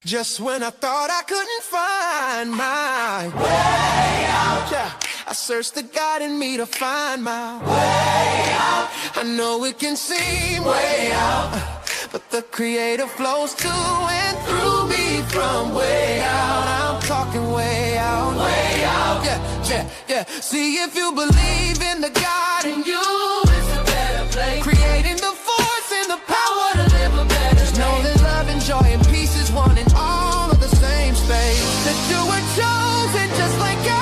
Just when I thought I couldn't find my way out, yeah, I searched the God in me to find my way out. I know it can seem way out, but the Creator flows to and through me from way out. I'm talking way out, yeah, yeah, yeah. See, if you believe in the God in you, it's a better place. Creating the force and the power to live a better. Just know that love and joy and peace is one in all of the same space. That you were chosen just like God.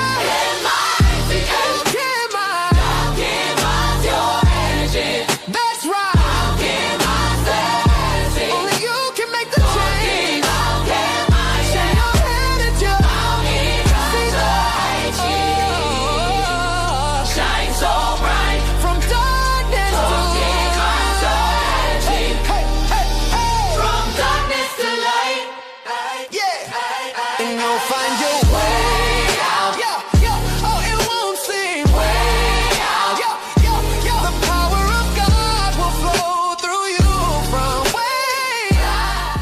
Give us your energy. That's right. I'll give myself. Only you can make the change. I'll give myself. Share your energy. I'll give myself. Shine so bright from darkness to light. Hey, hey, hey, hey. From darkness to light. Yeah. And you'll find your way out. Yeah, yeah. Oh, it won't seem way out. Yeah, yeah, yeah. The power of God will flow through you from way out.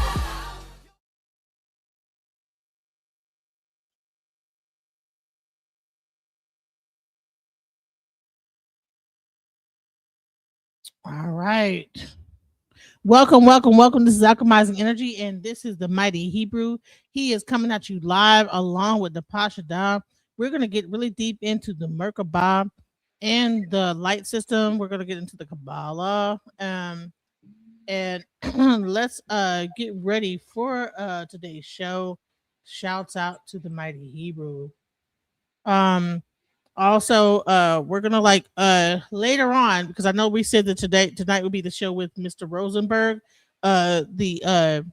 All right. Welcome. This is Alchemizing Energy, and this is the Mighty Hebrew. He is coming at you live along with the Pashadah. We're going to get really deep into the Merkabah and the light system. We're going to get into the Kabbalah. And let's get ready for today's show. Shouts out to the Mighty Hebrew. Also, we're gonna later on, because I know we said that tonight would be the show with Mr. Rosenberg, the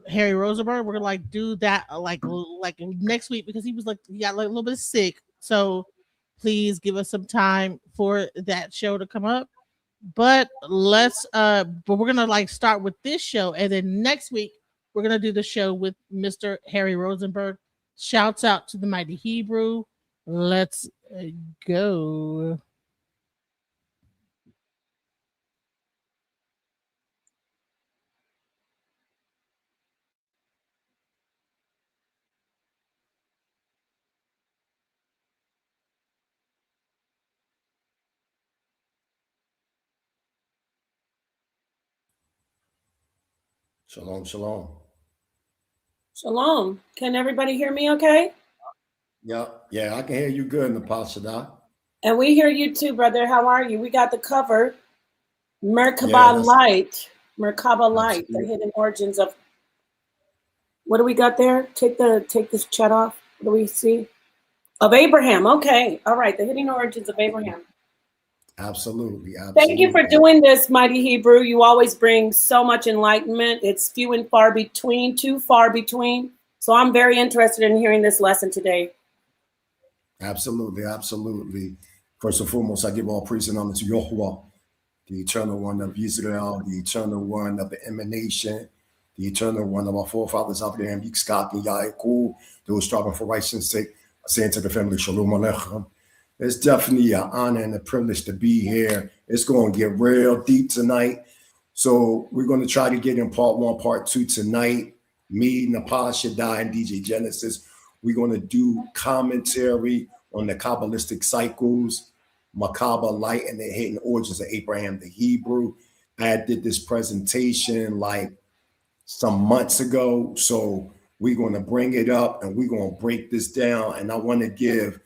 Harry Rosenberg. We're gonna do that like next week, because he got a little bit sick. So please give us some time for that show to come up. But we're gonna start with this show, and then next week we're gonna do the show with Mr. Harry Rosenberg. Shouts out to the Mighty Hebrew. Let's go. Shalom, shalom. Shalom. Can everybody hear me okay? Yeah, I can hear you good in the Pashadah. And we hear you too, brother. How are you? We got the cover. Merkabah Light. Merkabah Light, the hidden origins of. What do we got there? Take this chat off. What do we see? Of Abraham. Okay. All right. The hidden origins of Abraham. Absolutely. Thank you for doing this, Mighty Hebrew. You always bring so much enlightenment. It's few and far between, too far between. So I'm very interested in hearing this lesson today. Absolutely. First and foremost, I give all praise and honor to Yahuwah, the eternal one of Israel, the eternal one of the emanation, the eternal one of our forefathers, Abraham, Yitzchak, and Yaakov, those striving for righteousness' sake. Saying to the family, Shalom Aleichem. It's definitely an honor and a privilege to be here. It's going to get real deep tonight. So we're going to try to get in part 1, part 2 tonight. Me, Nepal Shaddai, and DJ Genesis. We're going to do commentary on the Kabbalistic cycles, Merkabah Light, and the hidden origins of Abraham the Hebrew. I did this presentation like some months ago. So we're going to bring it up and we're going to break this down. And I want to give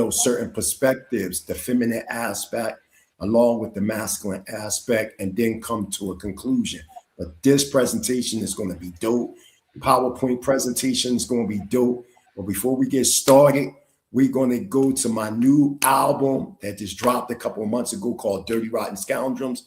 certain perspectives, the feminine aspect, along with the masculine aspect, and then come to a conclusion. But this presentation is going to be dope. PowerPoint presentation is going to be dope. But before we get started, we're going to go to my new album that just dropped a couple of months ago called Dirty Rotten Scoundrels.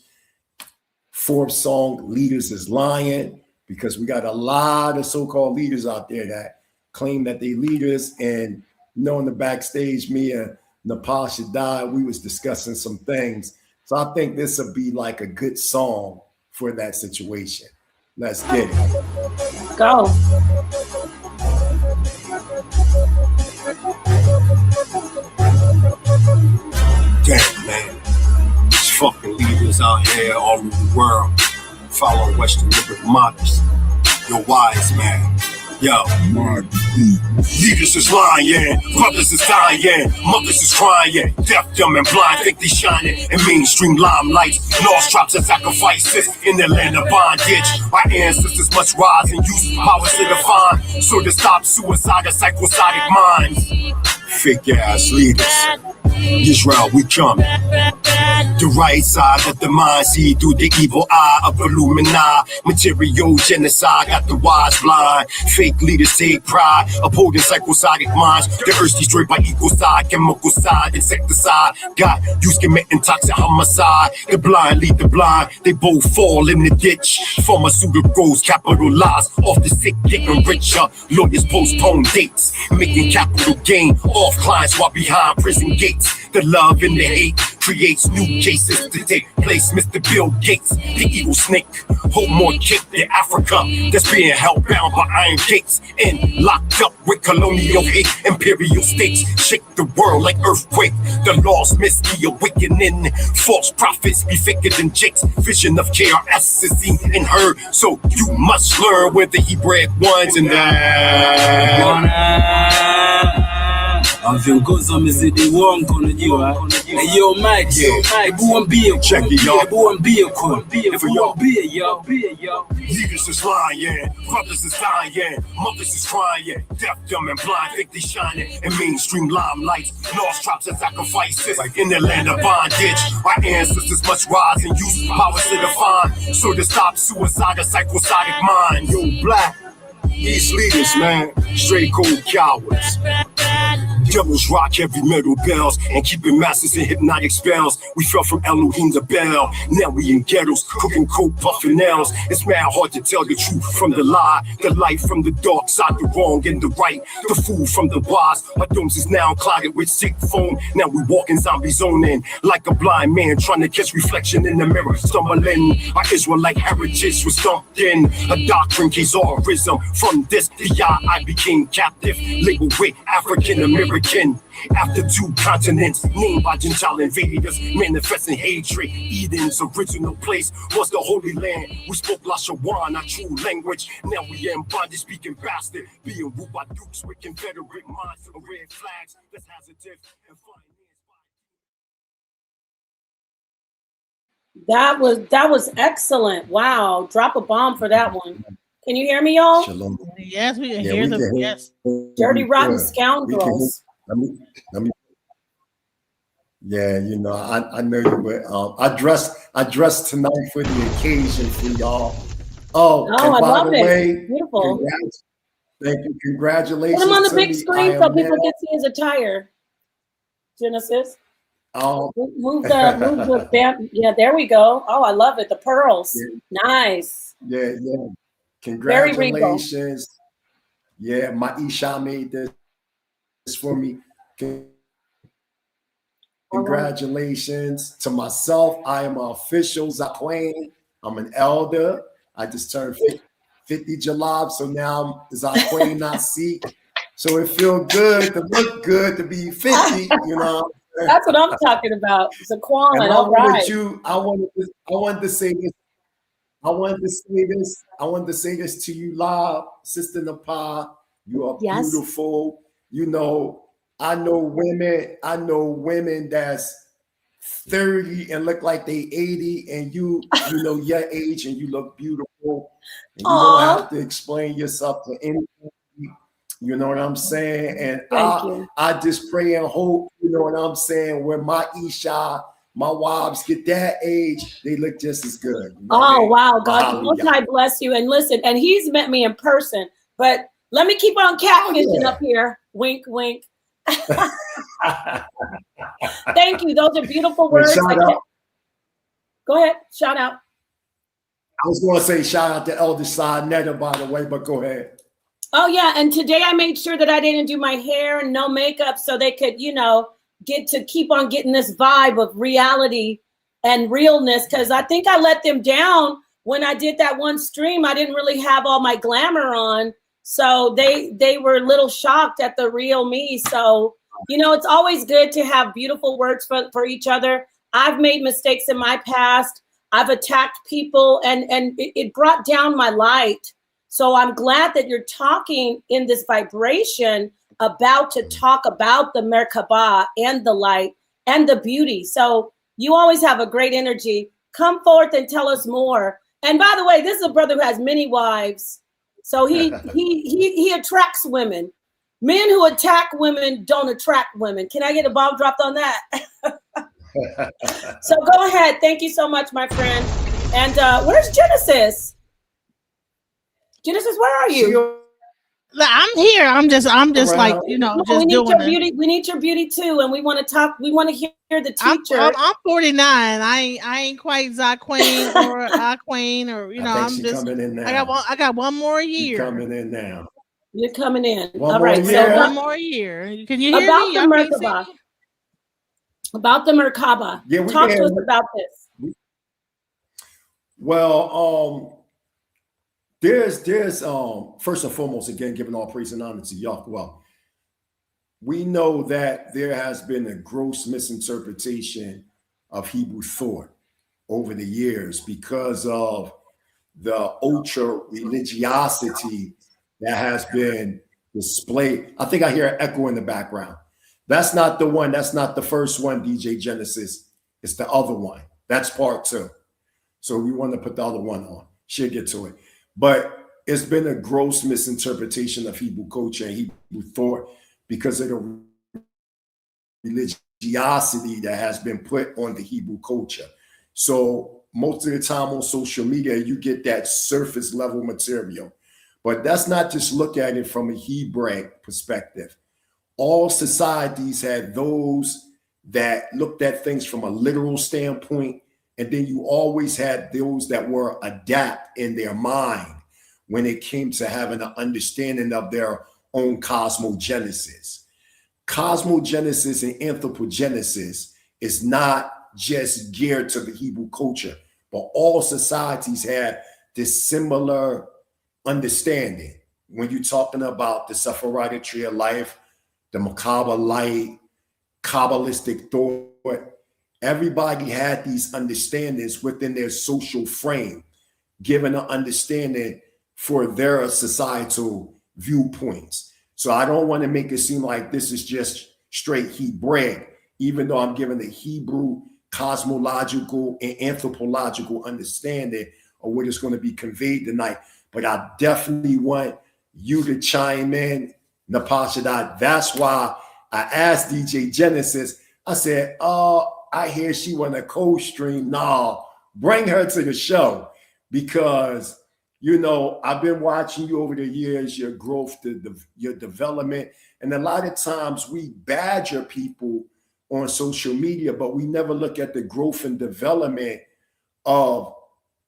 4th song, Leaders is Lying, because we got a lot of so-called leaders out there that claim that they leaders, and in the backstage, me and Nepal Shaddai, we was discussing some things. So I think this would be like a good song for that situation. Let's get it. Go. Damn, man. These fucking leaders out here all over the world follow Western liberal models. Yo, wise man. Yo, leaders is lying, brothers is dying, mothers is crying, deaf, dumb, and blind think they shining in mainstream limelights. Lost tribes and sacrifices in the land of bondage. Our ancestors must rise and use powers to define, so to stop suicide and psychotic minds. Fake ass leaders, Israel, we coming. The right side of the mind see through the evil eye of Illuminati. Material genocide got the wise blind. Fake leaders take pride, upholding psychotic minds. The earth destroyed by ecocide, chemical side, insecticide. God, use committing toxic homicide. The blind lead the blind, they both fall in the ditch. Pharmaceuticals capitalize off the sick getting richer. Lawyers postpone dates, making capital gain off clients while behind prison gates. The love and the hate creates new cases to take place. Mr. Bill Gates, the evil snake, hold more cake than Africa that's being held bound by iron gates and locked up with colonial hate. Imperial states shake the world like earthquake. The laws miss the awakening. False prophets be faker than Jake's vision of KRS is seen and heard. So you must learn where the Hebraic ones and viongozi wamezidi uongo, unajua. Yo Mike, hebu waambie, check it, y'all. Hebu waambie kwa, yo. Leaders is lying, brothers is dying, mothers is crying, deaf, dumb, and blind think they shining in mainstream limelights. Lost tribes and sacrifices in the land of bondage. Our ancestors must rise and use powers to define, so to stop suicide and psychotic minds. Yo, black, these leaders, man, straight cold cowards. Devils rock heavy metal bells and keeping masters in hypnotic spells. We fell from Elohim to Baal. Now we in ghettos, cooking coke, puffing nails. It's mad hard to tell the truth from the lie, the light from the dark side, the wrong and the right, the fool from the wise. Our domes is now clouded with sick foam. Now we walk in zombie zoning like a blind man trying to catch reflection in the mirror. Stumbling, our Israelite heritage was dumped in a doctrine, Khazarism. From this I became captive, labeled with African American. After 2 continents, named by Gentile invaders, manifesting hatred. Eden's original place was the Holy Land. We spoke Lashawan, our true language. Now we in bondage, speaking bastard, being ruled by dukes with Confederate minds and red flags. That's hazardous and That was excellent. Wow, drop a bomb for that one. Can you hear me, y'all? Shalom. Yes, we can hear them. Yes. Dirty rotten scoundrels. Yeah, you know, I know you were. I dressed tonight for the occasion for y'all. Oh, and I by love the it. way, Beautiful. Thank you. Congratulations. Put him on the to big me. screen so people can see his attire. Genesis. Oh, Move the band. Yeah, there we go. Oh, I love it. The pearls. Yeah. Nice. Yeah. Very regal. Congratulations. Yeah, my Isha made this for me. Congratulations to myself. I am an official Zaquane. I'm an elder. I just turned 50 July, so now I'm Zaquane Nasi. So it feels good to look good to be 50, you know. That's what I'm talking about. Zaquan, And all right. I wanted to say this. I wanted to say this to you live, Sister Napa. You are beautiful. You know, I know women that's 30 and look like they 80, and you know your age and you look beautiful. And you don't have to explain yourself to anybody. You know what I'm saying? And I just pray and hope, you know what I'm saying, when my Isha, my wives get that age, they look just as good. You know Wow. God most high bless you. And listen, and he's met me in person, but let me keep on catfishing up here. Wink, wink. Thank you. Those are beautiful words. Go ahead. Shout out. I was going to say shout out to Elder Netta, by the way, but go ahead. Oh, yeah. And today I made sure that I didn't do my hair and no makeup so they could, you know, keep on getting this vibe of reality and realness. Because I think I let them down when I did that one stream. I didn't really have all my glamour on. So they were a little shocked at the real me. So, you know, it's always good to have beautiful words for each other. I've made mistakes in my past. I've attacked people and it brought down my light. So I'm glad that you're talking in this vibration about to talk about the Merkabah and the light and the beauty. So you always have a great energy. Come forth and tell us more. And by the way, this is a brother who has many wives. So he attracts women. Men who attack women don't attract women. Can I get a bomb dropped on that? So go ahead. Thank you so much, my friend. And where's Genesis? Genesis, where are you? I'm here. I'm just like, you know, just we need doing your it. beauty. We need your beauty too, and we want to talk. We want to hear the teacher. I'm 49. I ain't quite Queen or Queen or you know. I'm just coming in now. I got one more year. You're coming in now. You're coming in. All right. So one more year. Can you hear about me? The Merkabah. About the Merkabah. Yeah, talk to us about this. Well, there's first and foremost, again, giving all praise and honor to Yahweh. We know that there has been a gross misinterpretation of Hebrew thought over the years because of the ultra religiosity that has been displayed. I think I hear an echo in the background. That's not the one. That's not the first one, DJ Genesis. It's the other one. That's part 2. So we want to put the other one on. She'll get to it. But it's been a gross misinterpretation of Hebrew culture and Hebrew thought because of the religiosity that has been put on the Hebrew culture. So most of the time on social media, you get that surface level material. But that's not just look at it from a Hebraic perspective. All societies had those that looked at things from a literal standpoint, and then you always had those that were adapt in their mind when it came to having an understanding of their own cosmogenesis. Cosmogenesis and anthropogenesis is not just geared to the Hebrew culture, but all societies had this similar understanding. When you're talking about the Sephardic tree of life, the Merkabah light, Kabbalistic thought, everybody had these understandings within their social frame, given an understanding for their societal viewpoints. So I don't want to make it seem like this is just straight Hebraic, even though I'm giving the Hebrew cosmological and anthropological understanding of what is going to be conveyed tonight. But I definitely want you to chime in, Napashadat. That's why I asked DJ Genesis, I said, I hear she want a co-stream. No, bring her to the show because, you know, I've been watching you over the years, your growth, your development. And a lot of times we badger people on social media, but we never look at the growth and development of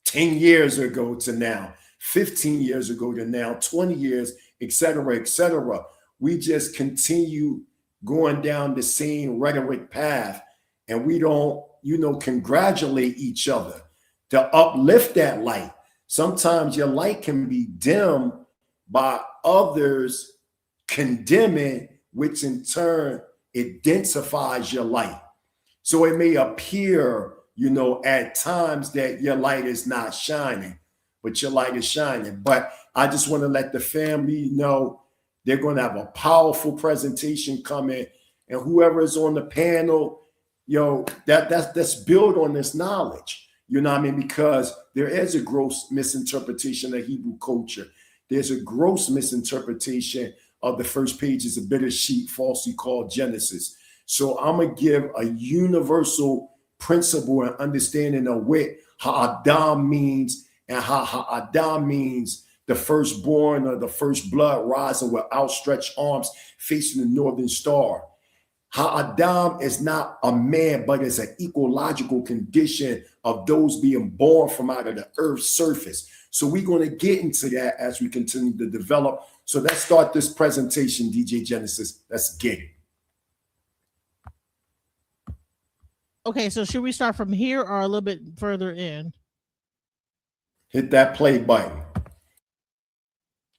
10 years ago to now, 15 years ago to now, 20 years, et cetera, et cetera. We just continue going down the same rhetoric path, and we don't, you know, congratulate each other to uplift that light. Sometimes your light can be dimmed by others condemning, which in turn intensifies your light. So it may appear, you know, at times that your light is not shining, but your light is shining. But I just want to let the family know they're going to have a powerful presentation coming, and whoever is on the panel, yo, that's built on this knowledge. You know what I mean? Because there is a gross misinterpretation of Hebrew culture. There's a gross misinterpretation of the first pages of bitter sheet, falsely called Genesis. So I'm going to give a universal principle and understanding of what Ha'adam means, and Ha'adam means the firstborn or the first blood rising with outstretched arms facing the northern star. Ha'adam is not a man, but it's an ecological condition of those being born from out of the earth's surface. So we're going to get into that as we continue to develop. So let's start this presentation, DJ Genesis. Let's get it. Okay, so should we start from here or a little bit further in? Hit that play button.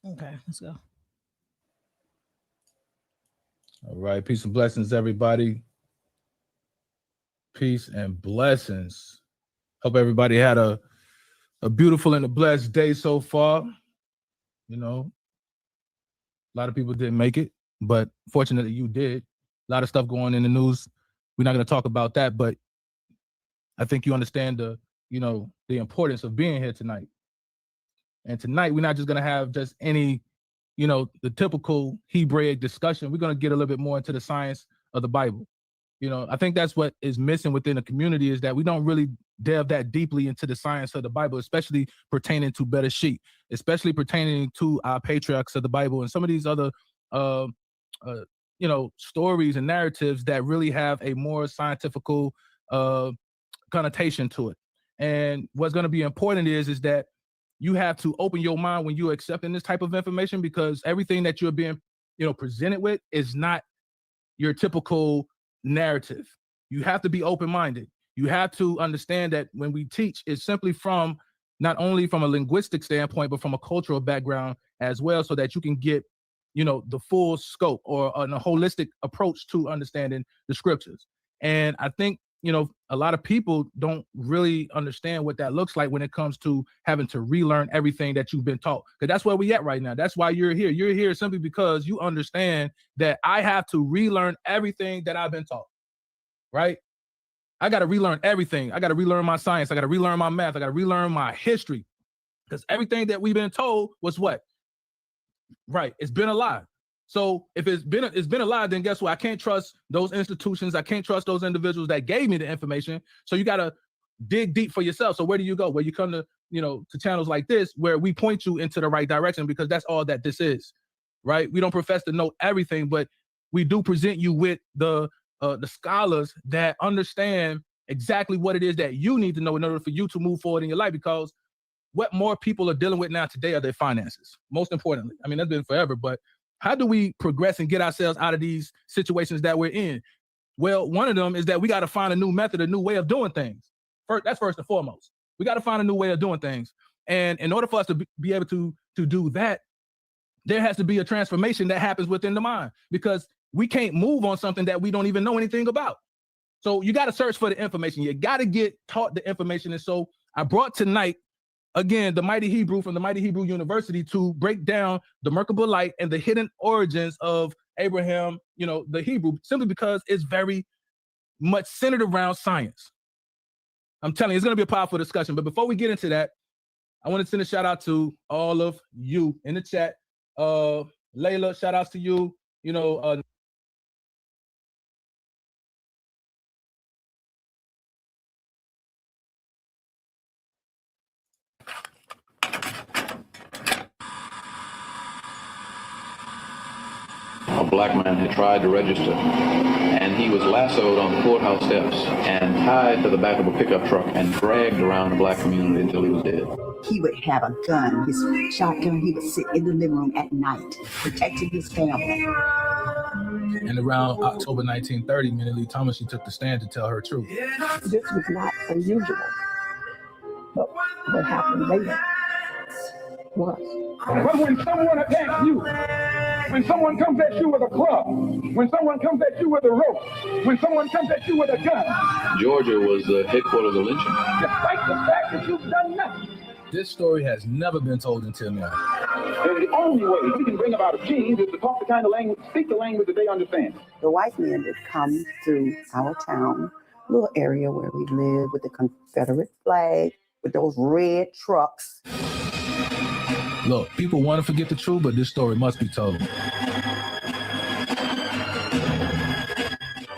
Okay, let's go. All right, peace and blessings, everybody. Peace and blessings. Hope everybody had a beautiful and a blessed day so far. You know, a lot of people didn't make it, but fortunately you did. A lot of stuff going in the news. We're not going to talk about that, but I think you understand the importance of being here tonight. And tonight, we're not just going to have just any, the typical Hebraic discussion. We're going to get a little bit more into the science of the Bible. I think that's what is missing within the community, is that we don't really delve that deeply into the science of the Bible, especially pertaining to Bereshit, especially pertaining to our patriarchs of the Bible and some of these other, stories and narratives that really have a more scientifical connotation to it. And what's going to be important is that you have to open your mind when you're accepting this type of information, because everything that you're being, presented with is not your typical narrative. You have to be open-minded. You have to understand that when we teach, it's simply from not only from a linguistic standpoint, but from a cultural background as well, so that you can get, the full scope or a holistic approach to understanding the scriptures. And I think, a lot of people don't really understand what that looks like when it comes to having to relearn everything that you've been taught. Because that's where we at right now. That's why you're here. You're here simply because you understand that I have to relearn everything that I've been taught, right? I got to relearn everything. I got to relearn my science. I got to relearn my math. I got to relearn my history, because everything that we've been told was what? Right. It's been a lie. So if it's been a lie, then guess what? I can't trust those institutions. I can't trust those individuals that gave me the information. So you got to dig deep for yourself. So where do you go? Well, you come to, to channels like this, where we point you into the right direction, because that's all that this is, right? We don't profess to know everything, but we do present you with the scholars that understand exactly what it is that you need to know in order for you to move forward in your life. Because what more people are dealing with now today are their finances. Most importantly, I mean, that's been forever, but how do we progress and get ourselves out of these situations that we're in? Well, one of them is that we got to find a new method, a new way of doing things. That's first and foremost. We got to find a new way of doing things. And in order for us to be able to do that, there has to be a transformation that happens within the mind, because we can't move on something that we don't even know anything about. So you got to search for the information. You got to get taught the information. And so I brought tonight, again, the Mighty Hebrew from the Mighty Hebrew University to break down the Merkabah light and the hidden origins of Abraham, the Hebrew, simply because it's very much centered around science. I'm telling you, it's going to be a powerful discussion. But before we get into that, I want to send a shout out to all of you in the chat. Layla, shout outs to you. A black man had tried to register, and he was lassoed on the courthouse steps and tied to the back of a pickup truck and dragged around the black community until he was dead. He would have a gun, his shotgun. He would sit in the living room at night, protecting his family. And around October 1930, Minnie Lee Thomas, she took the stand to tell her truth. This was not unusual, but what happened later was. But when someone attacks you, when someone comes at you with a club, when someone comes at you with a rope, when someone comes at you with a gun. Georgia was the headquarters of lynching. Despite the fact that you've done nothing. This story has never been told until now. And the only way we can bring about a change is to talk the kind of language, speak the language that they understand. The white men would come through our town, little area where we live, with the Confederate flag, with those red trucks. Look, people want to forget the truth, but this story must be told.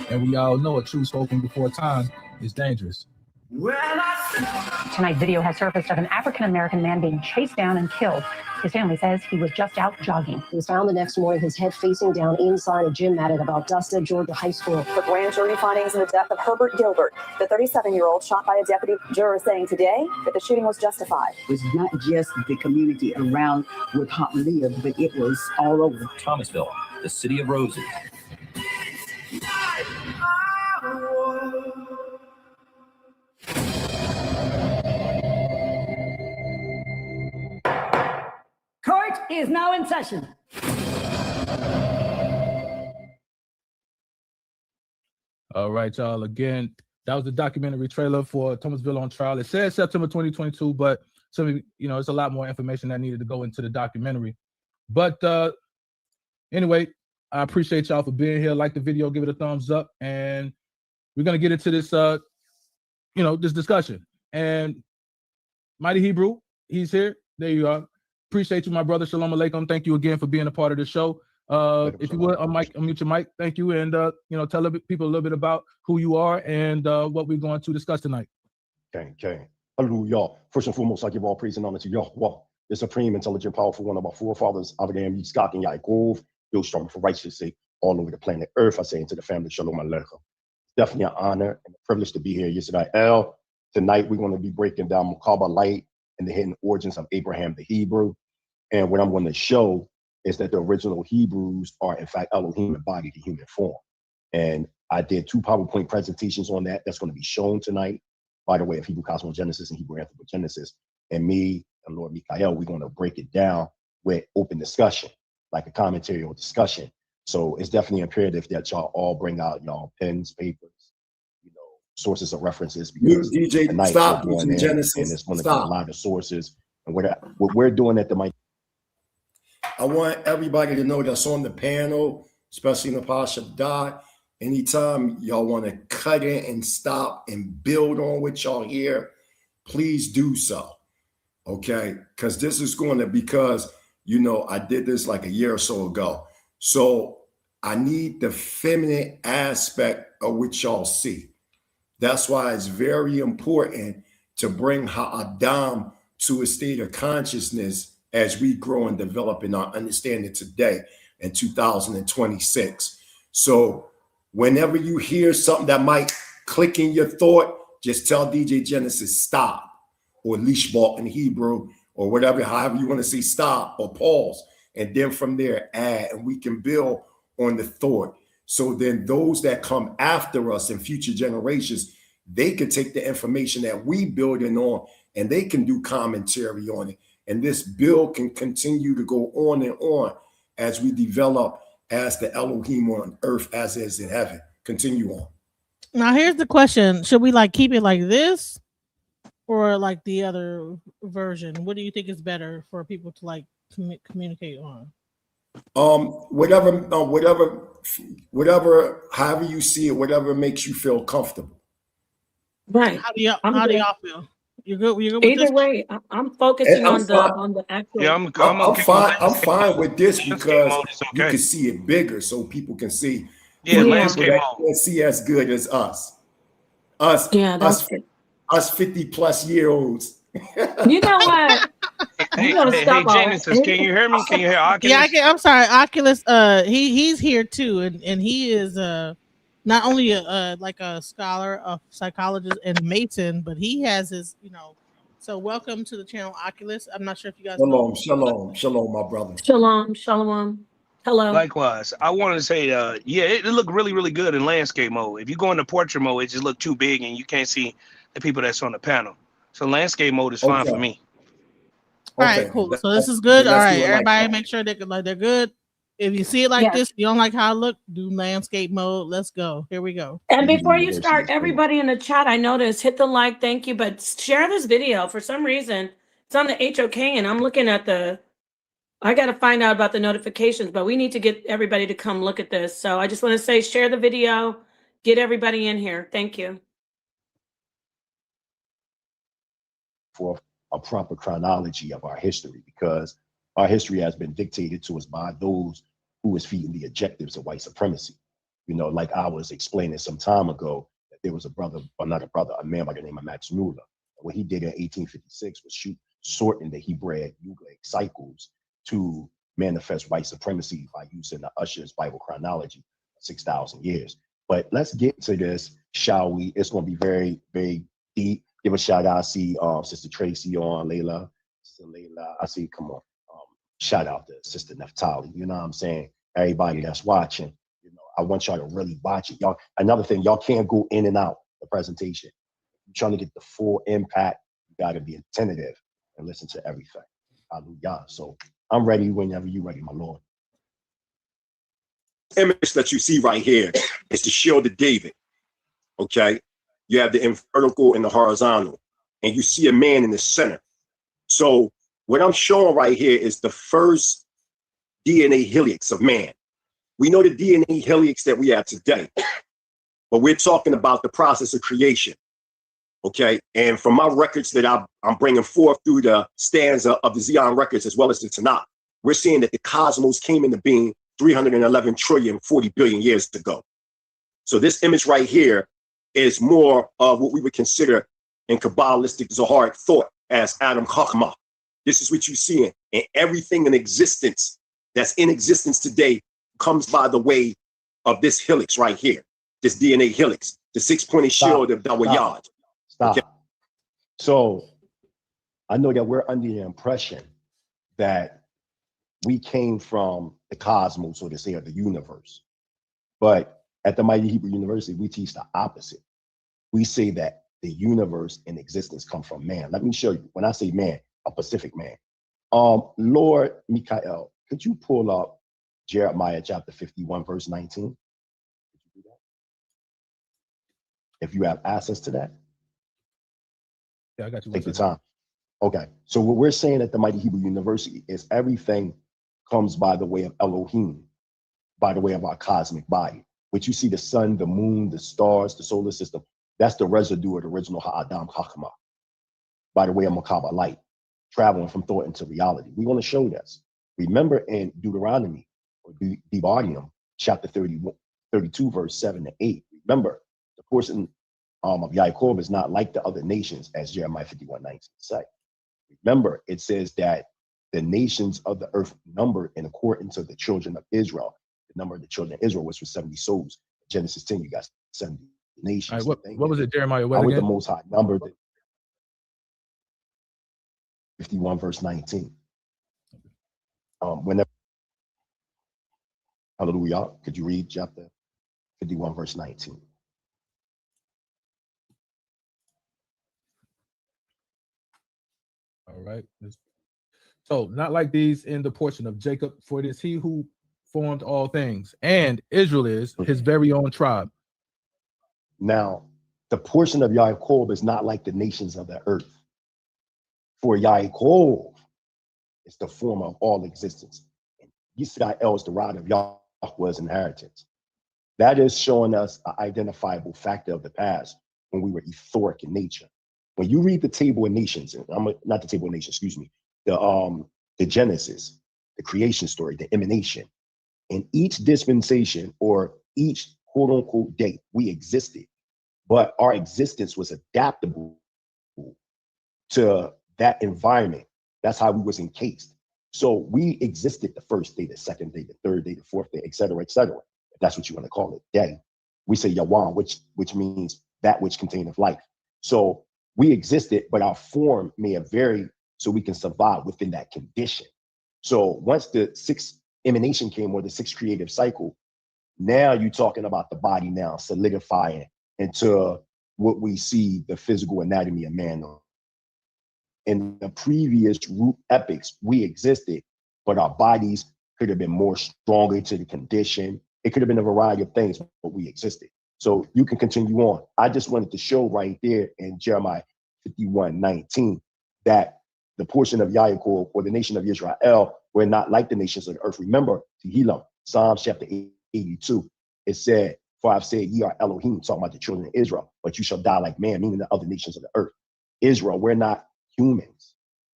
And we all know a truth spoken before time is dangerous. Tonight's video has surfaced of an African-American man being chased down and killed. His family says he was just out jogging. He was found the next morning, his head facing down inside a gym mat at about Augusta, Georgia High School. The grand jury findings in the death of Herbert Gilbert, the 37-year-old shot by a deputy. Juror saying today that the shooting was justified. It was not just the community around where Pop lived, but it was all over. Thomasville, the city of roses. Court is now in session. All right, y'all. Again, that was the documentary trailer for Thomasville on Trial. It says September 2022, but it's a lot more information that needed to go into the documentary. But anyway, I appreciate y'all for being here. Like the video, give it a thumbs up, and we're gonna get into this this discussion. And Mighty Hebrew, he's here. There you are. Appreciate you, my brother. Shalom alaikum. Thank you again for being a part of the show. If you would, unmute your mic. Thank you, and tell people a little bit about who you are and what we're going to discuss tonight. Okay. Hallelujah. First and foremost, I give all praise and honor to Yahweh, the supreme, intelligent, powerful one of our forefathers, Abraham, Yitzchak, and Yaakov, built strong for righteousness' sake all over the planet Earth. I say into the family, Shalom Aleichem. Definitely an honor and a privilege to be here. Yisrael. Tonight, we're going to be breaking down Merkabah light and the hidden origins of Abraham the Hebrew. And what I'm going to show is that the original Hebrews are, in fact, Elohim embodied in human form. And I did 2 PowerPoint presentations on that. That's going to be shown tonight, by the way, of Hebrew Cosmogenesis and Hebrew Anthropogenesis. And me and Lord Mikael, we're going to break it down with open discussion, like a commentary or discussion. So it's definitely imperative that y'all all bring out y'all pens, papers, sources of references, because DJ, tonight stop we're going using in, Genesis. and it's going to be a lot of sources. And what we're doing at the mic. I want everybody to know that's on the panel, especially in the Pasha Dot, anytime y'all want to cut in and stop and build on what y'all hear, please do so. Okay? Because this is going to, because, I did this like a year or so ago. So I need the feminine aspect of what y'all see. That's why it's very important to bring Ha'adam to a state of consciousness as we grow and develop in our understanding today in 2026. So whenever you hear something that might click in your thought, just tell DJ Genesis stop, or Lishbal in Hebrew, or whatever, however you want to say stop or pause. And then from there, add, and we can build on the thought. So then those that come after us in future generations, they can take the information that we building on and they can do commentary on it. And this build can continue to go on and on as we develop as the Elohim on earth as is in heaven. Continue on. Now here's the question. Should we keep it like this or like the other version? What do you think is better for people to communicate on? Whatever, however you see it, whatever makes you feel comfortable. Right. How do y'all feel? You're good with Either this? way, I'm focusing on the actual. Yeah, I'm fine with this because you can see it bigger, so people can see. Yeah, landscape mode. Can't see as good as us. Us 50 plus year olds. You know what? Hey, Genesis, can you hear me? Can you hear Oculus? Yeah, I'm sorry, Oculus. He's here too, and he is not only a scholar, a psychologist, and Mason, but he has his, So welcome to the channel, Oculus. I'm not sure if you guys know. Shalom, my brother. Shalom. Hello. Likewise, I wanted to say, it looked really, really good in landscape mode. If you go into portrait mode, it just looked too big, and you can't see the people that's on the panel. So landscape mode is fine for me. All right, cool. So this is good. All right, everybody, make sure they're good. If you see it like this, you don't like how it look, do landscape mode. Let's go. Here we go. And before you start, everybody in the chat, I noticed, hit the like, thank you, but share this video. For some reason, it's on the HOK, and I'm looking at I got to find out about the notifications, but we need to get everybody to come look at this. So I just want to say, share the video, get everybody in here. Thank you. For a proper chronology of our history, because our history has been dictated to us by those who was feeding the objectives of white supremacy. Like I was explaining some time ago, that there was a man by the name of Max Muller. What he did in 1856 was shorten the Hebraic Ugaritic cycles to manifest white supremacy by using the Usher's Bible chronology, 6,000 years. But let's get to this, shall we? It's going to be very, very deep. Give a shout out. I see Sister Tracy on, Layla. Sister Layla, I see, come on. Shout out to Sister Neftali. You know what I'm saying? Everybody that's watching, I want y'all to really watch it. Y'all, another thing, y'all can't go in and out the presentation. If you're trying to get the full impact, you got to be attentive and listen to everything. Hallelujah. So I'm ready whenever you're ready, my Lord. Image that you see right here is the shield of David. Okay? You have the vertical and the horizontal, and you see a man in the center. So what I'm showing right here is the first DNA helix of man. We know the DNA helix that we have today, but we're talking about the process of creation. Okay, and from my records that I'm bringing forth through the stanza of the Zion records as well as the Tanakh, we're seeing that the cosmos came into being 311 trillion 40 billion years ago. So this image right here is more of what we would consider in Kabbalistic Zoharic thought as Adam Chachma. This is what you see in everything in existence that's in existence today comes by the way of this helix right here, this DNA helix, the six-pointed shield of Dawayad. Stop. Okay. So I know that we're under the impression that we came from the cosmos, so to say, or the universe. But at the Mighty Hebrew University, we teach the opposite. We say that the universe and existence come from man. Let me show you. When I say man, a Pacific man. Lord Mikael, could you pull up Jeremiah chapter 51, verse 19? Could you do that? If you have access to that. Yeah, I got you. Take the time. Okay. So what we're saying at the Mighty Hebrew University is everything comes by the way of Elohim, by the way of our cosmic body. Which you see the sun, the moon, the stars, the solar system. That's the residue of the original Ha'adam Chachma, by the way of Merkabah light, traveling from thought into reality. We want to show this. Remember in Deuteronomy, or Deuteronomy, chapter 32, verse 7 to 8. Remember, the portion of Yaakov is not like the other nations, as Jeremiah 51:19 say. Remember, it says that the nations of the earth numbered in accordance to the children of Israel. The number of the children of Israel was for 70 souls. Genesis 10, you got 70 nations. Right, what was it, Jeremiah? What I was again? the Most High numbered 51, verse 19. Whenever, hallelujah, could you read chapter 51, verse 19? All right. So, not like these in the portion of Jacob, for it is he who formed all things, and Israel is his very own tribe. Now, the portion of Yaakov is not like the nations of the earth. For Yaakov is the form of all existence. And Yisrael is the rod of Yahweh's inheritance. That is showing us an identifiable factor of the past when we were etheric in nature. When you read the table of nations, not the table of nations, excuse me, the Genesis, the creation story, the emanation, in each dispensation or each quote unquote date, we existed, but our existence was adaptable to that environment. That's how we was encased. So we existed the first day, the second day, the third day, the fourth day, et cetera, if that's what you want to call it, day. We say Yawan, which means that which containeth life. So we existed, but our form may have varied so we can survive within that condition. So once the sixth emanation came, or the sixth creative cycle, now you're talking about the body now solidifying into what we see the physical anatomy of man. In the previous root epics, we existed, but our bodies could have been more stronger to the condition. It could have been a variety of things, but we existed. So you can continue on. I just wanted to show right there in Jeremiah 51:19 that the portion of Yaakov, or the nation of Israel, were not like the nations of the earth. Remember, Tehillim, Psalms chapter 82, it said, "For I've said, ye are Elohim," talking about the children of Israel, "but you shall die like man," meaning the other nations of the earth. Israel, we're not humans.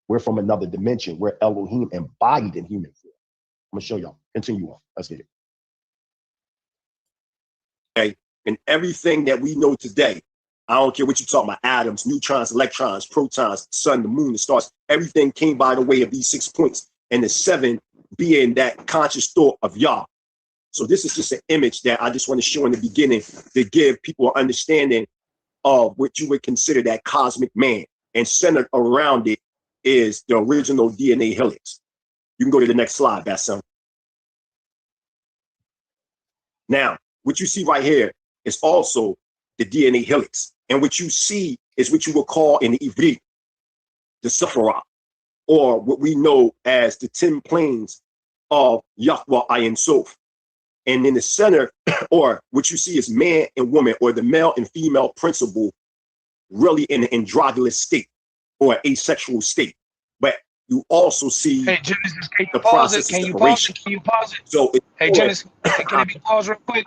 We're from another dimension. We're Elohim embodied in human form. I'm gonna show y'all. Continue on. Let's get it. Okay, and everything that we know today, I don't care what you're talking about, atoms, neutrons, electrons, protons, the sun, the moon, the stars, everything came by the way of these 6 points, and the 7 being that conscious thought of Yah. So this is just an image that I just want to show in the beginning to give people an understanding of what you would consider that cosmic man. And centered around it is the original DNA helix. You can go to the next slide, Bassam. Now, what you see right here is also the DNA helix. And what you see is what you would call in the Ivrit, the Sephirah, or what we know as the 10 planes of Yahweh Ayin Sof. And in the center, or what you see is man and woman, or the male and female principle, really in an androgynous state or asexual state. But you also see Hey, Genesis, can you the pause it? process of Can you pause separation. it? Can you pause it? So Hey, Genesis, can it be paused real quick?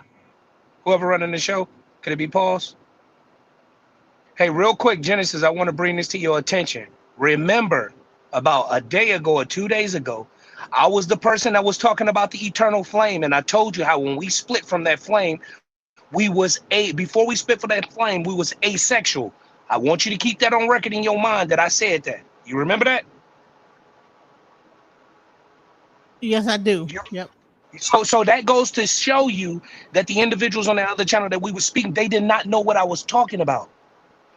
Whoever running the show, can it be paused? Hey, real quick, Genesis, I want to bring this to your attention. Remember, about a day ago or 2 days ago, I was the person that was talking about the eternal flame, and I told you how when we split from that flame, before we split from that flame, we was asexual. I want you to keep that on record in your mind that I said that. You remember that? Yes, I do. Yep. So that goes to show you that the individuals on the other channel that we were speaking, they did not know what I was talking about.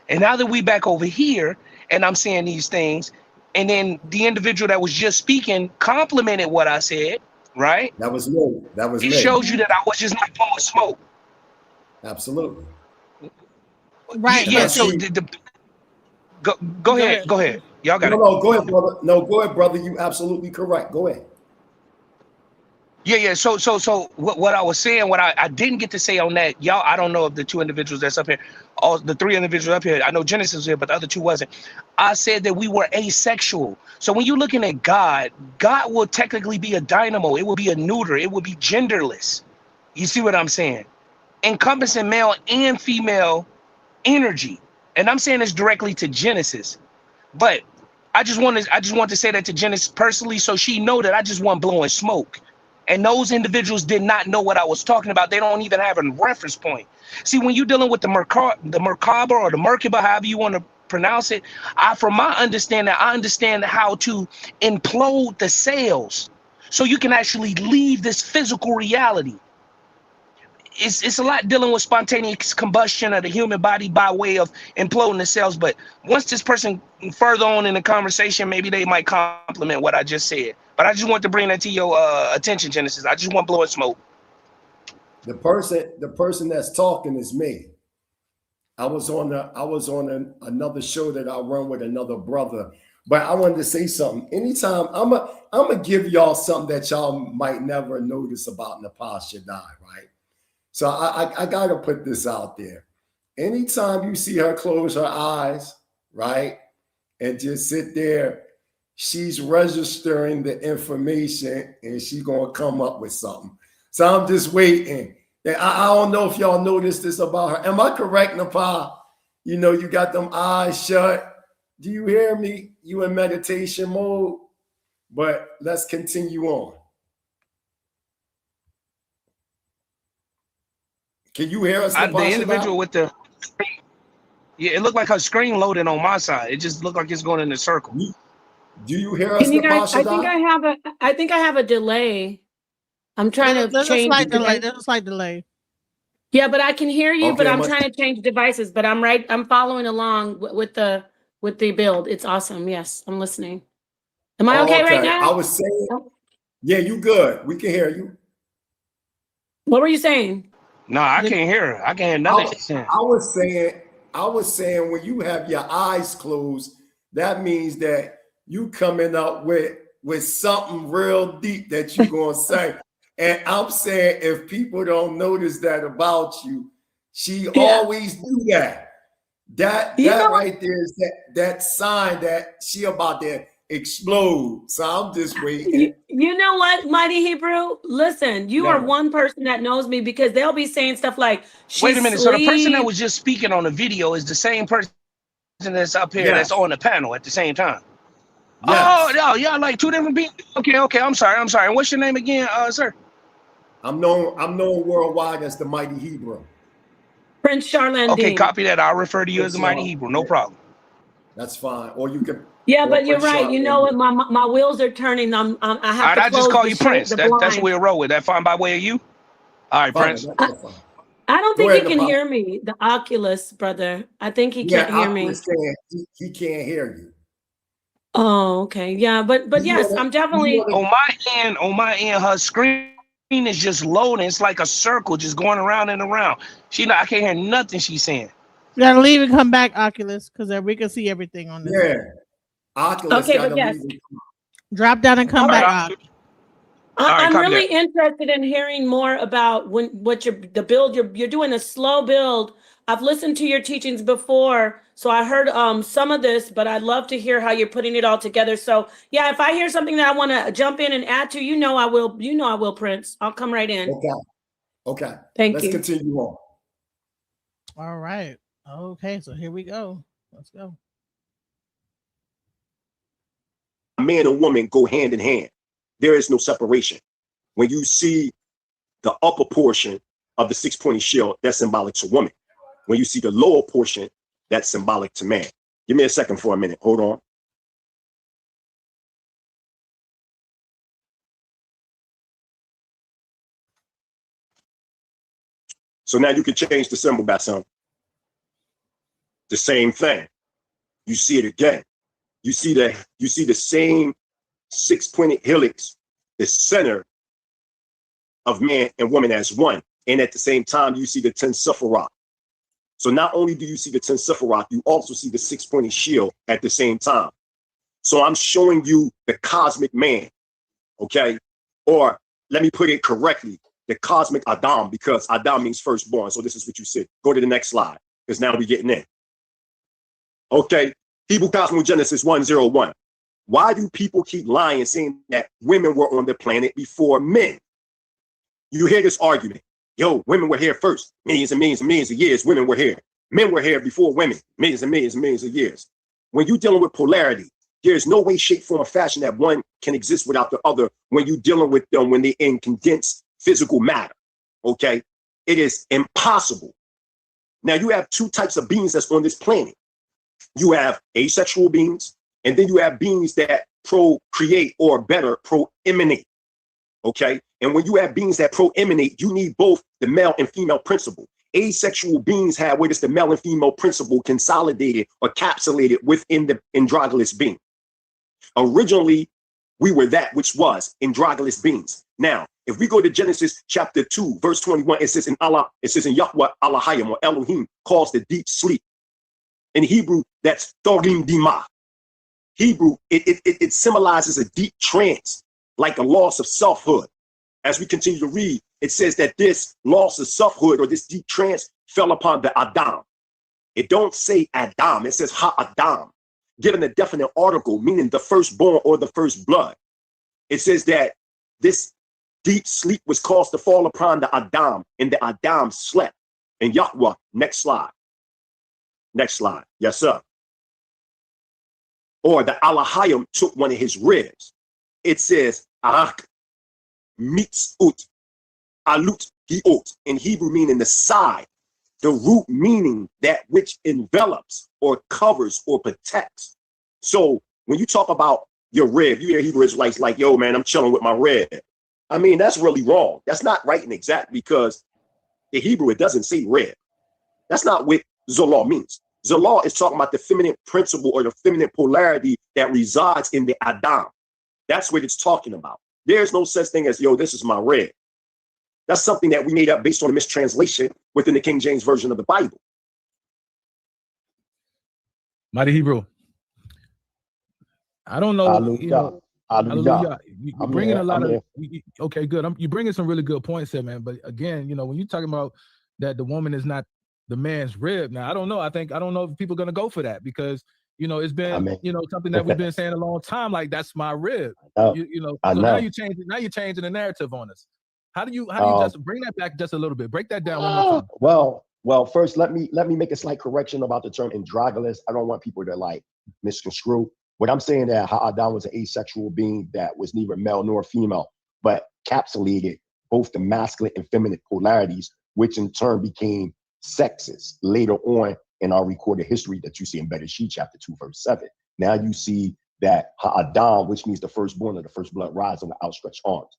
And now that we back over here and I'm saying these things, and then the individual that was just speaking complimented what I said, right? That was me. That was It me. shows you that I was just not blowing smoke. Absolutely. Right. Yeah. So go ahead. Go ahead. Y'all got it. No, go ahead, brother. No, go ahead, brother. You absolutely correct. Go ahead. Yeah. So what I was saying, what I didn't get to say on that, y'all, I don't know if the two individuals that's up here, all the three individuals up here, I know Genesis was here, but the other two wasn't. I said that we were asexual. So when you're looking at God, God will technically be a dynamo. It will be a neuter. It will be genderless. You see what I'm saying? Encompassing male and female energy. And I'm saying this directly to Genesis. But I just want to say that to Genesis personally, so she know that I just want blowing smoke. And those individuals did not know what I was talking about. They don't even have a reference point. See, when you're dealing with the Merkabah or the Merkabah, however you want to pronounce it, from my understanding, I understand how to implode the cells so you can actually leave this physical reality. It's a lot dealing with spontaneous combustion of the human body by way of imploding the cells. But once this person further on in the conversation, maybe they might compliment what I just said. But I just want to bring that to your attention, Genesis. I just want blowing smoke. The person that's talking is me. I was on another show that I run with another brother. But I wanted to say something. Anytime I'm gonna give y'all something that y'all might never notice about Nepal Shaddai, right? So I gotta put this out there. Anytime you see her close her eyes, right, and just sit there, she's registering the information and she's gonna come up with something. So I'm just waiting. And I don't know if y'all noticed this about her. Am I correct, Nepal? You know, you got them eyes shut. Do you hear me? You in meditation mode? But let's continue on. Can you hear us? The individual with the it looked like her screen loaded on my side. It just looked like it's going in a circle. Do you hear us? Can you guys? I think I have a delay. I'm trying to change. There's a slight delay. Yeah, but I can hear you. Okay, but I'm trying to change devices. But I'm right. I'm following along with the build. It's awesome. Yes, I'm listening. Am I okay right now? I was saying, yeah, you good. We can hear you. What were you saying? No, I can't hear her. I can't hear nothing. I was saying when you have your eyes closed, that means that you coming up with something real deep that you're gonna say. And I'm saying if people don't notice that about you, she always do that. That right there is that sign that she about to explode. So I'm just waiting. You know what, Mighty Hebrew? Listen, you are one person that knows me because they'll be saying stuff like, wait a minute. So the person that was just speaking on the video is the same person that's up here that's on the panel at the same time. Yes. Oh, no, yeah, like two different people. Okay. I'm sorry. And what's your name again, sir? I'm known worldwide as the Mighty Hebrew. Prince Charlene. Okay, copy that. I'll refer to you as the Mighty Hebrew. No problem. That's fine. Or you can. Yeah, but you're right. You know what? My wheels are turning. I have to. All right, I just call you Prince. That's what we'll roll with. That fine by way of you. All right, Prince. I don't think he can hear me. The Oculus brother. I think he can't hear me. He can't hear you. Oh, okay. Yeah, but yes, I'm definitely on my end. Her screen is just loading. It's like a circle, just going around and around. I can't hear nothing she's saying. You gotta leave and come back, Oculus, because we can see everything on this. Yeah, Oculus. Okay, but yes. Drop down and come back. I'm really interested in hearing more about the build. You're doing a slow build I've listened to your teachings before, so I heard some of this, but I'd love to hear how you're putting it all together. So yeah, if I hear something that I want to jump in and add to, you know I will. You know I will, Prince. I'll come right in. Okay. Okay. Thank Let's you. continue on. All right. Okay, so here we go. Let's go. A man and woman go hand in hand. There is no separation. When you see the upper portion of the six-pointed shield, that's symbolic to woman. When you see the lower portion, that's symbolic to man. Give me a second for a minute. Hold on. So now you can change the symbol back some. The same thing. You see it again. You see the same six-pointed helix, the center of man and woman as one. And at the same time, you see the 10 Sephiroth. So not only do you see the 10 Sephiroth, you also see the six-pointed shield at the same time. So I'm showing you the cosmic man, okay? Or let me put it correctly, the cosmic Adam, because Adam means firstborn. So this is what you said. Go to the next slide, because now we're getting in. Okay, Hebrew Cosmogenesis 101. Why do people keep lying, saying that women were on the planet before men? You hear this argument. Yo, women were here first. Millions and millions and millions of years, women were here. Men were here before women. Millions and millions and millions of years. When you're dealing with polarity, there's no way, shape, form, or fashion that one can exist without the other when you're dealing with them when they're in condensed physical matter, okay? It is impossible. Now, you have two types of beings that's on this planet. You have asexual beings, and then you have beings that procreate, or better, pro-emanate, okay? And when you have beings that pro-emanate, you need both the male and female principle. Asexual beings have where it's the male and female principle consolidated or capsulated within the androgynous being. Originally, we were that which was androgynous beings. Now, if we go to Genesis chapter 2, verse 21, it says in Yahweh Elohim, or Elohim, calls the deep sleep. In Hebrew, that's Thorim Dima. Hebrew, it symbolizes a deep trance, like a loss of selfhood. As we continue to read, it says that this loss of selfhood, or this deep trance, fell upon the Adam. It don't say Adam, it says Ha-Adam, given a definite article, meaning the firstborn or the first blood. It says that this deep sleep was caused to fall upon the Adam, and the Adam slept. And Yahweh, next slide. Next slide. Yes, sir. Or the Elohim took one of his ribs. It says, Ahak mitzut alut hiot, in Hebrew meaning the side, the root meaning that which envelops or covers or protects. So when you talk about your rib, you hear Hebrew Israelites like, yo, man, I'm chilling with my rib. I mean, that's really wrong. That's not right and exact, because the Hebrew, it doesn't say rib. That's not what Zola means. Zola is talking about the feminine principle or the feminine polarity that resides in the Adam. That's what it's talking about. There's no such thing as, yo, this is my rib. That's something that we made up based on a mistranslation within the King James Version of the Bible. Mighty Hebrew. I don't know. Hallelujah. You know, Hallelujah. You're bringing a lot of. Okay, good. You're bringing some really good points here, man. But again, you know, when you're talking about that the woman is not the man's rib, now I don't know. I don't know if people are going to go for that, because you know it's been you know something that we've been saying a long time. Like, that's my rib. You know. So now you're changing. Now you're changing the narrative on us. How do you just bring that back just a little bit? Break that down one more time. Well, first let me make a slight correction about the term androgynous. I don't want people to like misconstrue. What I'm saying that Ha-Adam was an asexual being that was neither male nor female, but capsulated both the masculine and feminine polarities, which in turn became sexes later on in our recorded history that you see in Bereshit chapter 2, verse 7. Now you see that Ha-Adam, which means the firstborn of the first blood, rising with outstretched arms.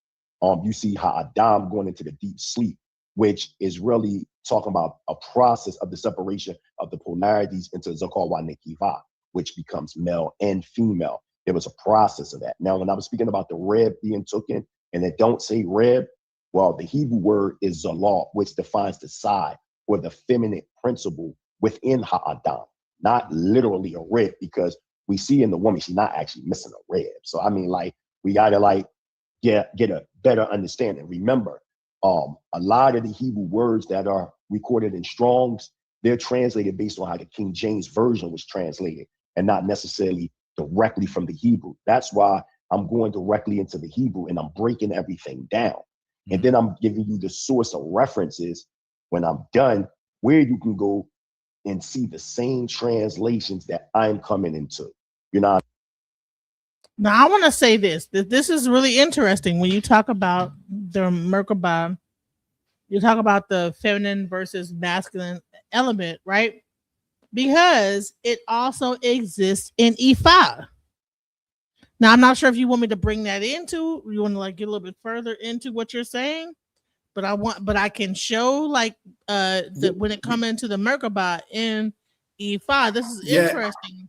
You see Ha-Adam going into the deep sleep, which is really talking about a process of the separation of the polarities into Zakar wa Nekiva, which becomes male and female. There was a process of that. Now, when I was speaking about the rib being taken, and it don't say rib, well, the Hebrew word is zalah, which defines the side or the feminine principle within Ha-Adam, not literally a rib, because we see in the woman, she's not actually missing a rib. So, I mean, like, we got to like get a better understanding. Remember, a lot of the Hebrew words that are recorded in Strong's, they're translated based on how the King James Version was translated and not necessarily directly from the Hebrew. That's why I'm going directly into the Hebrew and I'm breaking everything down. And then I'm giving you the source of references when I'm done, where you can go and see the same translations that I'm coming into. You know. Now I want to say this, that this is really interesting when you talk about the Merkabah. You talk about the feminine versus masculine element, right? Because it also exists in Ifa. Now, I'm not sure if you want me to bring that into, you want to like get a little bit further into what you're saying, but I can show like when it comes into the Merkabah in Ifa. This is interesting.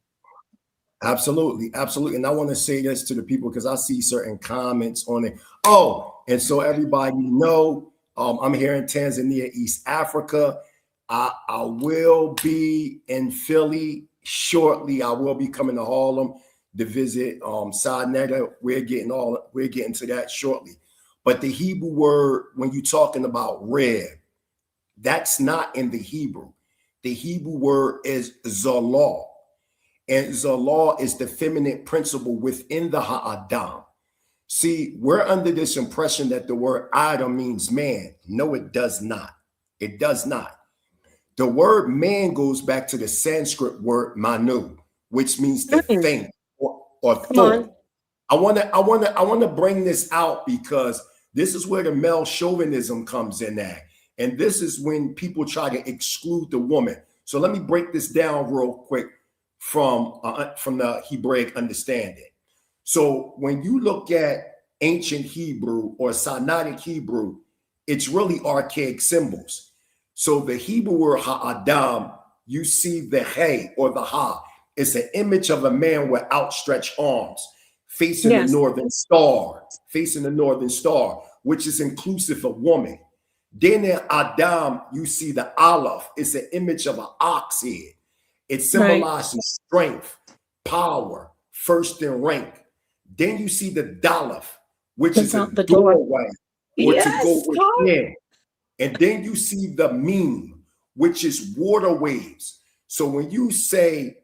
Absolutely, absolutely. And I want to say this to the people because I see certain comments on it. Oh, and so everybody know, I'm here in Tanzania, East Africa. I will be in Philly shortly. I will be coming to Harlem to visit Sinetta. We're getting to that shortly. But the Hebrew word, when you're talking about red, that's not in the Hebrew. The Hebrew word is zalah. And zalah is the feminine principle within the ha'adam. See, we're under this impression that the word Adam means man. No, it does not. It does not. The word man goes back to the Sanskrit word manu, which means to think or thought. I want to bring this out because this is where the male chauvinism comes in at. And this is when people try to exclude the woman. So let me break this down real quick from the Hebraic understanding. So when you look at ancient Hebrew or Sinaitic Hebrew, it's really archaic symbols. So the Hebrew word ha'adam, you see the hey or the ha. It's an image of a man with outstretched arms facing the northern star, which is inclusive of woman. Then in Adam, you see the aleph. It's an image of an ox head. It symbolizes strength, power, first in rank. Then you see the daleth, which is a doorway or to go within. And then you see the meme, which is water waves. So when you say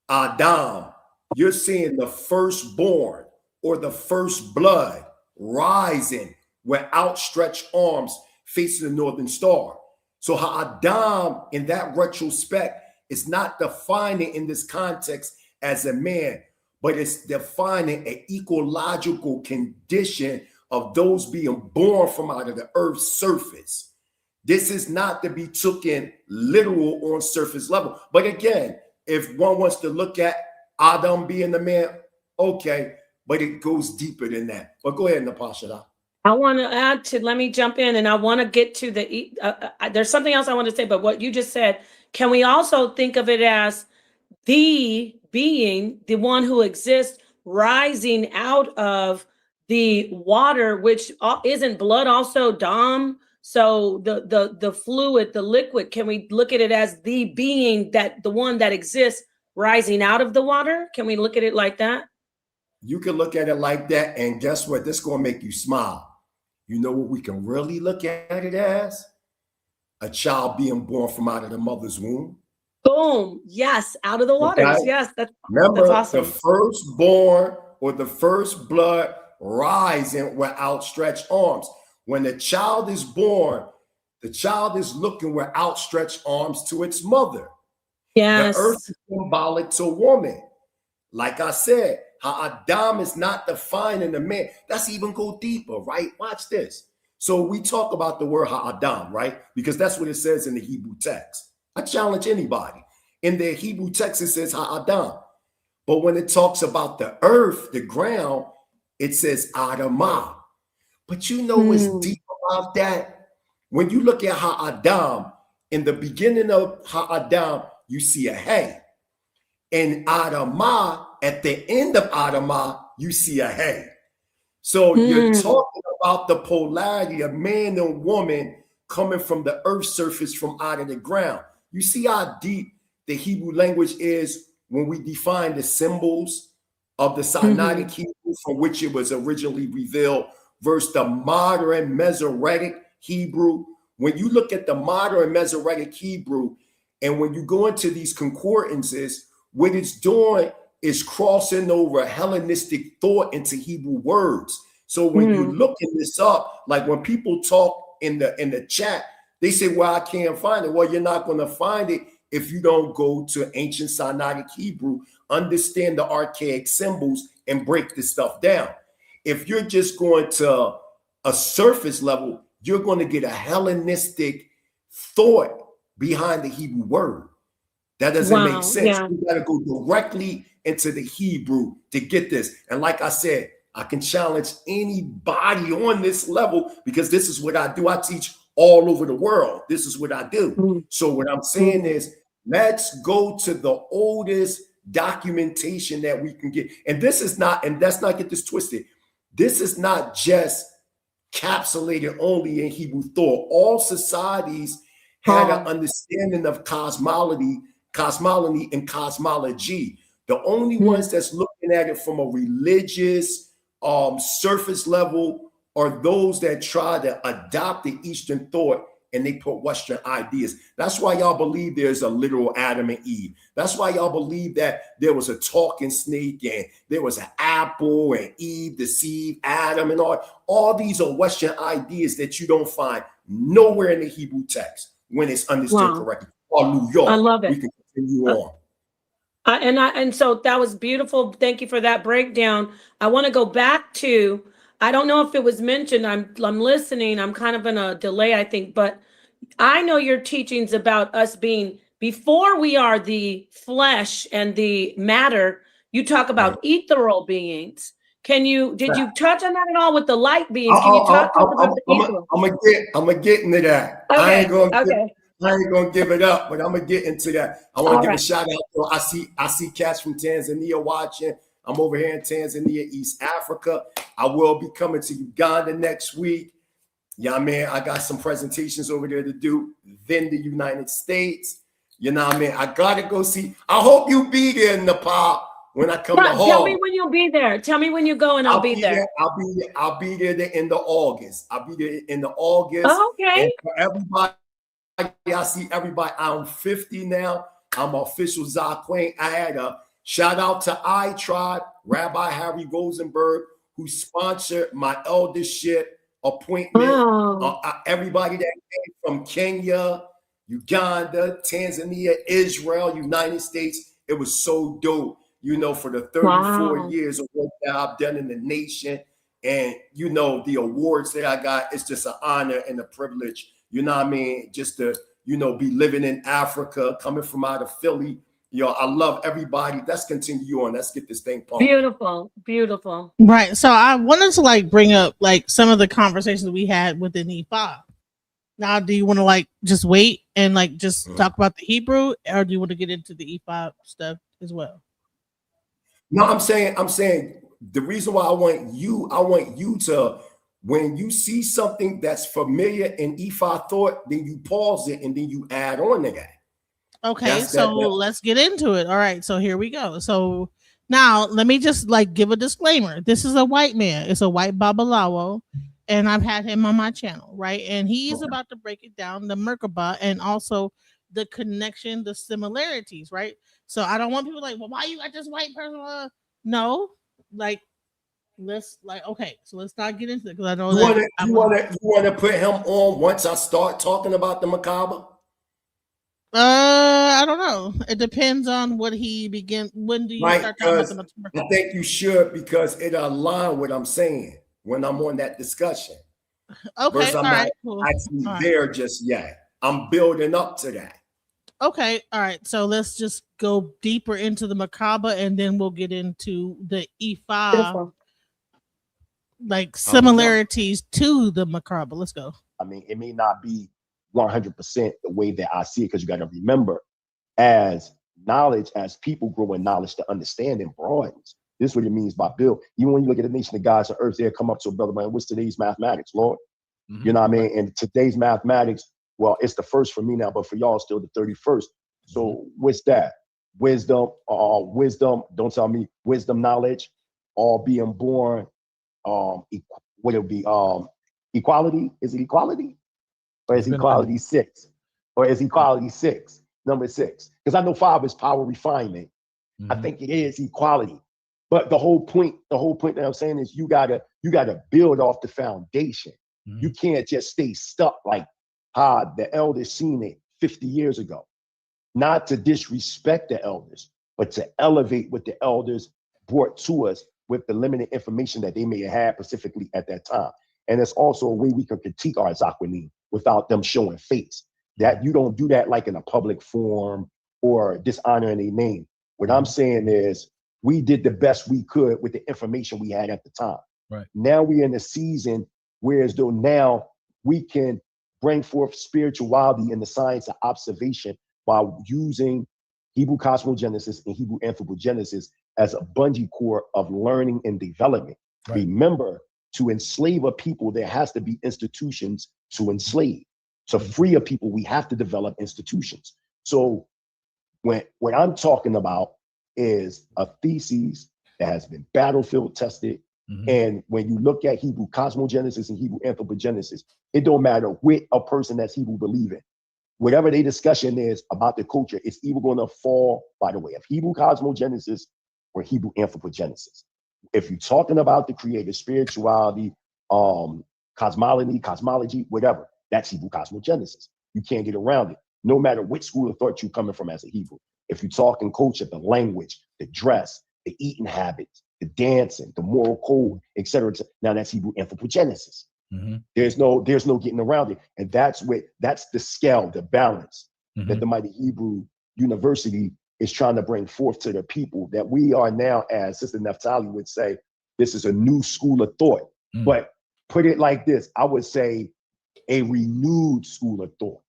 Adam, you're seeing the firstborn or the first blood rising with outstretched arms facing the northern star. So Adam, in that retrospect, is not defining in this context as a man, but it's defining an ecological condition of those being born from out of the earth's surface. This is not to be taken literal on surface level. But again, if one wants to look at Adam being the man, okay, but it goes deeper than that. But go ahead, Napasha. I want to add to, let me jump in and I want to get to the, there's something else I want to say, but what you just said, can we also think of it as the being, the one who exists rising out of the water, which isn't blood also dam? So the fluid, the liquid, can we look at it as the being, that the one that exists rising out of the water? Can we look at it like that? You can look at it like that, and guess what? This is going to make you smile. You know what we can really look at it as? A child being born from out of the mother's womb. Boom. Yes, out of the waters. Okay. Yes, that's awesome. The firstborn or the first blood rising with outstretched arms. When the child is born, the child is looking with outstretched arms to its mother. Yes. The earth is symbolic to woman. Like I said, Ha'adam is not defining the man. That's even go deeper, right? Watch this. So we talk about the word Ha'adam, right? Because that's what it says in the Hebrew text. I challenge anybody. In the Hebrew text, it says Ha'adam. But when it talks about the earth, the ground, it says Adamah. But you know what's deep about that? When you look at Ha'adam, in the beginning of Ha'adam, you see a hey. And Adamah, at the end of Adamah, you see a hey. So you're talking about the polarity of man and woman coming from the earth's surface from out of the ground. You see how deep the Hebrew language is when we define the symbols of the Sinaitic Hebrew from which it was originally revealed versus the modern Masoretic Hebrew. When you look at the modern Masoretic Hebrew And when you go into these concordances, what it's doing is crossing over Hellenistic thought into Hebrew words. So when you're looking this up, like when people talk in the chat, they say, well, I can't find it. Well, you're not going to find it if you don't go to ancient Sinaitic Hebrew, understand the archaic symbols, and break this stuff down. If you're just going to a surface level, you're going to get a Hellenistic thought behind the Hebrew word. That doesn't make sense. Yeah. You got to go directly into the Hebrew to get this. And like I said, I can challenge anybody on this level because this is what I do. I teach all over the world. This is what I do. So what I'm saying is, let's go to the oldest documentation that we can get. And this is not, and let's not get this twisted. This is not just capsulated only in Hebrew thought. All societies had an understanding of cosmology and cosmology. The only ones that's looking at it from a religious surface level are those that try to adopt the Eastern thought and they put Western ideas. That's why y'all believe there's a literal Adam and Eve. That's why y'all believe that there was a talking snake and there was an apple and Eve deceived Adam and all these are Western ideas that you don't find nowhere in the Hebrew text when it's understood correctly. Or New York. I love it. We can continue on. And so that was beautiful. Thank you for that breakdown. I want to go back to, I don't know if it was mentioned. I'm listening. I'm kind of in a delay, I think, but I know your teachings about us being, before we are the flesh and the matter, you talk about ethereal beings. Did you touch on that at all with the light beings? Can you talk about the ethereal? I'm gonna get into that. Okay. I ain't gonna give it up, but I'm gonna get into that. I want to give a shout out. I see cats from Tanzania watching. I'm over here in Tanzania, East Africa. I will be coming to Uganda next week. Yeah, man, I got some presentations over there to do. Then the United States. You know what I mean? I gotta go see. I hope you be there, Nepal, when I come to home. Tell me when you'll be there. Tell me when you go and I'll be there. I'll be there the end of August. I'll be there in the August. Oh, okay. And for everybody, I see everybody. I'm 50 now. I'm official Zaquain. I had a shout out to I-Tribe, Rabbi Harry Rosenberg, who sponsored my eldership appointment. Everybody that came from Kenya, Uganda, Tanzania, Israel, United States. It was so dope, you know, for the 34 years of work that I've done in the nation. And, you know, the awards that I got, it's just an honor and a privilege, you know what I mean? Just to, you know, be living in Africa, coming from out of Philly. Yo, I love everybody. Let's continue on. Let's get this thing pumped. Beautiful, beautiful. Right. So I wanted to like bring up like some of the conversations we had within E5. Now, do you want to like just wait and like just talk about the Hebrew, or do you want to get into the E5 stuff as well? No, I'm saying the reason why I want you to, when you see something that's familiar in E5 thought, then you pause it and then you add on to that. Okay, let's get into it. All right, so here we go. So now let me just like give a disclaimer. This is a white man. It's a white Babalawo, and I've had him on my channel, right? And he's about to break it down, the Merkabah, and also the connection, the similarities, right? So I don't want people like, well, why you got this white person? No, like let's okay. So let's not get into it because I know you want to put him on once I start talking about the Merkabah. I don't know. It depends on what he begin. When do you start talking about the Merkabah? I think you should because it aligns with what I'm saying when I'm on that discussion. Okay, I'm not actually there just yet. I'm building up to that. Okay, all right. So let's just go deeper into the Merkabah, and then we'll get into the E5, like similarities to the Merkabah. Let's go. I mean, it may not be 100% the way that I see it, because you got to remember, as knowledge, as people grow in knowledge, the understanding broadens. This is what it means by build. Even when you look at the nation of gods on earth, they'll come up to a brother, man, what's today's mathematics, Lord? You know what I mean? And today's mathematics, well, it's the first for me now, but for y'all, still the 31st. So what's that? Wisdom, don't tell me, wisdom, knowledge, all being born, what it'll be, equality? Is it equality? Or is equality 6? Or is equality 6? number 6. Because I know 5 is power refinement. I think it is equality. But the whole point that I'm saying is you gotta build off the foundation. You can't just stay stuck like how the elders seen it 50 years ago. Not to disrespect the elders, but to elevate what the elders brought to us with the limited information that they may have had specifically at that time. And it's also a way we can critique our Zakwanim without them showing face. That you don't do that like in a public forum or dishonoring their name. What I'm saying is we did the best we could with the information we had at the time. Right. Now we're in a season where as though now we can bring forth spirituality in the science of observation while using Hebrew cosmogenesis and Hebrew anthropogenesis as a bungee cord of learning and development. Right. Remember, to enslave a people, there has to be institutions to enslave. To free a people, we have to develop institutions. So what I'm talking about is a thesis that has been battlefield tested. And when you look at Hebrew cosmogenesis and Hebrew anthropogenesis, it don't matter what a person that's Hebrew believe in. Whatever their discussion is about the culture, it's either going to fall by the way of Hebrew cosmogenesis or Hebrew anthropogenesis. If you're talking about the creative spirituality, cosmology, whatever, that's Hebrew cosmogenesis. You can't get around it, no matter which school of thought you're coming from as a Hebrew. If you're talking culture, the language, the dress, the eating habits, the dancing, the moral code, etc. Now that's Hebrew anthropogenesis. There's no getting around it. And that's the scale, the balance that the Mighty Hebrew University is trying to bring forth to the people, that we are now, as Sister Neftali would say, this is a new school of thought. But put it like this, I would say a renewed school of thought,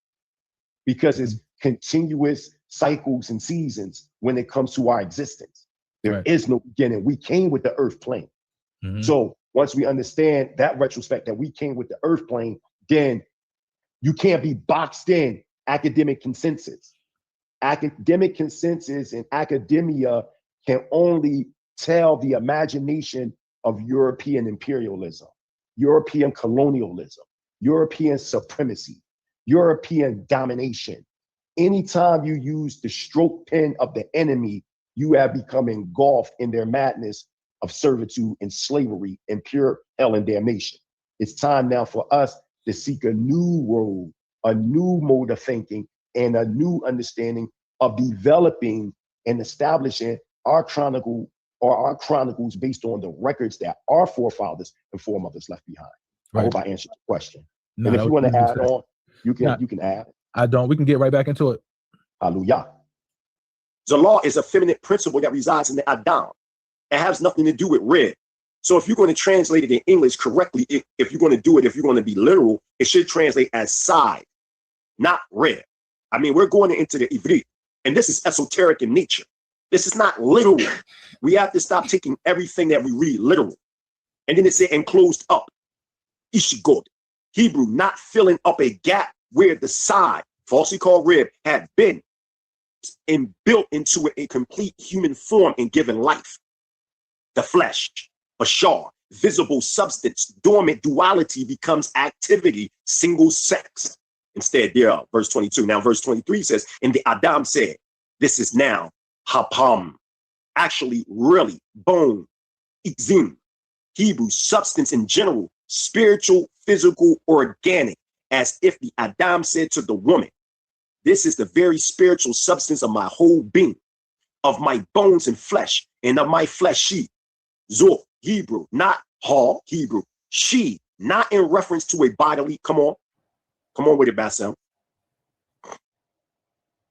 because it's continuous cycles and seasons when it comes to our existence. There is no beginning. We came with the earth plane. So once we understand that retrospect, that we came with the earth plane, then you can't be boxed in academic consensus. Academic consensus and academia can only tell the imagination of European imperialism, European colonialism, European supremacy, European domination. Anytime you use the stroke pen of the enemy, you have become engulfed in their madness of servitude and slavery and pure hell and damnation. It's time now for us to seek a new road, a new mode of thinking, and a new understanding of developing and establishing our chronicle or our chronicles based on the records that our forefathers and foremothers left behind. I hope I answered your question. No, and if you want to add on, you can add. I don't. We can get right back into it. Hallelujah. The law is a feminine principle that resides in the Adam. It has nothing to do with red. So if you're going to translate it in English correctly, if you're going to do it, if you're going to be literal, it should translate as side, not red. I mean, we're going into the Ivrit, and this is esoteric in nature. This is not literal. We have to stop taking everything that we read literal. And then it said enclosed up. Ishigod. Hebrew, not filling up a gap where the side, falsely called rib, had been and built into a complete human form and given life. The flesh, bashar, visible substance, dormant duality becomes activity, single sex. Instead, thereof, verse 22. Now, verse 23 says, and the Adam said, this is now hapam, actually, really, bone, itzim, Hebrew, substance in general, spiritual, physical, organic, as if the Adam said to the woman, this is the very spiritual substance of my whole being, of my bones and flesh, and of my flesh she. Zor, Hebrew, not ha, Hebrew, she, not in reference to a bodily, come on with it, Bassem.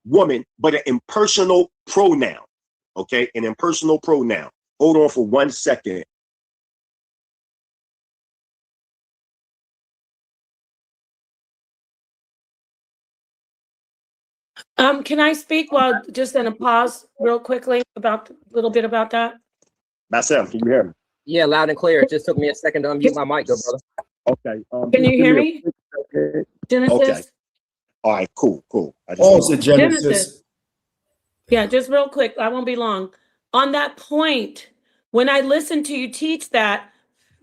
Woman, but an impersonal pronoun, okay? An impersonal pronoun. Hold on for 1 second. Can I speak while just in a pause real quickly about a little bit about that? Bassem, can you hear me? Yeah, loud and clear. It just took me a second to unmute my mic, though, brother. Okay. Can you hear me? Genesis? Okay. All right, cool. Genesis. Yeah, just real quick. I won't be long. On that point, when I listen to you teach that,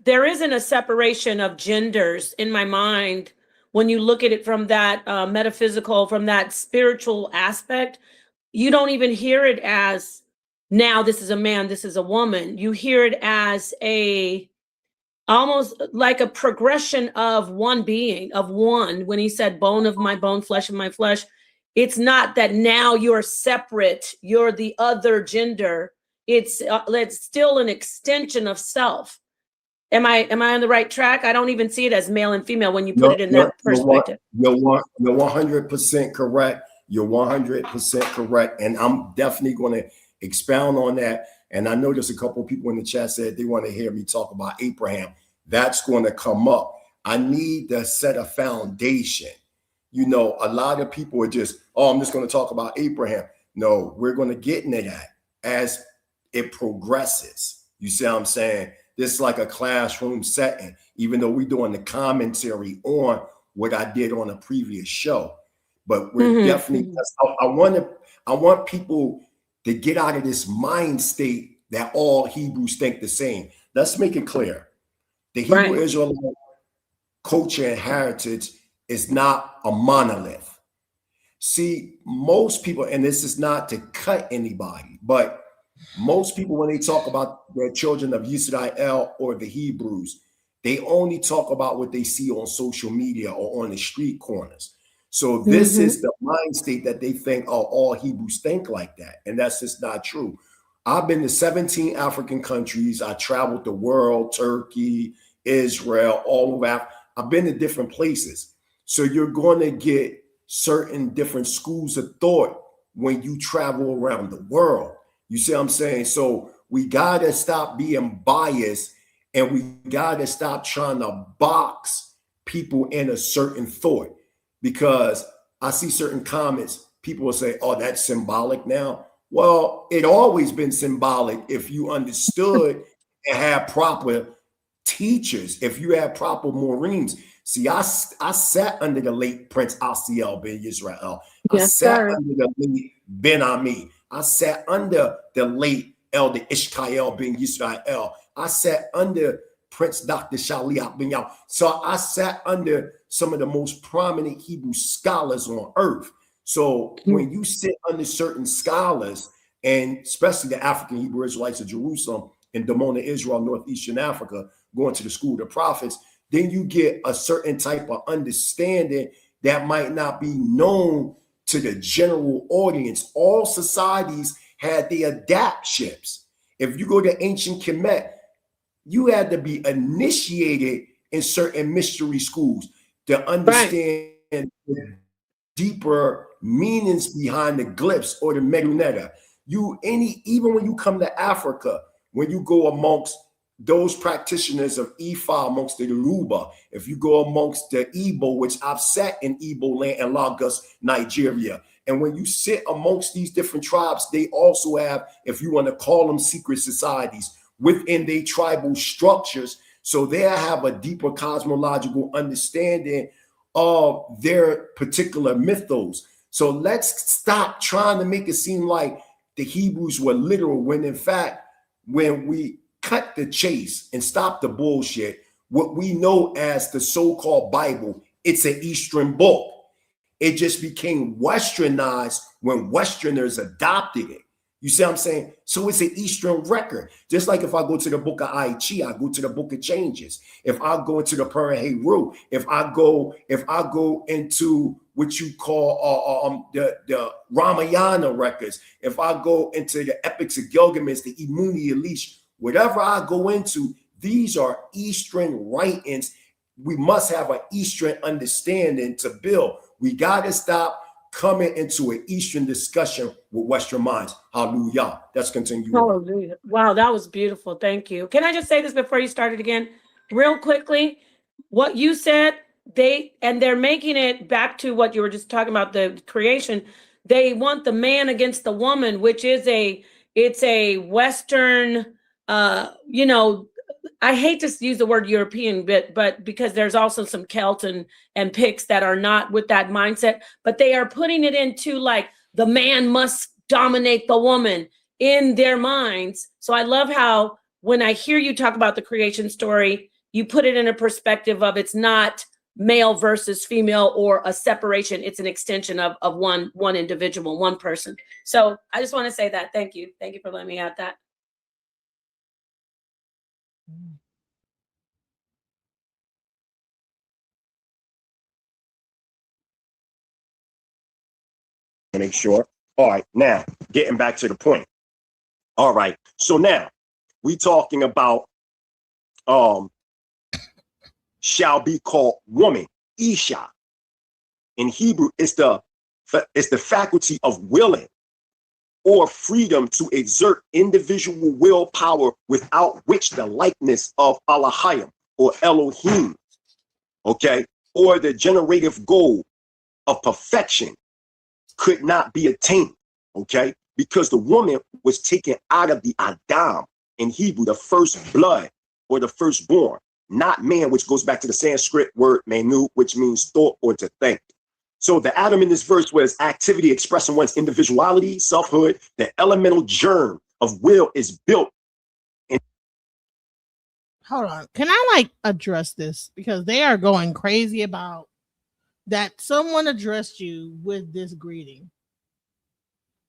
there isn't a separation of genders in my mind when you look at it from that metaphysical, from that spiritual aspect, you don't even hear it as now this is a man, this is a woman. You hear it as a almost like a progression of one being, of one. When he said bone of my bone, flesh of my flesh, it's not that now you're separate, you're the other gender. It's still an extension of self. Am I on the right track? I don't even see it as male and female when you put it in that perspective. You're 100% correct. You're 100% correct. And I'm definitely going to expound on that. And I know there's a couple of people in the chat said they want to hear me talk about Abraham. That's going to come up. I need to set a foundation. You know, a lot of people are just, oh, I'm just going to talk about Abraham. No, we're going to get into that as it progresses. You see what I'm saying? This is like a classroom setting, even though we're doing the commentary on what I did on a previous show. But we're definitely, I want people to get out of this mind state that all Hebrews think the same. Let's make it clear. The Hebrew Israelite culture and heritage is not a monolith. See, most people, and this is not to cut anybody, but most people, when they talk about their children of Israel or the Hebrews, they only talk about what they see on social media or on the street corners. So this is the mind state that they think, oh, all Hebrews think like that. And that's just not true. I've been to 17 African countries. I traveled the world, Turkey, Israel, all over Africa. I've been to different places. So you're going to get certain different schools of thought when you travel around the world. You see what I'm saying? So we got to stop being biased, and we got to stop trying to box people in a certain thought, because I see certain comments. People will say, oh, that's symbolic now. Well, it always been symbolic if you understood and had proper teachers, if you had proper Maureen's. See, I sat under the late Prince Asiel ben Israel. I sat under the late Ben Ami. I sat under the late Elder Ishkael ben Israel. I sat under Prince Dr. Shaliach ben Yao. So I sat under some of the most prominent Hebrew scholars on earth. So when you sit under certain scholars, and especially the African Hebrew Israelites of Jerusalem and Damona, Israel, Northeastern Africa, going to the school of the prophets, then you get a certain type of understanding that might not be known to the general audience. All societies had the adaptships. If you go to ancient Kemet, you had to be initiated in certain mystery schools to understand the deeper meanings behind the glyphs or the Medunetta. Even when you come to Africa, when you go amongst those practitioners of Ifa, amongst the Yoruba, if you go amongst the Igbo, which I've sat in Igbo land and Lagos, Nigeria, and when you sit amongst these different tribes, they also have, if you want to call them secret societies, within their tribal structures. So they have a deeper cosmological understanding of their particular mythos. So let's stop trying to make it seem like the Hebrews were literal, when in fact, when we cut the chase and stop the bullshit, what we know as the so-called Bible, it's an Eastern book. It just became westernized when Westerners adopted it. You see what I'm saying? So it's an Eastern record. Just like if I go to the book of Aichi, I go to the book of changes. If I go into the Purim Heru, if I go into what you call the Ramayana records, if I go into the epics of Gilgamesh, the Imuni Elish, whatever I go into, these are Eastern writings. We must have an Eastern understanding to build. We got to stop coming into an Eastern discussion with Western minds. Hallelujah. Let's continue. Hallelujah. Wow, that was beautiful. Thank you. Can I just say this before you start it again? Real quickly, what you said, they're making it back to what you were just talking about, the creation. They want the man against the woman, which is it's a Western, I hate to use the word European, but because there's also some Celt and Picts that are not with that mindset, but they are putting it into like the man must dominate the woman in their minds. So I love how when I hear you talk about the creation story, you put it in a perspective of it's not male versus female or a separation. It's an extension of one individual, one person. So I just want to say that. Thank you. Thank you for letting me add that. Make sure. All right, now getting back to the point. All right, so now we talking about shall be called woman, Isha. In Hebrew, it's the faculty of willing or freedom to exert individual willpower without which the likeness of Elohim or Elohim, okay, or the generative goal of perfection could not be attained, okay, because the woman was taken out of the Adam, in Hebrew, the first blood or the firstborn, not man, which goes back to the Sanskrit word manu, which means thought or to think. So the Adam in this verse was activity expressing one's individuality, selfhood. The elemental germ of will is built. Hold on. Can I address this? Because they are going crazy about that someone addressed you with this greeting.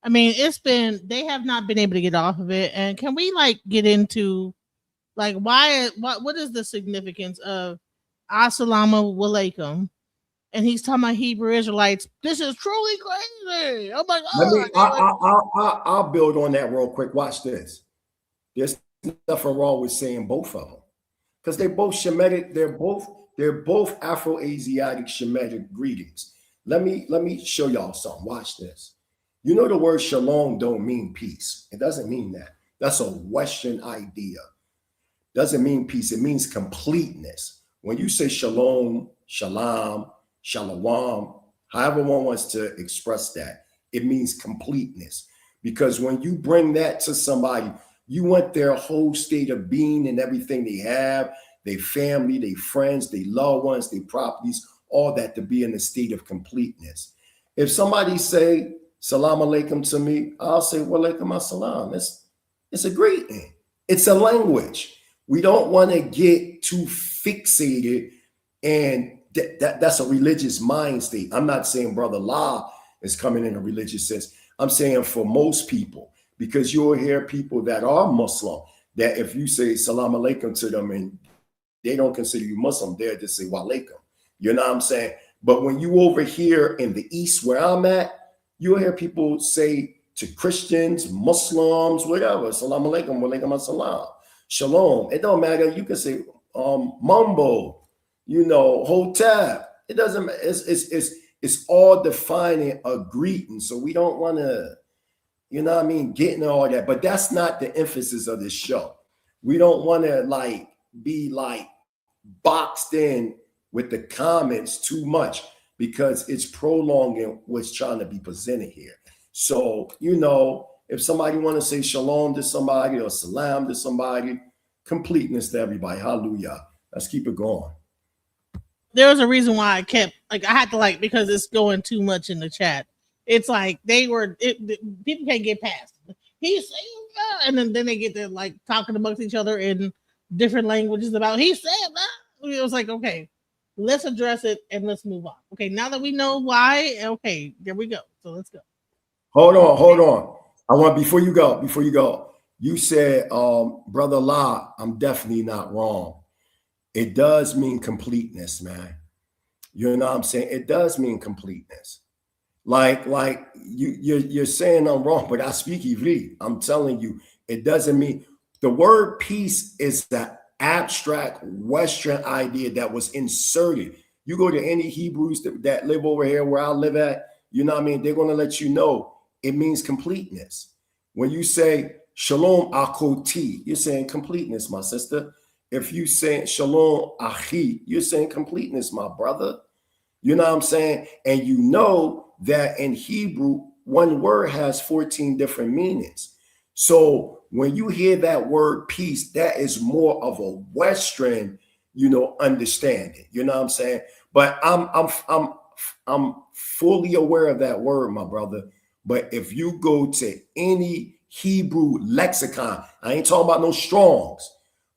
I mean, they have not been able to get off of it. And can we get into what is the significance of Assalamu alaikum? And he's talking about Hebrew Israelites. This is truly crazy. Oh my God. I'll build on that real quick. Watch this. There's nothing wrong with saying both of them, because they're both Shemitic. They're both Afro-Asiatic Shemitic greetings. Let me show y'all something. Watch this. You know the word shalom don't mean peace. It doesn't mean that. That's a Western idea. Doesn't mean peace. It means completeness. When you say shalom, shalom, shalom, however one wants to express that, it means completeness. Because when you bring that to somebody, you want their whole state of being and everything they have, their family, their friends, their loved ones, their properties, all that to be in a state of completeness. If somebody say salam alaikum to me, I'll say wa alaikum assalam. It's a greeting. It's a language. We don't want to get too fixated, and that's a religious mind state. I'm not saying Brother La is coming in a religious sense. I'm saying for most people, because you'll hear people that are Muslim, that if you say salam alaikum to them and they don't consider you Muslim, they'll just say wa alaikum. You know what I'm saying? But when you over here in the East where I'm at, you'll hear people say to Christians, Muslims, whatever, salam alaikum, wa alaikum assalam, shalom. It don't matter. You can say mumbo, hotep. It doesn't. It's all defining a greeting. So we don't want to, get into all that. But that's not the emphasis of this show. We don't want to be boxed in with the comments too much, because it's prolonging what's trying to be presented here. So, if somebody want to say shalom to somebody or salam to somebody, completeness to everybody. Hallelujah. Let's keep it going. There was a reason why I kept I had to because it's going too much in the chat. It's people can't get past it. He's saying that, and then they get to talking amongst each other in different languages about he said that. It was okay, let's address it and let's move on. Okay, now that we know why, okay, there we go. So let's go. Hold on. I want before you go, you said, Brother La, I'm definitely not wrong. It does mean completeness, man. You know what I'm saying? It does mean completeness. You're saying I'm wrong, but I speak Ivri. I'm telling you, it doesn't mean the word peace is the abstract Western idea that was inserted. You go to any Hebrews that live over here where I live at, you know what I mean? They're going to let you know it means completeness. When you say shalom akoti, you're saying completeness, my sister. If you say shalom achi, you're saying completeness, my brother. You know what I'm saying? And you know that in Hebrew, one word has 14 different meanings. So when you hear that word peace, that is more of a Western, understanding. You know what I'm saying? But I'm fully aware of that word, my brother. But if you go to any Hebrew lexicon, I ain't talking about no Strongs.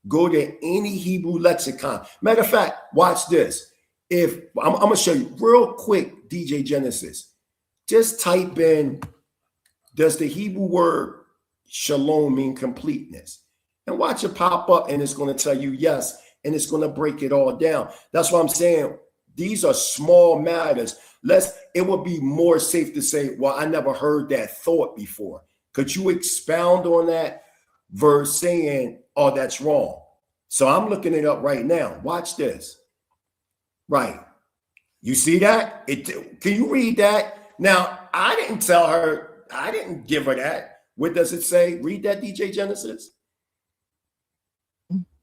Go to any Hebrew lexicon. Matter of fact, watch this. if I'm gonna show you real quick, DJ Genesis, just type in, does the Hebrew word shalom mean completeness? And watch it pop up, and it's going to tell you yes, and it's going to break it all down. That's what I'm saying. These are small matters. It would be more safe to say, well, I never heard that thought before. Could you expound on that verse saying, oh, that's wrong? So I'm looking it up right now. Watch this. Right. You see that? Can you read that? Now, I didn't tell her, I didn't give her that. What does it say? Read that, DJ Genesis.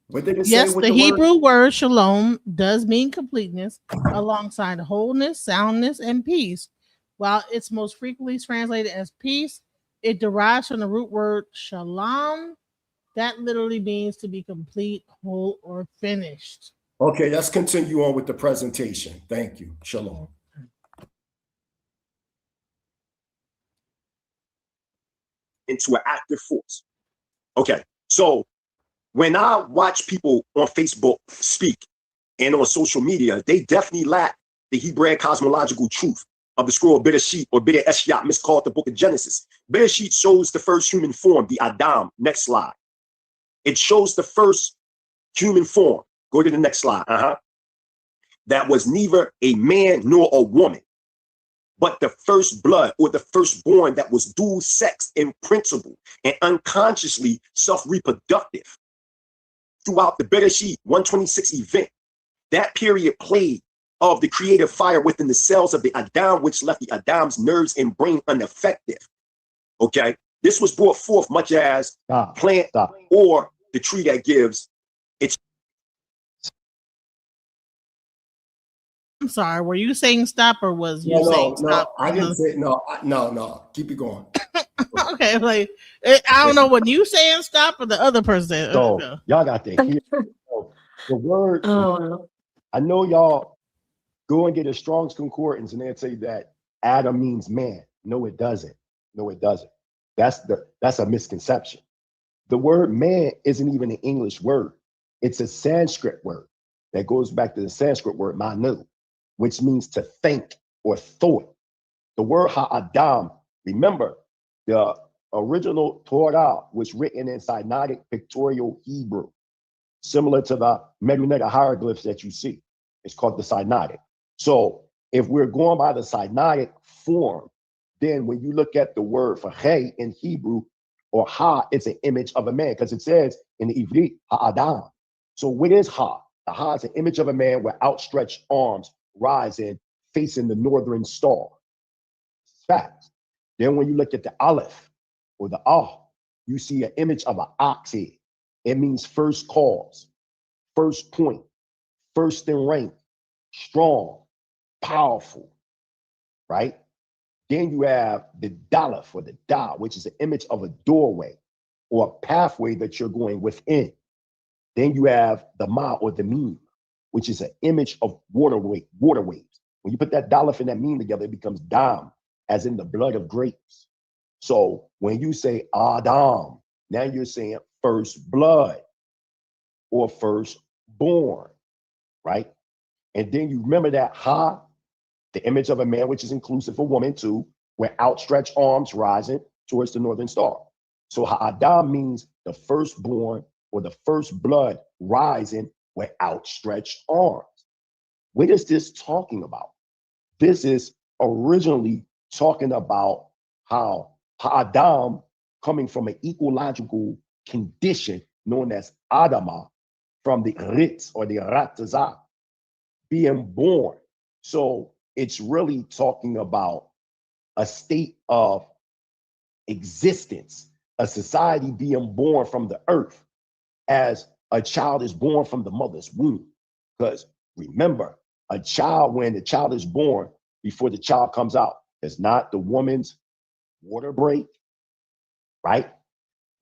What did it say? Yes, the Hebrew word shalom does mean completeness alongside wholeness, soundness, and peace. While it's most frequently translated as peace, it derives from the root word shalom. That literally means to be complete, whole, or finished. Okay, let's continue on with the presentation. Thank you. Shalom. Into an active force. Okay, so when I watch people on Facebook speak and on social media, they definitely lack the Hebraic cosmological truth of the scroll of Bereshit or Beder Eshyat, miscalled the book of Genesis. Bereshit shows the first human form, the Adam. Next slide. It shows the first human form. Go to the next slide. That was neither a man nor a woman, but the first blood or the firstborn that was dual sex in principle and unconsciously self-reproductive. Throughout the Bereshit 126 event, that period played of the creative fire within the cells of the Adam, which left the Adam's nerves and brain unaffected. Okay, this was brought forth much as plant or the tree that gives its. I'm sorry, were you saying stop or was you saying stop? I didn't say no. Keep it going. Okay, like I don't know when you saying stop or the other person. So y'all got to hear the word. I know y'all go and get a Strong's Concordance and they'll tell you that Adam means man. No, it doesn't. No, it doesn't. That's a misconception. The word man isn't even an English word. It's a Sanskrit word that goes back to the Sanskrit word manu, which means to think or thought. The word ha'adam, remember, the original Torah was written in Sinaitic pictorial Hebrew, similar to the Mesopotamia hieroglyphs that you see. It's called the Sinaitic. So if we're going by the Sinaitic form, then when you look at the word for hey in Hebrew or ha, it's an image of a man because it says in the Ivrit, ha'adam. So what is ha? The ha is an image of a man with outstretched arms rising, facing the northern star. Facts. Then when you look at the aleph or the you see an image of an ox head. It means first cause, first point, first in rank, strong, powerful, right? Then you have the daleth or the da, which is an image of a doorway or a pathway that you're going within. Then you have the ma or the meme, which is an image of waterways. When you put that daleth and that meme together, it becomes dam, as in the blood of grapes. So when you say Adam, now you're saying first blood or firstborn, right? And then you remember that ha, the image of a man, which is inclusive of woman too, with outstretched arms rising towards the northern star. So ha'adam means the firstborn or the first blood rising with outstretched arms. What is this talking about? This is originally talking about how ha'adam, coming from an ecological condition known as Adama, from the Ritz or the Ratazah, being born. So it's really talking about a state of existence, a society being born from the earth as a child is born from the mother's womb. Because remember, a child, when the child is born, before the child comes out, does not the woman's water break, right?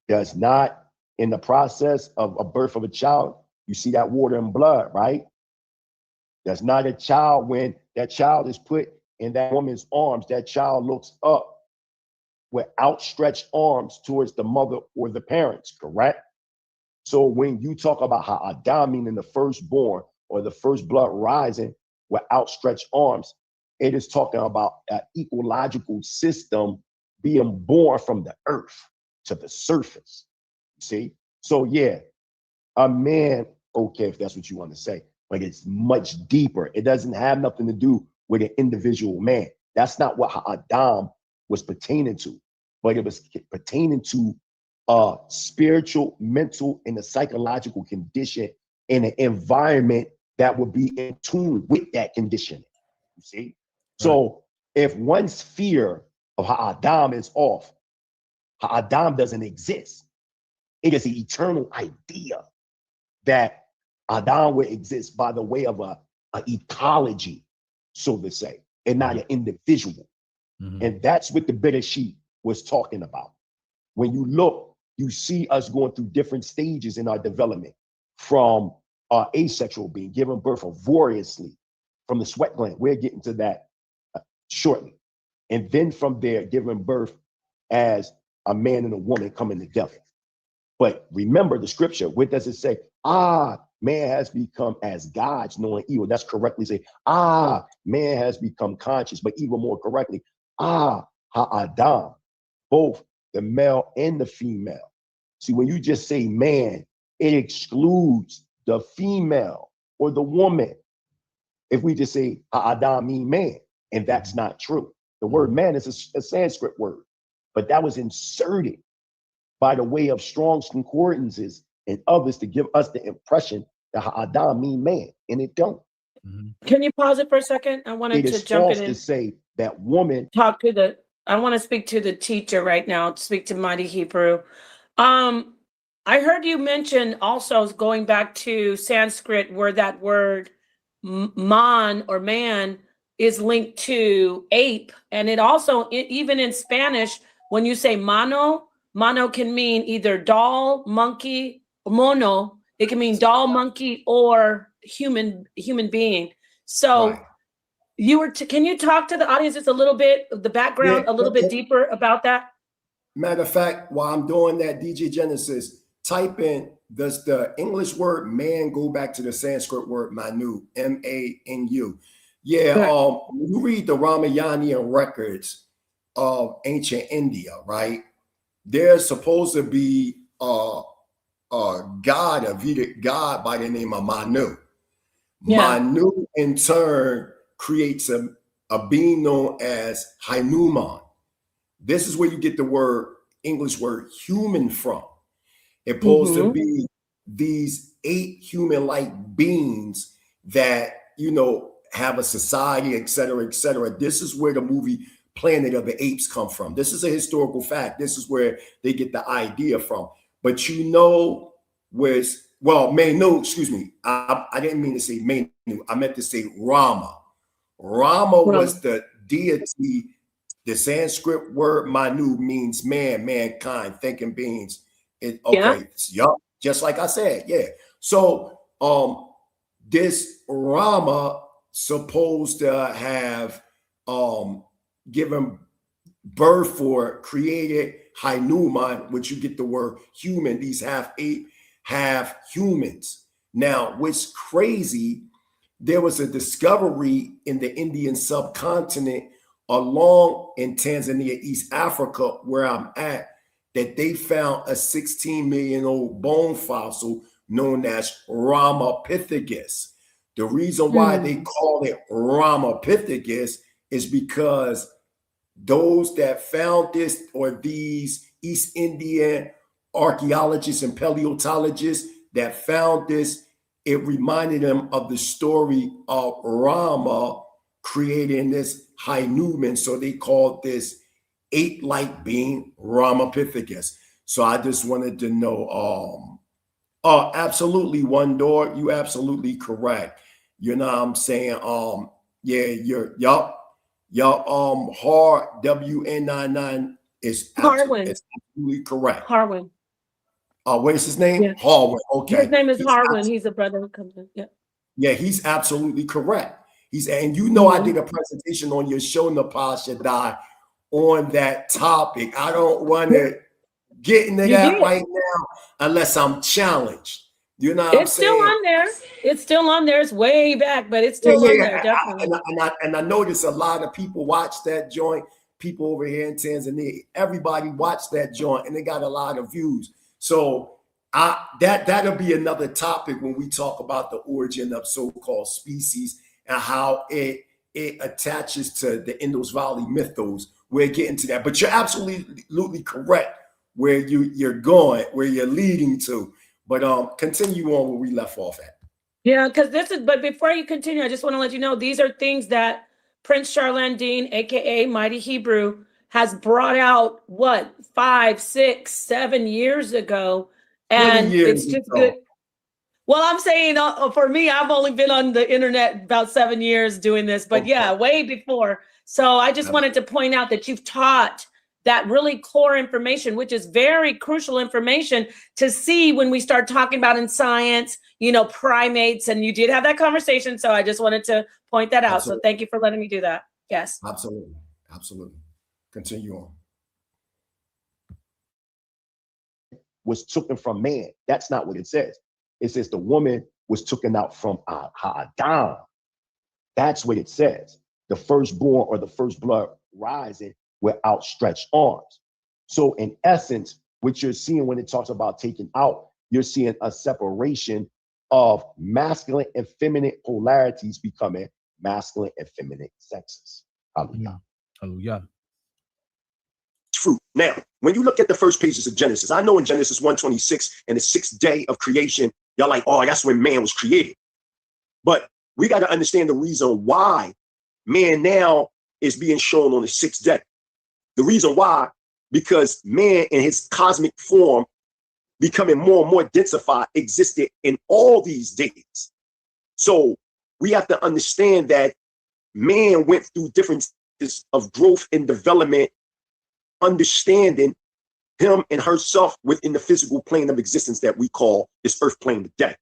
Does not, in the process of a birth of a child, you see that water and blood, right? Does not a child, when that child is put in that woman's arms, that child looks up with outstretched arms towards the mother or the parents, correct? So when you talk about ha'adam, meaning the firstborn or the first blood rising with outstretched arms. It is talking about an ecological system being born from the earth to the surface. See? So yeah, a man, okay, if that's what you want to say, but it's much deeper. It doesn't have nothing to do with an individual man. That's not what Adam was pertaining to, but it was pertaining to a spiritual, mental, and a psychological condition in an environment that would be in tune with that condition. You see? Right. So if one sphere of Adam is off, Adam doesn't exist. It is an eternal idea that Adam would exist by the way of a ecology, so to say, and not an individual. And that's what the Bereshit was talking about. When you look, you see us going through different stages in our development, from our asexual being, giving birth laboriously from the sweat gland. We're getting to that shortly. And then from there, giving birth as a man and a woman coming together. But remember the scripture, what does it say? Man has become as gods, knowing evil. That's correctly say, man has become conscious, but even more correctly, Ha'adam, both the male and the female. See, when you just say man, it excludes the female or the woman. If we just say Ha'adam mean man, and that's not true. The word man is a Sanskrit word, but that was inserted by the way of Strong's concordances and others to give us the impression that Ha'adam mean man, and it don't. Can you pause it for a second? I wanted to jump in to say that woman. I want to speak to the teacher right now, speak to Mighty Hebrew. I heard you mention also going back to Sanskrit where that word man or man is linked to ape. And it also, even in Spanish, when you say mano can mean either doll, monkey, mono. It can mean doll, monkey, or human being. So right. Can you talk to the audience just a little bit, the background, a little bit deeper about that? Matter of fact, while I'm doing that, DJ Genesis, type in, does the English word man go back to the Sanskrit word manu, M-A-N-U? Yeah, when you read the Ramayana records of ancient India, right? There's supposed to be a god, a Vedic god by the name of Manu. Yeah. Manu, in turn, creates a being known as Hanuman. This is where you get the English word human from. It's supposed to be these 8 human-like beings that, have a society, et cetera, et cetera. This is where the movie Planet of the Apes come from. This is a historical fact. This is where they get the idea from. But Manu, excuse me. I didn't mean to say Manu. I meant to say Rama. Rama was the deity. The Sanskrit word Manu means man, mankind, thinking beings. Just like I said, yeah. So this Rama supposed to have given birth for created Hanuman, which you get the word human, these half ape, half humans. Now, what's crazy, there was a discovery in the Indian subcontinent along in Tanzania, East Africa, where I'm at, that they found a 16 million old bone fossil known as Ramapithecus. The reason why they call it Ramapithecus is because those that found this, or these East Indian archaeologists and paleontologists that found this, it reminded them of the story of Rama creating this Hanuman. So they called this ape-like being Ramapithecus. So I just wanted to know, absolutely, One Door, you absolutely correct. You know what I'm saying? Hard WN99 is absolutely correct. Harwin. What is his name? Yeah. Harwin. Okay. His name is Harwin. He's a brother who comes in. Yeah. Yeah, he's absolutely correct. I did a presentation on your show, Nepal Shaddai, on that topic. I don't want to get into that right now unless I'm challenged. You know what I'm It's still saying? on there. It's still on there. It's way back, but it's Yeah, still on yeah. there, definitely. And I noticed a lot of people watch that joint. People over here in Tanzania, everybody watched that joint, and they got a lot of views. So that'll be another topic when we talk about the origin of so-called species and how it attaches to the Indus Valley mythos. We'll get into that, but you're absolutely correct where you're going, where you're leading to. But continue on where we left off at. Yeah, because but before you continue, I just want to let you know these are things that Prince Charlene Dean, aka Mighty Hebrew, has brought out 5, 6, 7 years ago, and it's just good. Well, I'm saying for me, I've only been on the internet about 7 years doing this, but yeah, way before. So I just wanted to point out that you've taught that really core information, which is very crucial information to see when we start talking about in science, primates, and you did have that conversation. So I just wanted to point that out. Absolutely. So thank you for letting me do that. Yes. Absolutely. Absolutely. Continue on. Was taken from man. That's not what it says. It says the woman was taken out from Adam. That's what it says. The firstborn or the first blood rising with outstretched arms. So in essence, what you're seeing when it talks about taking out, you're seeing a separation of masculine and feminine polarities becoming masculine and feminine sexes. Hallelujah. Hallelujah. Fruit. Now, when you look at the first pages of Genesis, I know in Genesis 1:26 and the 6th day of creation, y'all like, oh, that's when man was created. But we got to understand the reason why man now is being shown on the 6th day. The reason why, because man in his cosmic form, becoming more and more densified, existed in all these days. So we have to understand that man went through differences of growth and development, understanding him and herself within the physical plane of existence that we call this earth plane today.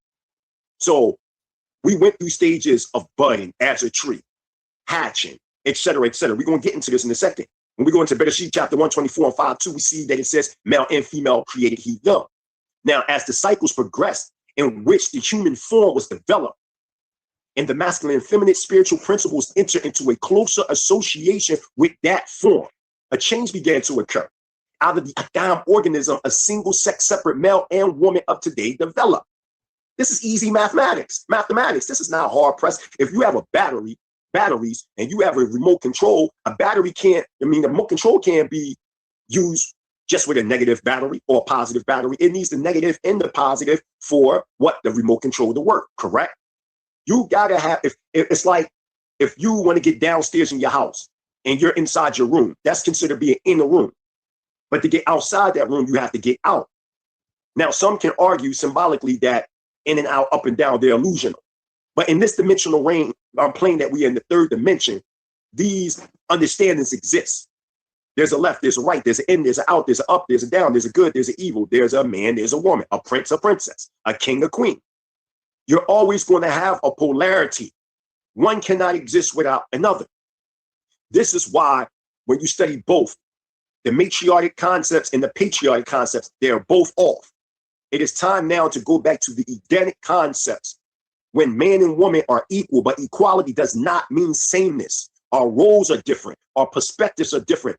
So we went through stages of budding as a tree, hatching, et cetera, et cetera. We're going to get into this in a second. When we go into Bereshit chapter 124 and 5:2, we see that it says male and female created he them. Now, as the cycles progressed in which the human form was developed, and the masculine and feminine spiritual principles enter into a closer association with that form, a change began to occur. Out of the Adam organism, a single sex separate male and woman of today developed. This is easy mathematics. This is not hard pressed. If you have a batteries, and you have a remote control, the remote control can't be used just with a negative battery or a positive battery. It needs the negative and the positive for the remote control to work, correct? You gotta have, it's like if you want to get downstairs in your house and you're inside your room, that's considered being in the room. But to get outside that room, you have to get out. Now, some can argue symbolically that in and out, up and down, they're illusional. But in this dimensional plane that we are in the third dimension, these understandings exist. There's a left, there's a right, there's an in, there's an out, there's an up, there's a down, there's a good, there's an evil, there's a man, there's a woman, a prince, a princess, a king, a queen. You're always going to have a polarity. One cannot exist without another. This is why when you study both the matriarchic concepts and the patriarchic concepts, they're both off. It is time now to go back to the Edenic concepts when man and woman are equal, but equality does not mean sameness. Our roles are different. Our perspectives are different,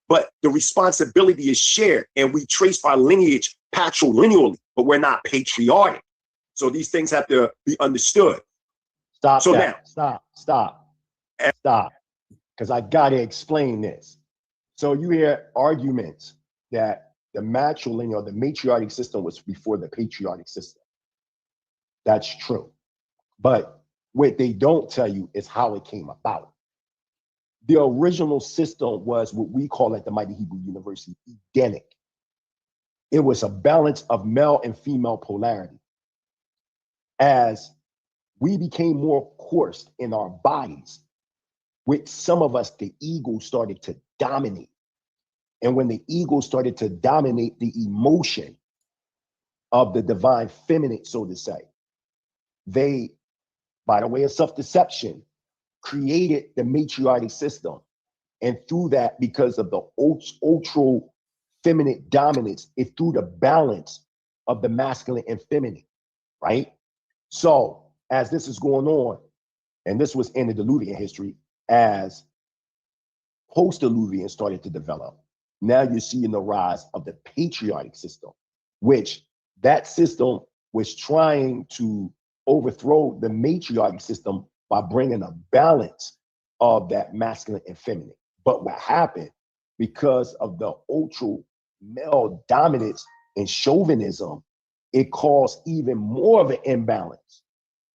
but the responsibility is shared, and we trace our lineage patrilineally, but we're not patriotic. So these things have to be understood. Stop. Because I got to explain this. So you hear arguments that the matrilineal or the matriarchic system was before the patriotic system. That's true. But what they don't tell you is how it came about. The original system was what we call at the Mighty Hebrew University, Edenic. It was a balance of male and female polarity. As we became more coarse in our bodies, with some of us, the ego started to dominate. And when the ego started to dominate the emotion of the divine feminine, so to say, they, by the way of self-deception, created the matriarchic system. And through that, because of the ultra feminine dominance, it threw the balance of the masculine and feminine. right? So as this is going on, and this was antediluvian history, as post-diluvian started to develop, now you're seeing the rise of the patriarchic system, which that system was trying to overthrow the matriarchic system by bringing a balance of that masculine and feminine. But what happened, because of the ultra male dominance and chauvinism, it caused even more of an imbalance.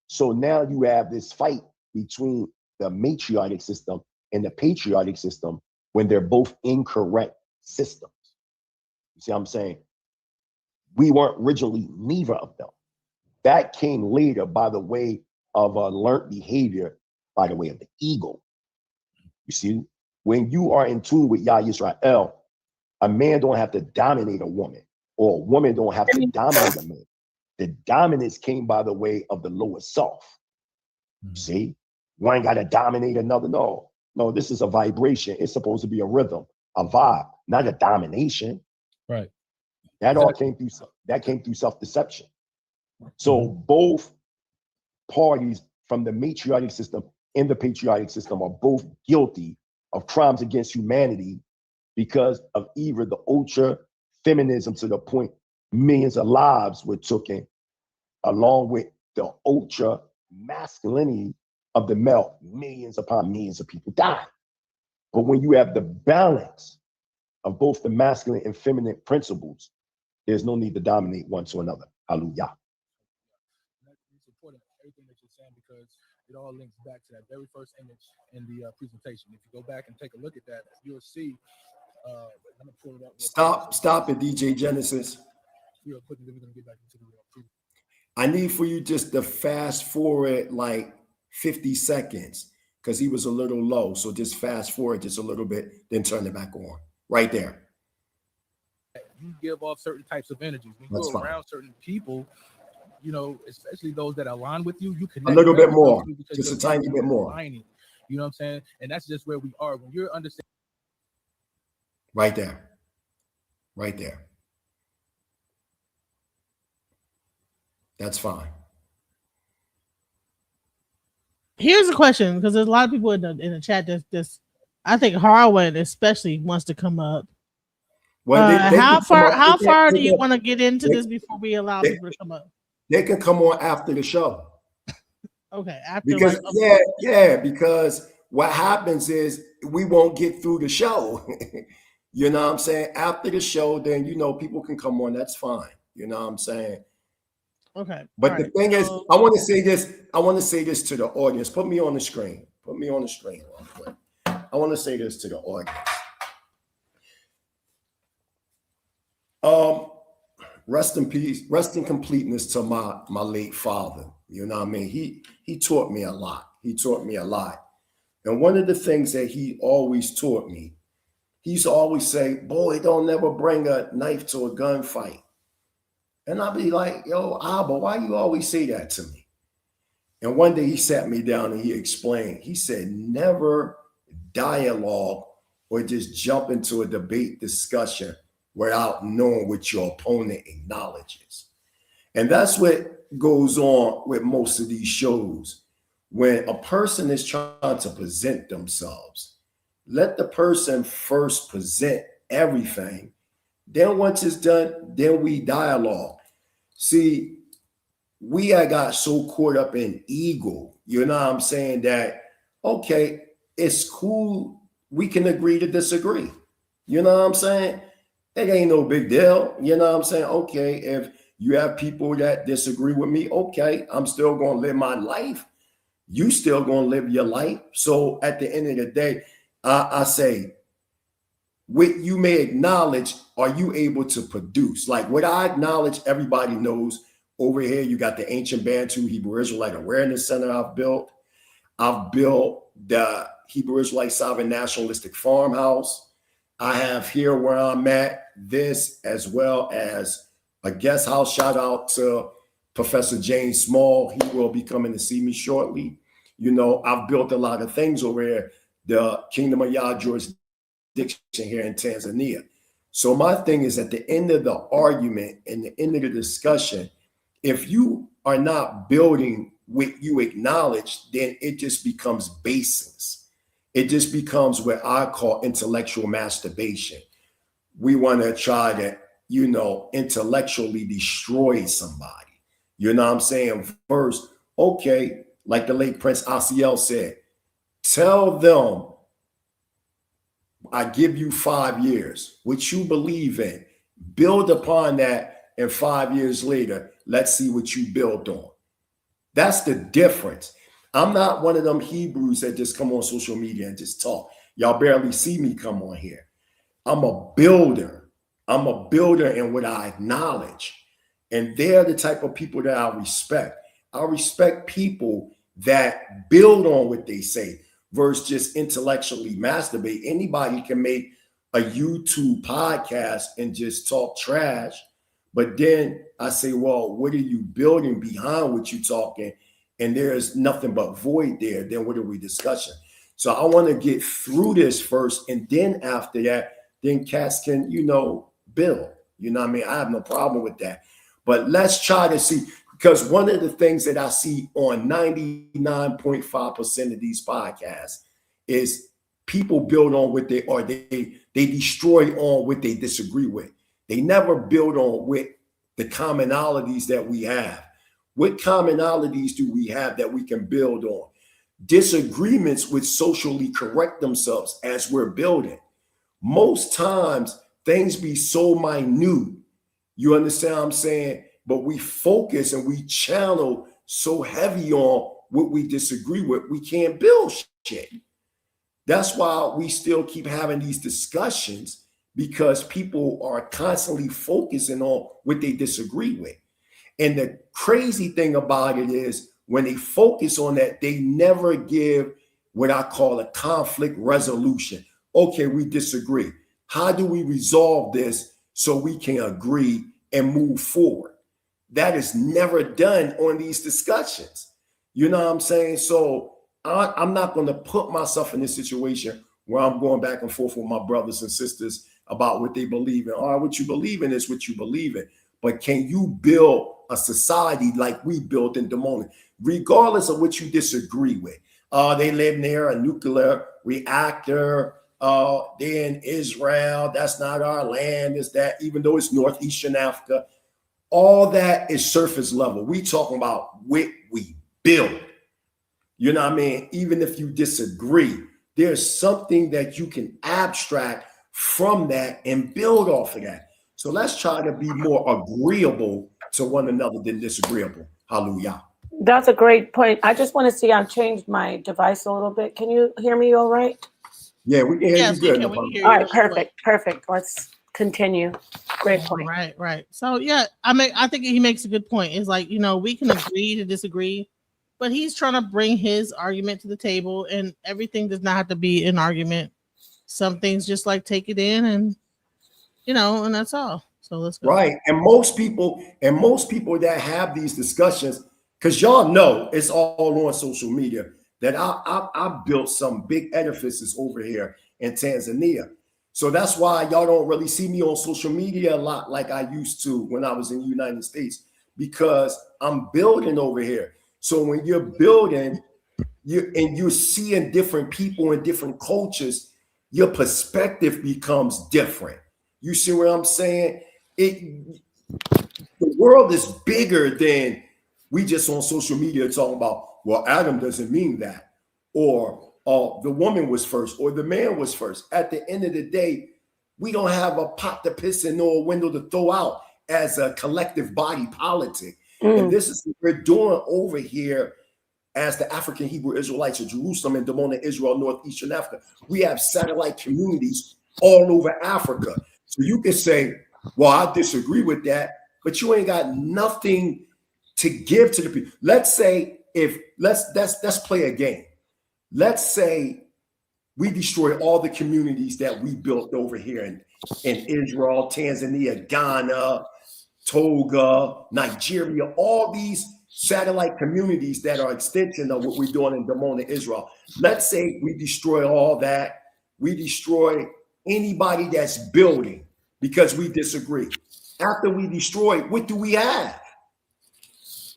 So now you have this fight between the matriarchic system and the patriarchic system when they're both incorrect systems. You see what I'm saying? We weren't originally neither of them. That came later by the way of a learned behavior, by the way of the ego. You see, when you are in tune with Yah Yisrael, a man don't have to dominate a woman, or a woman don't have to dominate a man. The dominance came by the way of the lower self. See, one got to dominate another. No, this is a vibration. It's supposed to be a rhythm, a vibe, not a domination. Right. That all came through self-deception. So both parties from the matriarchic system and the patriarchic system are both guilty of crimes against humanity because of either the ultra feminism to the point millions of lives were taken, along with the ultra masculinity of the male, millions upon millions of people died. But when you have the balance of both the masculine and feminine principles, there's no need to dominate one to another. Hallelujah. It's important, everything that you're saying, because it all links back to that very first image in the presentation. If you go back and take a look at that, you'll see. I'm gonna pull it up. Stop it, DJ Genesis. Real quick, and then we're gonna get back into the real. I need for you just to fast forward like 50 seconds because he was a little low. So just fast forward just a little bit, then turn it back on. Right there. You give off certain types of energies. When That's you go fine. around certain people, you know, especially those that align with you, you connect A little bit with more, those because just a you're tiny bit more. aligning. You know what I'm saying? And that's just where we are. When you're understanding. Right there. Right there. That's fine. Here's a question, because there's a lot of people in the chat that's I think Harwin especially wants to come up. Well, how far do you want to get into this before we allow people to come up? They can come on after the show. Okay, after because because what happens is we won't get through the show. You know what I'm saying? After the show, then people can come on. That's fine. You know what I'm saying? Okay. But the thing is, I want to say this. I want to say this to the audience. Put me on the screen. Put me on the screen real quick. I want to say this to the audience. Rest in peace, rest in completeness to my late father. You know what I mean? He taught me a lot. He taught me a lot. And one of the things that he always taught me, he used to always say, boy, don't never bring a knife to a gunfight. And I'd be like, yo, Abba, why you always say that to me? And one day he sat me down and he explained. He said, never dialogue or just jump into a debate discussion without knowing what your opponent acknowledges. And that's what goes on with most of these shows. When a person is trying to present themselves, let the person first present everything. Then once it's done, then we dialogue. See, we got so caught up in ego, you know what I'm saying, that, okay, it's cool. We can agree to disagree. You know what I'm saying? It ain't no big deal. You know what I'm saying? Okay, if you have people that disagree with me, okay, I'm still going to live my life. You still going to live your life. So at the end of the day, I say, what you may acknowledge, are you able to produce? Like what I acknowledge, everybody knows. Over here, you got the Ancient Bantu Hebrew Israelite Awareness Center I've built. I've built the Hebrew Israelite Sovereign Nationalistic Farmhouse. I have here where I'm at this, as well as a guest house. Shout out to Professor James Small. He will be coming to see me shortly. You know, I've built a lot of things over here. The Kingdom of Yah jurisdiction here in Tanzania. So my thing is, at the end of the argument and the end of the discussion, if you are not building what you acknowledge, then it just becomes baseless. It just becomes what I call intellectual masturbation. We want to try to, intellectually destroy somebody. You know what I'm saying? First, okay, like the late Prince Asiel said, tell them, I give you 5 years, what you believe in, build upon that, and 5 years later, let's see what you build on. That's the difference. I'm not one of them Hebrews that just come on social media and just talk. Y'all barely see me come on here. I'm a builder. I'm a builder in what I acknowledge. And they're the type of people that I respect. I respect people that build on what they say versus just intellectually masturbate. Anybody can make a YouTube podcast and just talk trash. But then I say, well, what are you building behind what you're talking? And there's nothing but void there. Then what are we discussing? So I want to get through this first. And then after that, then cats can, build. You know what I mean? I have no problem with that. But let's try to see, because one of the things that I see on 99.5% of these podcasts is people build on what they are. They destroy on what they disagree with. They never build on with the commonalities that we have. What commonalities do we have that we can build on? Disagreements would socially correct themselves as we're building. Most times things be so minute. You understand what I'm saying? But we focus and we channel so heavy on what we disagree with, we can't build shit. That's why we still keep having these discussions, because people are constantly focusing on what they disagree with. And the crazy thing about it is when they focus on that, they never give what I call a conflict resolution. Okay, we disagree. How do we resolve this so we can agree and move forward? That is never done on these discussions. You know what I'm saying? So I'm not going to put myself in this situation where I'm going back and forth with my brothers and sisters about what they believe in. All right, what you believe in is what you believe in. But can you build a society like we built in Dimona, regardless of what you disagree with? They live near a nuclear reactor. They're in Israel. That's not our land. Is that, even though it's northeastern Africa, all that is surface level. We talking about what we build. You know what I mean? Even if you disagree, there's something that you can abstract from that and build off of that. So let's try to be more agreeable to one another than disagreeable. Hallelujah. That's a great point. I just want to see, I've changed my device a little bit. Can you hear me all right? Yeah, we can hear you good. All right, perfect. Let's continue. Great point. Right. So yeah, I think he makes a good point. It's like, we can agree to disagree, but he's trying to bring his argument to the table, and everything does not have to be an argument. Some things just like take it in and and that's all. So let's go. Right. And most people that have these discussions, because y'all know it's all on social media, that I built some big edifices over here in Tanzania. So that's why y'all don't really see me on social media a lot like I used to when I was in the United States, because I'm building over here. So when you're building, you're seeing different people and different cultures, your perspective becomes different. You see what I'm saying? The world is bigger than we just on social media talking about, well, Adam doesn't mean that, or the woman was first, or the man was first. At the end of the day, we don't have a pot to piss in nor a window to throw out as a collective body politic. And this is what we're doing over here as the African Hebrew Israelites of Jerusalem and Dimona, Israel, northeastern Africa. We have satellite communities all over Africa. So you can say, well, I disagree with that, but you ain't got nothing to give to the people. Let's say let's play a game. Let's say we destroy all the communities that we built over here in Israel, Tanzania, Ghana, Togo, Nigeria, all these satellite communities that are extension of what we're doing in Dimona, Israel. Let's say we destroy all that. We destroy anybody that's building because we disagree. After we destroy, what do we have?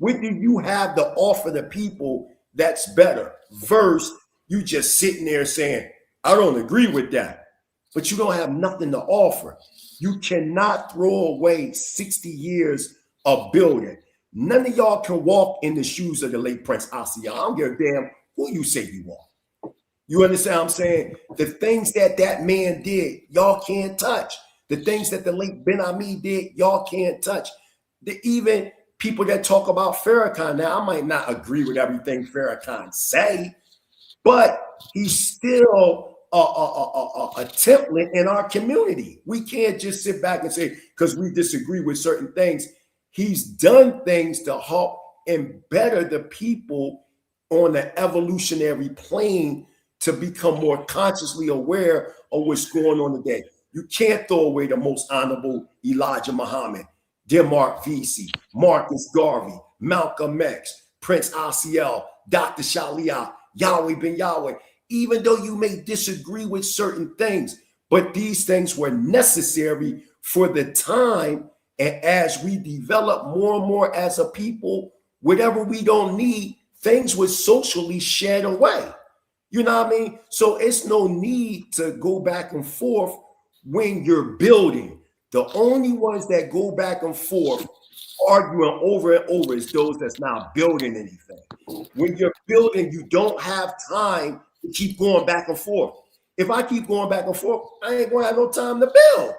What do you have to offer the people that's better? Versus you just sitting there saying, I don't agree with that, but you don't have nothing to offer. You cannot throw away 60 years of building. None of y'all can walk in the shoes of the late Prince Asiya. I don't give a damn who you say you are. You understand what I'm saying? The things that that man did, y'all can't touch. The things that the late Ben Ami did, y'all can't touch. Even people that talk about Farrakhan, now I might not agree with everything Farrakhan say, but he's still a template in our community. We can't just sit back and say, because we disagree with certain things. He's done things to help and better the people on the evolutionary plane to become more consciously aware of what's going on today. You can't throw away the most honorable Elijah Muhammad, Demark Vesey, Marcus Garvey, Malcolm X, Prince Asiel, Dr. Shalia, Yahweh Ben Yahweh, even though you may disagree with certain things, but these things were necessary for the time. And as we develop more and more as a people, whatever we don't need, things would socially shed away. You know what I mean? So it's no need to go back and forth when you're building. The only ones that go back and forth arguing over and over is those that's not building anything. When you're building, you don't have time to keep going back and forth. If I keep going back and forth, I ain't gonna have no time to build.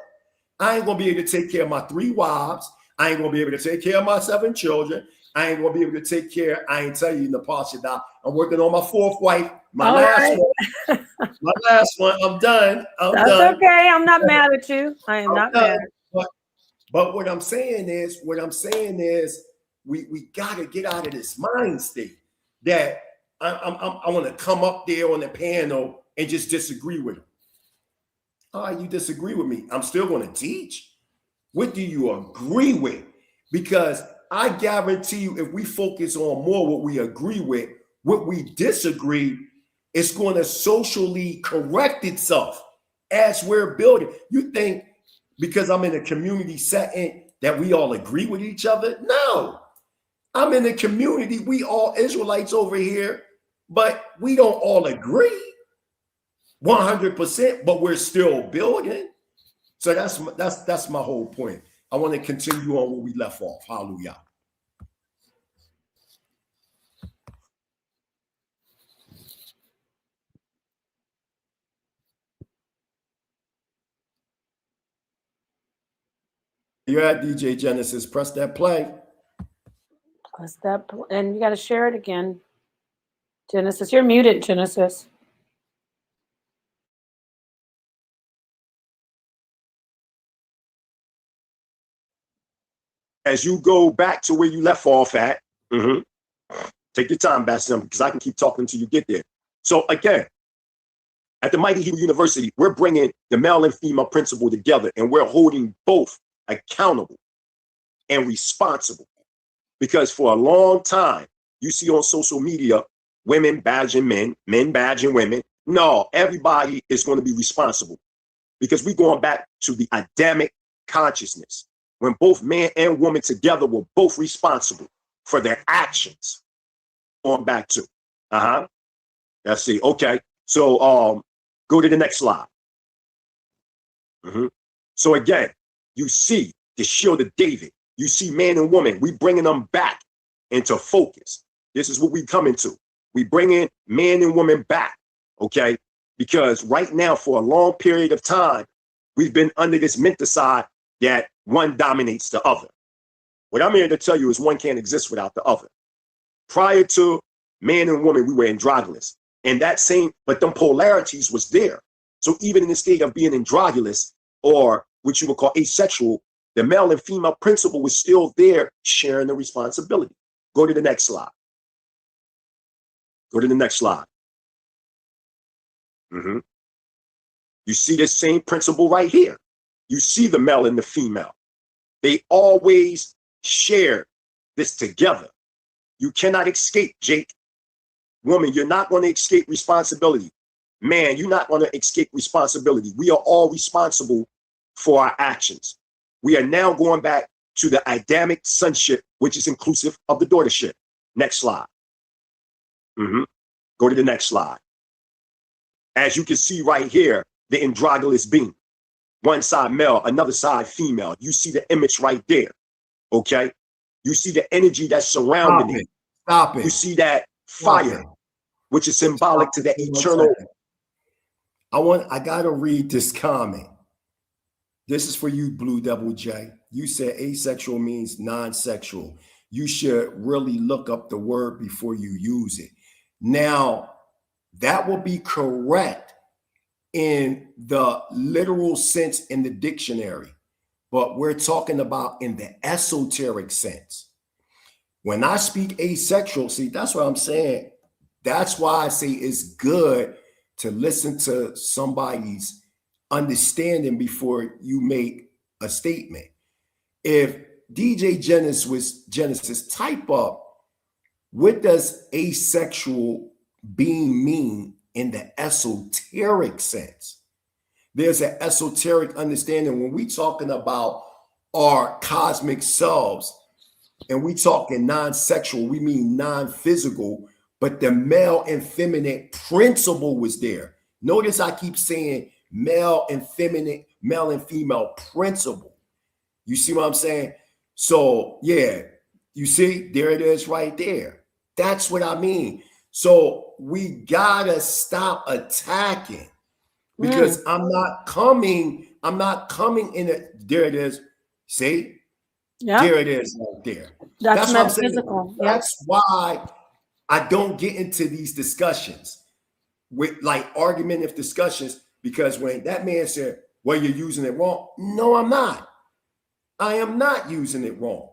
I ain't gonna be able to take care of my 3 wives. I ain't gonna be able to take care of my 7 children. I ain't gonna be able to take care. I ain't tell you in the Pashadah. I'm working on my 4th wife. My last one. I'm done. That's done. okay. I'm not mad at you. I am not mad. But what I'm saying is, we got to get out of this mind state that I want to come up there on the panel and just disagree with them. All right, you disagree with me. I'm still going to teach. What do you agree with? Because I guarantee you, if we focus on more what we agree with, what we disagree, it's going to socially correct itself as we're building. You think because I'm in a community setting that we all agree with each other? No. I'm in a community, we all Israelites over here, but we don't all agree 100%, but we're still building. So that's my whole point. I want to continue on where we left off. Hallelujah. You're at DJ Genesis. Press that play. Press that, and you got to share it again. Genesis, you're muted, Genesis. As you go back to where you left off at, take your time, Bassim, because I can keep talking until you get there. So again, at the Mighty Hebrew University, we're bringing the male and female principle together, and we're holding both accountable and responsible. Because for a long time, you see on social media, women badging men, men badging women. No, everybody is going to be responsible because we're going back to the Adamic consciousness when both man and woman together were both responsible for their actions. Going back to, let's see. Okay, so go to the next slide. So again, you see the shield of David. You see man and woman. We bringing them back into focus. This is what we come into. We bring in man and woman back, okay? Because right now, for a long period of time, we've been under this menticide that one dominates the other. What I'm here to tell you is one can't exist without the other. Prior to man and woman, we were androgynous. And that same, but them polarities was there. So even in the state of being androgynous, or what you would call asexual, the male and female principle was still there, sharing the responsibility. Go to the next slide. Go to the next slide. You see this same principle right here. You see the male and the female. They always share this together. You cannot escape, Jake. Woman, you're not going to escape responsibility. Man, you're not going to escape responsibility. We are all responsible for our actions. We are now going back to the Adamic sonship, which is inclusive of the daughtership. Next slide. Go to the next slide. As you can see right here, the androgynous being. One side male, another side female. You see the image right there, okay? You see the energy that's surrounding it. Stop it. You see that fire, which is symbolic to the eternal. I gotta read this comment. This is for you, Blue Double J. You said asexual means non-sexual. You should really look up the word before you use it. Now, that will be correct in the literal sense in the dictionary, but we're talking about in the esoteric sense. When I speak asexual, see, that's what I'm saying. That's why I say it's good to listen to somebody's understanding before you make a statement. If DJ Genesis type up, what does asexual being mean in the esoteric sense? There's an esoteric understanding when we talking about our cosmic selves, and we talking non-sexual, we mean non-physical, but the male and feminine principle was there. Notice I keep saying male and feminine, male and female principle. You see what I'm saying? So yeah, you see, there it is right there. That's what I mean. So we gotta stop attacking, because I'm not coming in it. There it is. See? Yeah. There it is right there. That's what I'm saying. metaphysical. That's why I don't get into these discussions with like argumentative discussions, because when that man said, well, you're using it wrong. No, I'm not. I am not using it wrong.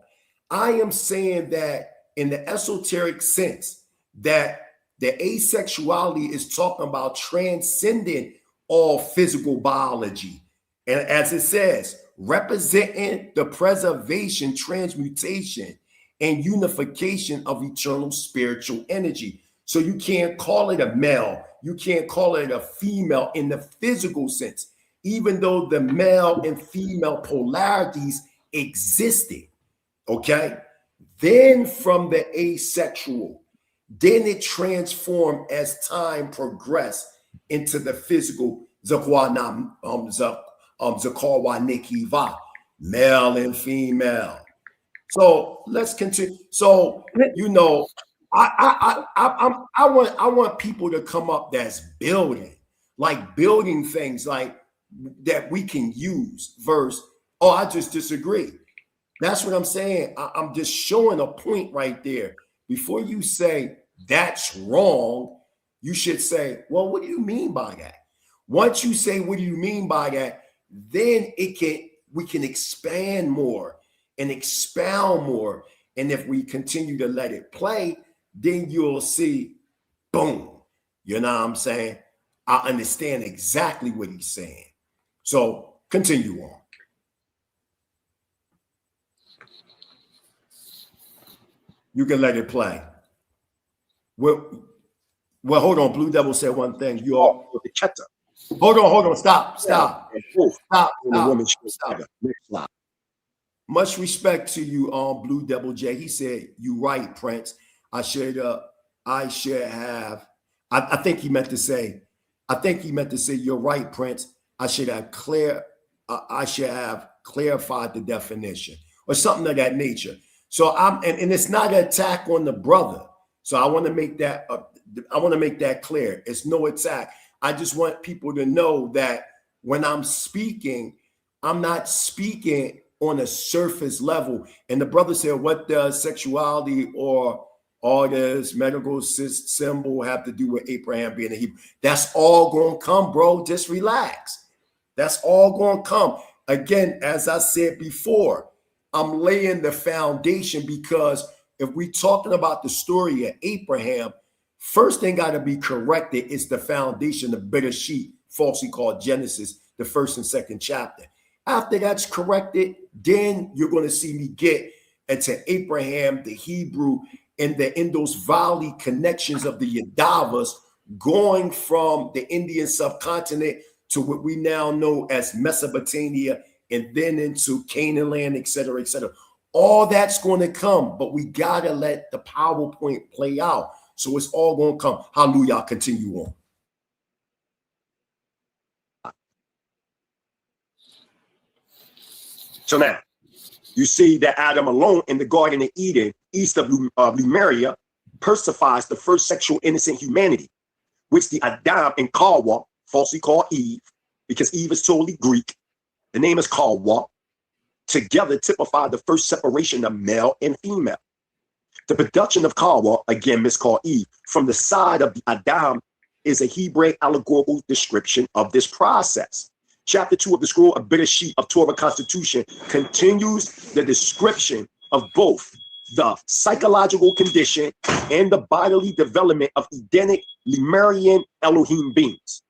I am saying that in the esoteric sense, that the asexuality is talking about transcending all physical biology. And as it says, representing the preservation, transmutation, and unification of eternal spiritual energy. So you can't call it a male, you can't call it a female in the physical sense, even though the male and female polarities existed, okay? Then from the asexual, then it transformed as time progressed into the physical Zakarwa Nikiva, male and female. So let's continue. So you know, I want people to come up that's building things like that we can use. Versus, oh, I just disagree. That's what I'm saying. I'm just showing a point right there. Before you say that's wrong, you should say, well, what do you mean by that? Once you say, what do you mean by that? Then we can expand more and expound more. And if we continue to let it play, then you'll see, boom. You know what I'm saying? I understand exactly what he's saying. So continue on. You can let it play. Well, hold on. Blue Devil said one thing. You all hold on. Stop. Much respect to you, Blue Devil J. He said, "You right, Prince. I think he meant to say, you're right, Prince. I should have clarified the definition or something of that nature." So and it's not an attack on the brother. So I want to make that clear. It's no attack. I just want people to know that when I'm speaking, I'm not speaking on a surface level. And the brother said, what does sexuality or all this medical symbol have to do with Abraham being a Hebrew? That's all going to come, bro. Just relax. That's all going to come. Again, as I said before, I'm laying the foundation, because if we're talking about the story of Abraham, first thing got to be corrected is the foundation, the Bereshit, falsely called Genesis, the first and second chapter. After that's corrected, then you're going to see me get into Abraham, the Hebrew, and the Indus Valley connections of the Yadavas, going from the Indian subcontinent to what we now know as Mesopotamia, and then into Canaan land, et cetera, et cetera. All that's going to come, but we got to let the PowerPoint play out. So it's all going to come. Hallelujah. I'll continue on. So now, you see that Adam alone in the Garden of Eden, east of Lemuria, personifies the first sexual innocent humanity, which the Adam and Kawa, falsely called Eve, because Eve is totally Greek. The name is Kawa. Together typify the first separation of male and female. The production of Kawa, again miscalled Eve, from the side of the Adam is a Hebrew allegorical description of this process. Chapter 2 of the scroll of Bereshit of Torah Constitution continues the description of both the psychological condition and the bodily development of Edenic Lemurian Elohim beings.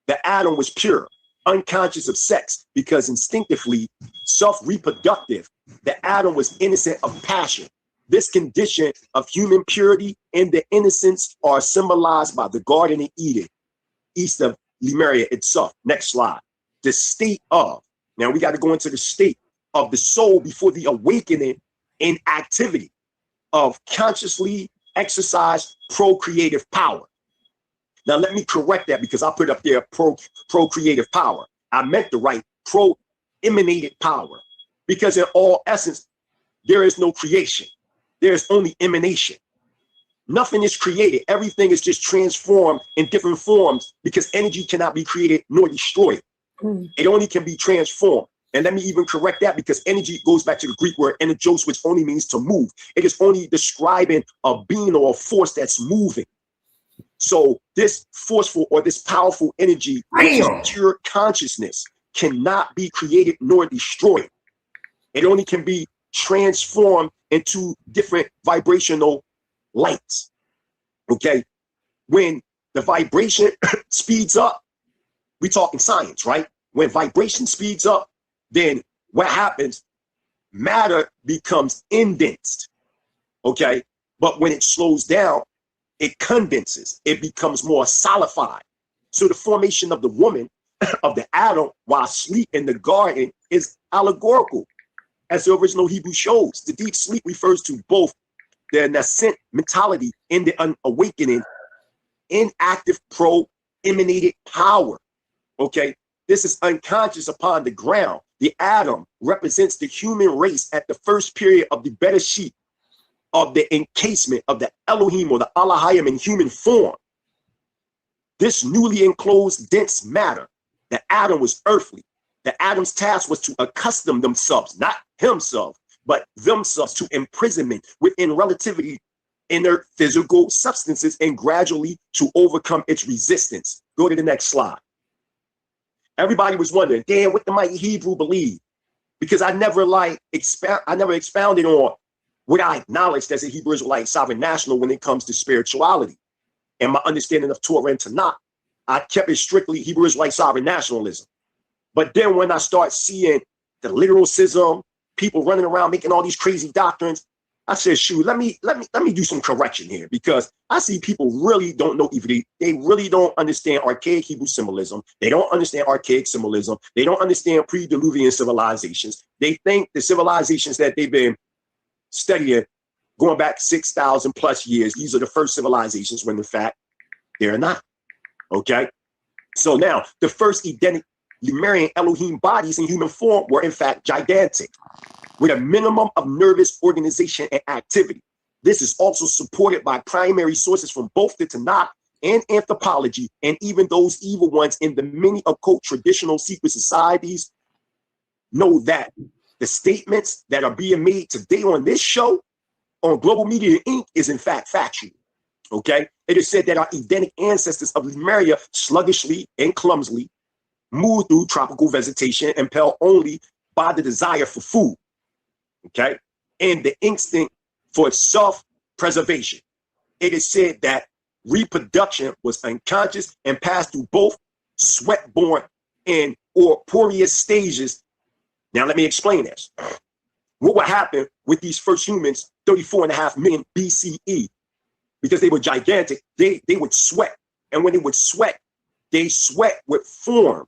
The Adam was pure, unconscious of sex, because instinctively self-reproductive. The Adam was innocent of passion. This condition of human purity and the innocence are symbolized by the Garden of Eden, east of Lemuria itself. Next slide. The state of, now we got to go into the state of the soul before the awakening in activity of consciously exercised procreative power. Now let me correct that, because I put up there procreative power. I meant to write pro-emanated power, because in all essence, there is no creation. There is only emanation. Nothing is created. Everything is just transformed in different forms, because energy cannot be created nor destroyed. It only can be transformed. And let me even correct that, because energy goes back to the Greek word energos, which only means to move. It is only describing a being or a force that's moving. So this forceful or this powerful energy, pure consciousness, cannot be created nor destroyed. It only can be transformed into different vibrational lights. Okay, when the vibration speeds up, we talking science, right? When vibration speeds up, then what happens? Matter becomes indensed. Okay, but when it slows down, it condenses. It becomes more solidified. So the formation of the woman, of the Adam, while asleep in the garden, is allegorical, as the original Hebrew shows. The deep sleep refers to both the nascent mentality and the unawakening, inactive pro-emanated power. Okay, this is unconscious upon the ground. The Adam represents the human race at the first period of the Bereshit, of the encasement of the Elohim or the Allahayim in human form. This newly enclosed dense matter, the Adam was earthly. The Adam's task was to accustom themselves, not himself, but themselves, to imprisonment within relativity, inert physical substances, and gradually to overcome its resistance. Go to the next slide. Everybody was wondering, damn, what the mighty Hebrew believe? Because I never expounded on what I acknowledged as a Hebrew Israelite sovereign national when it comes to spirituality and my understanding of Torah and Tanakh. I kept it strictly Hebrew Israelite sovereign nationalism. But then when I start seeing the literalism, people running around making all these crazy doctrines, I said, shoot, let me do some correction here, because I see people really don't know Ivrit. They really don't understand archaic Hebrew symbolism. They don't understand archaic symbolism. They don't understand pre-Diluvian civilizations. They think the civilizations that they've been studying going back 6,000 plus years, these are the first civilizations, when in fact they're not. Okay, so now the first Edenic Lemurian Elohim bodies in human form were in fact gigantic, with a minimum of nervous organization and activity. This is also supported by primary sources from both the Tanakh and anthropology, and even those evil ones in the many occult traditional secret societies know that the statements that are being made today on this show, on Global Media Inc., is in fact factual. Okay, it is said that our Edenic ancestors of Lemuria sluggishly and clumsily moved through tropical vegetation, impelled only by the desire for food. Okay, and the instinct for self-preservation. It is said that reproduction was unconscious and passed through both sweat-borne and or porous stages. Now let me explain this. What would happen with these first humans 34.5 million BCE? Because they were gigantic, they would sweat. And when they would sweat, they sweat would form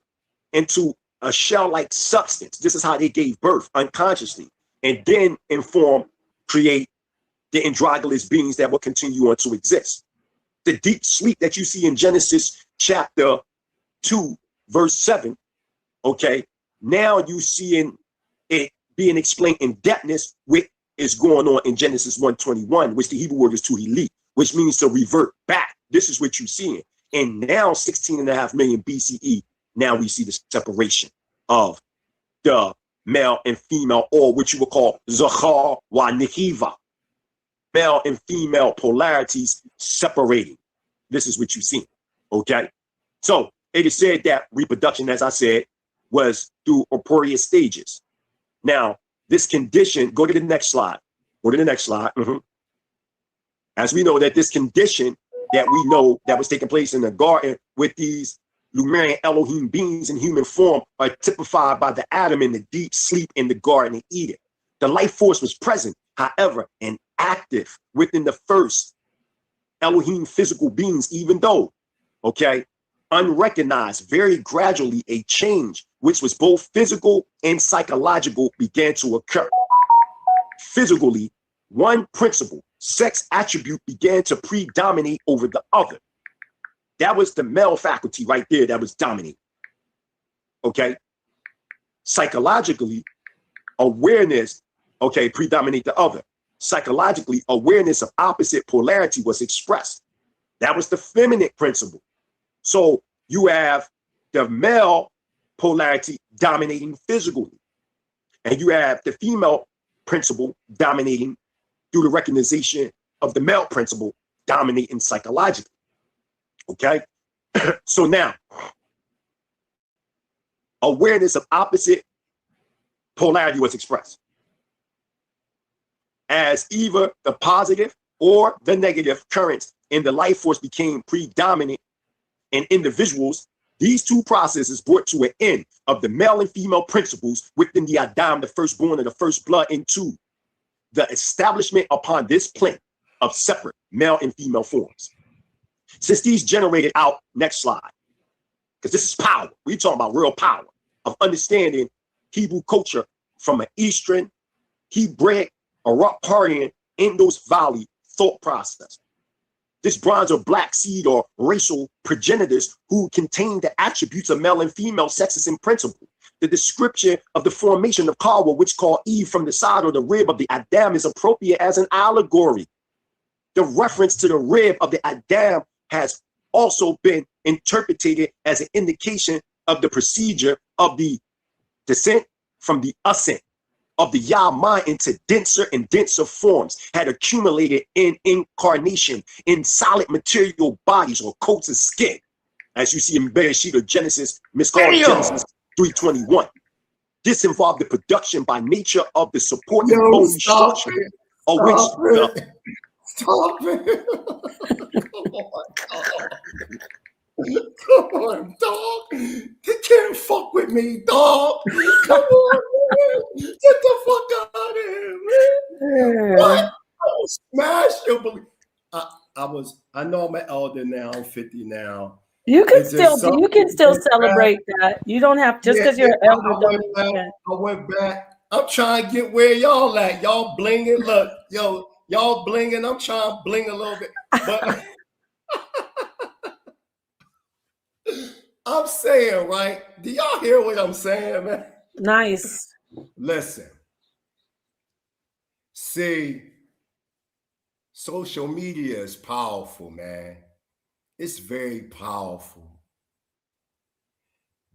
into a shell-like substance. This is how they gave birth unconsciously. and then create the androgynous beings that will continue on to exist. The deep sleep that you see in Genesis chapter 2, verse 7, okay, now you seeing it being explained in depthness with is going on in Genesis 1:21, which the Hebrew word is tuhili, which means to revert back. This is what you're seeing. And now 16.5 million BCE, now we see the separation of the male and female, or what you would call Zachar wa Nekiva. Male and female polarities separating. This is what you see. Okay. So it is said that reproduction, as I said, was through Oporius stages. Now, this condition, go to the next slide. Go to the next slide. As we know that this condition that we know that was taking place in the garden with these Lemurian Elohim beings in human form are typified by the Adam in the deep sleep in the Garden of Eden. The life force was present, however, and active within the first Elohim physical beings, even though, okay, unrecognized, very gradually a change, which was both physical and psychological, began to occur. Physically, one principle, sex attribute, began to predominate over the other. That was the male faculty right there that was dominating. Okay. Psychologically, awareness, okay, predominate the other. Psychologically, awareness of opposite polarity was expressed. That was the feminine principle. So you have the male polarity dominating physically, and you have the female principle dominating through the recognition of the male principle dominating psychologically. Okay. So now, awareness of opposite polarity was expressed as either the positive or the negative currents in the life force became predominant in individuals. These two processes brought to an end of the male and female principles within the Adam, the firstborn of the first blood, into the establishment upon this plane of separate male and female forms. Since these generated out, next slide, because this is power. We're talking about real power of understanding Hebrew culture from an Eastern, Hebraic, Arabian, Indus Valley thought process. This bronze or black seed or racial progenitors who contain the attributes of male and female sexes in principle. The description of the formation of Kawa, which called Eve from the side or the rib of the Adam, is appropriate as an allegory. The reference to the rib of the Adam has also been interpreted as an indication of the procedure of the descent from the ascent of the Yah mind into denser and denser forms had accumulated in incarnation in solid material bodies or coats of skin, as you see in Bereshit or Genesis, miscalled Genesis 3:21. This involved the production by nature of the supporting bone structure, of which Stop it. Oh my God. Come on, dog. You can't fuck with me, dog. Come on, man. Get the fuck out of here, man. What? I will smash your belief. I know I'm an elder now, I'm 50 now. You can still celebrate that. You don't have just because you're an elder. I went back. I'm trying to get where y'all at. Y'all blinging. Look, yo. Y'all blinging, I'm trying to bling a little bit, but I'm saying, right? Do y'all hear what I'm saying, man? Nice. Listen. See, social media is powerful, man. It's very powerful.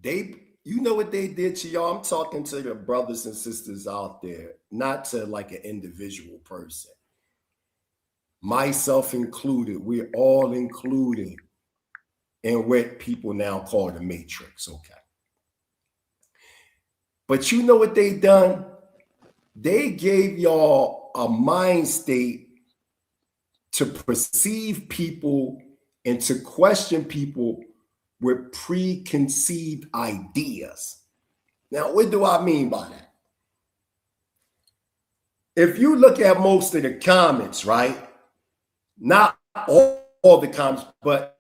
You know what they did to y'all? I'm talking to the brothers and sisters out there, not to like an individual person. Myself included, we're all included in what people now call the matrix, okay? But you know what they done? They gave y'all a mind state to perceive people and to question people with preconceived ideas. Now, what do I mean by that? If you look at most of the comments, right? Not all the comments, but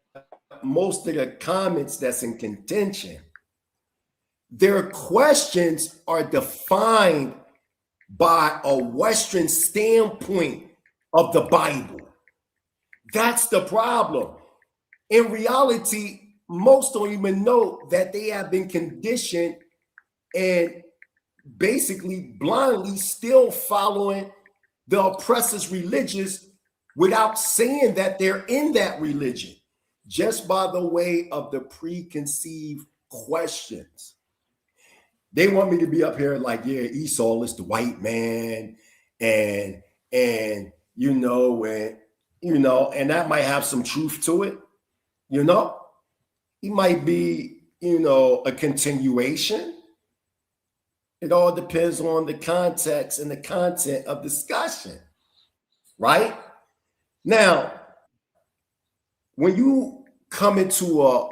most of the comments that's in contention, their questions are defined by a Western standpoint of the Bible. That's the problem. In reality, most don't even know that they have been conditioned and basically blindly still following the oppressor's religions without saying that they're in that religion, just by the way of the preconceived questions. They want me to be up here like, yeah, Esau is the white man, and and that might have some truth to it. It might be, a continuation. It all depends on the context and the content of discussion, right? Now, when you come into a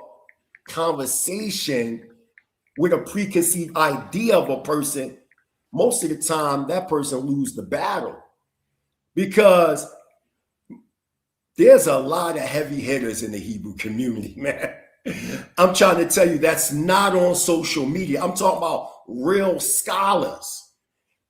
conversation with a preconceived idea of a person, most of the time that person loses the battle, because there's a lot of heavy hitters in the Hebrew community, man. I'm trying to tell you, that's not on social media. I'm talking about real scholars.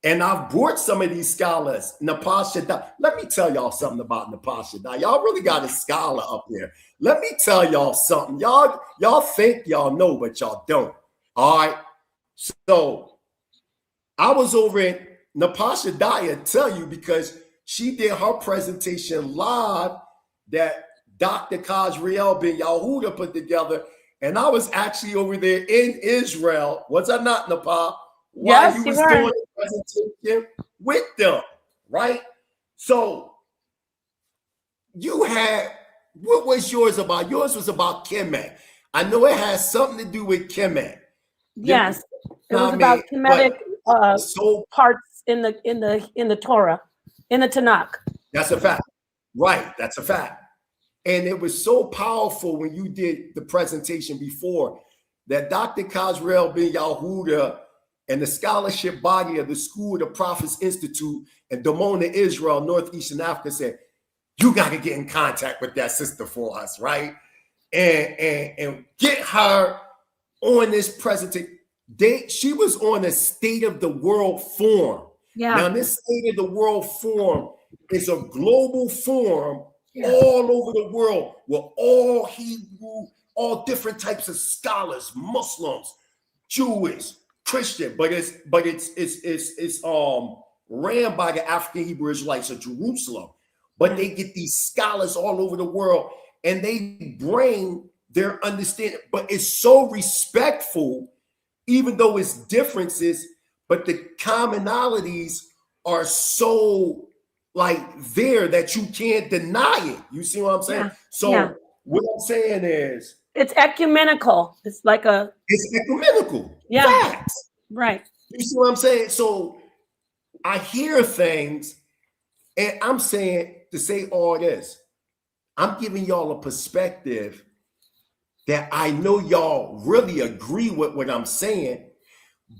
And I've brought some of these scholars, Nepal Shaddai. Let me tell y'all something about Nepal Shaddai. Y'all really got a scholar up there. Let me tell y'all something. Y'all think y'all know, but y'all don't. All right. So I was over in Nepal Shaddai, I tell you, because she did her presentation live that Dr. Kajriel bin Yahuda put together. And I was actually over there in Israel. Was I not, Nepal? While you was doing the presentation with them, right? So you had, what was yours about? Yours was about Kemet. I know it has something to do with Kemet. Yes, it was about Kemetic parts in the Torah, in the Tanakh. That's a fact, right? That's a fact. And it was so powerful when you did the presentation before that Dr. Kajriel bin Yahuda and the scholarship body of the School of the Prophets Institute and Dimona, Israel, Northeastern Africa said, you got to get in contact with that sister for us, right? And get her on this presentation. She was on a State of the World forum. Yeah. Now, this State of the World forum is a global forum all over the world with all Hebrew, all different types of scholars, Muslims, Jewish, Christian, but it's ran by the African Hebrew Israelites of Jerusalem. But they get these scholars all over the world and they bring their understanding, but it's so respectful, even though it's differences, but the commonalities are so there that you can't deny it. You see what I'm saying? What I'm saying is it's ecumenical. It's ecumenical. Yeah. Facts. Right. You see what I'm saying? So I hear things and I'm saying to say all this, I'm giving y'all a perspective that I know y'all really agree with what I'm saying,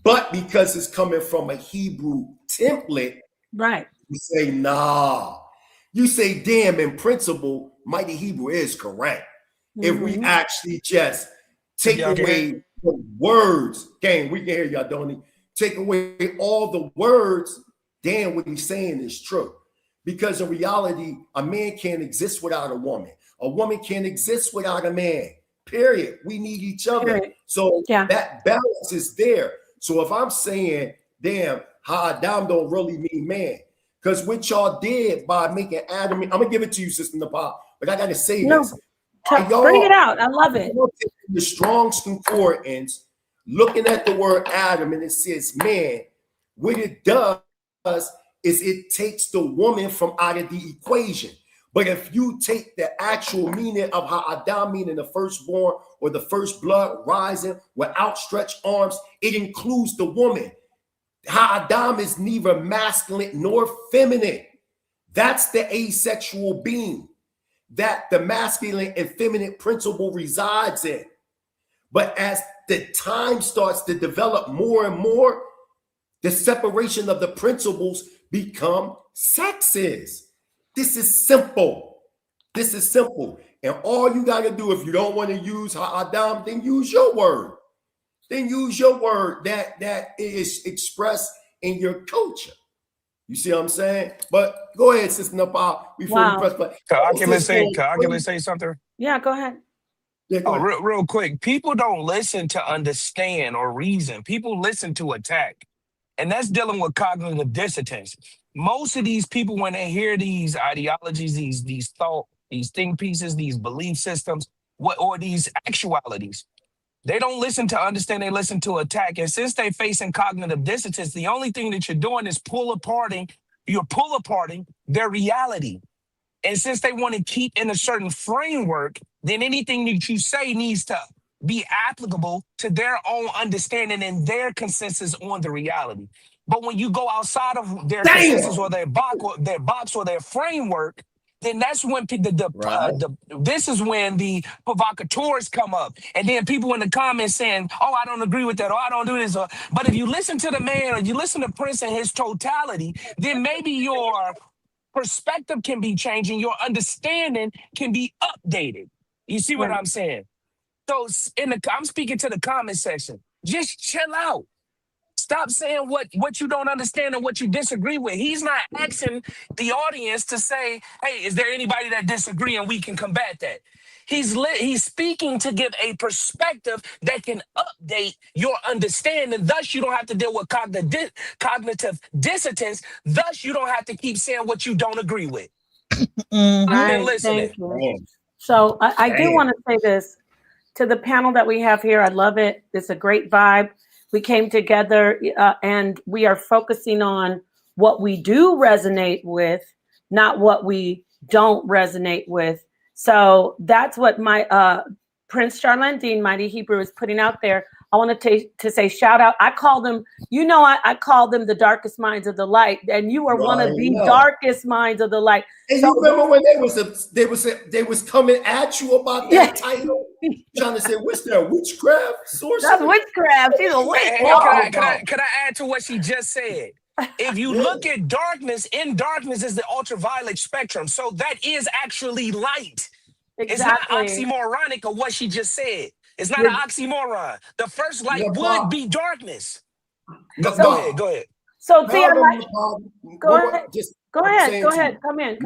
but because it's coming from a Hebrew template, right? You say, nah. You say, damn, in principle, Mighty Hebrew is correct. If we actually just take away the words, gang, we can hear y'all, don't we? Take away all the words, damn, what he's saying is true. Because in reality, a man can't exist without a woman. A woman can't exist without a man. Period. We need each other. Period. So that balance is there. So if I'm saying, damn, Ha-Adam don't really mean man. Because what y'all did by making Adam, I'm going to give it to you, Sister Nepal, but I got to say this. Bring it out. I love it. The Strong's Concordance, looking at the word Adam, and it says man, what it does is it takes the woman from out of the equation. But if you take the actual meaning of Ha-Adam, meaning the firstborn or the first blood rising with outstretched arms, it includes the woman. Ha-Adam is neither masculine nor feminine. That's the asexual being that the masculine and feminine principle resides in. But as the time starts to develop more and more, the separation of the principles become sexes. This is simple. This is simple. And all you got to do, if you don't want to use Ha-Adam, then use your word. Then use your word that is expressed in your culture. You see what I'm saying? But go ahead, Sister Nepal, before we press play. Can I say something? Yeah, go ahead. Yeah, go ahead. Real quick. People don't listen to understand or reason. People listen to attack. And that's dealing with cognitive dissonance. Most of these people, when they hear these ideologies, these thought, these think pieces, these belief systems, or these actualities, they don't listen to understand, they listen to attack. And since they're facing cognitive dissonance, the only thing that you're doing is pull aparting their reality. And since they want to keep in a certain framework, then anything that you say needs to be applicable to their own understanding and their consensus on the reality. But when you go outside of their consensus or their box or their framework, then that's when this is when the provocateurs come up. And then people in the comments saying, oh, I don't agree with that, or I don't do this. But if you listen to the man, or you listen to Prince in his totality, then maybe your perspective can be changing, your understanding can be updated. You see what I'm saying? So I'm speaking to the comment section. Just chill out. Stop saying what you don't understand and what you disagree with. He's not asking the audience to say, hey, is there anybody that disagree and we can combat that? He's speaking to give a perspective that can update your understanding. Thus, you don't have to deal with cognitive dissonance. Thus, you don't have to keep saying what you don't agree with. I've been listening. Thank you. So I do want to say this to the panel that we have here. I love it. It's a great vibe. We came together and we are focusing on what we do resonate with, not what we don't resonate with. So that's what my Prince Charlene, Mighty Hebrew, is putting out there. I want to say shout out. I call them, I call them the darkest minds of the light, and you are one of the darkest minds of the light. And so, you remember when they was coming at you about that title, trying to say, what's that, witchcraft? Sorcery? That's witchcraft. She's a witch. Can I add to what she just said? If you look at darkness, in darkness is the ultraviolet spectrum. So that is actually light. Exactly. It's not oxymoronic of what she just said. It's not an oxymoron. The first light would be darkness. Go ahead. So go ahead. Come in.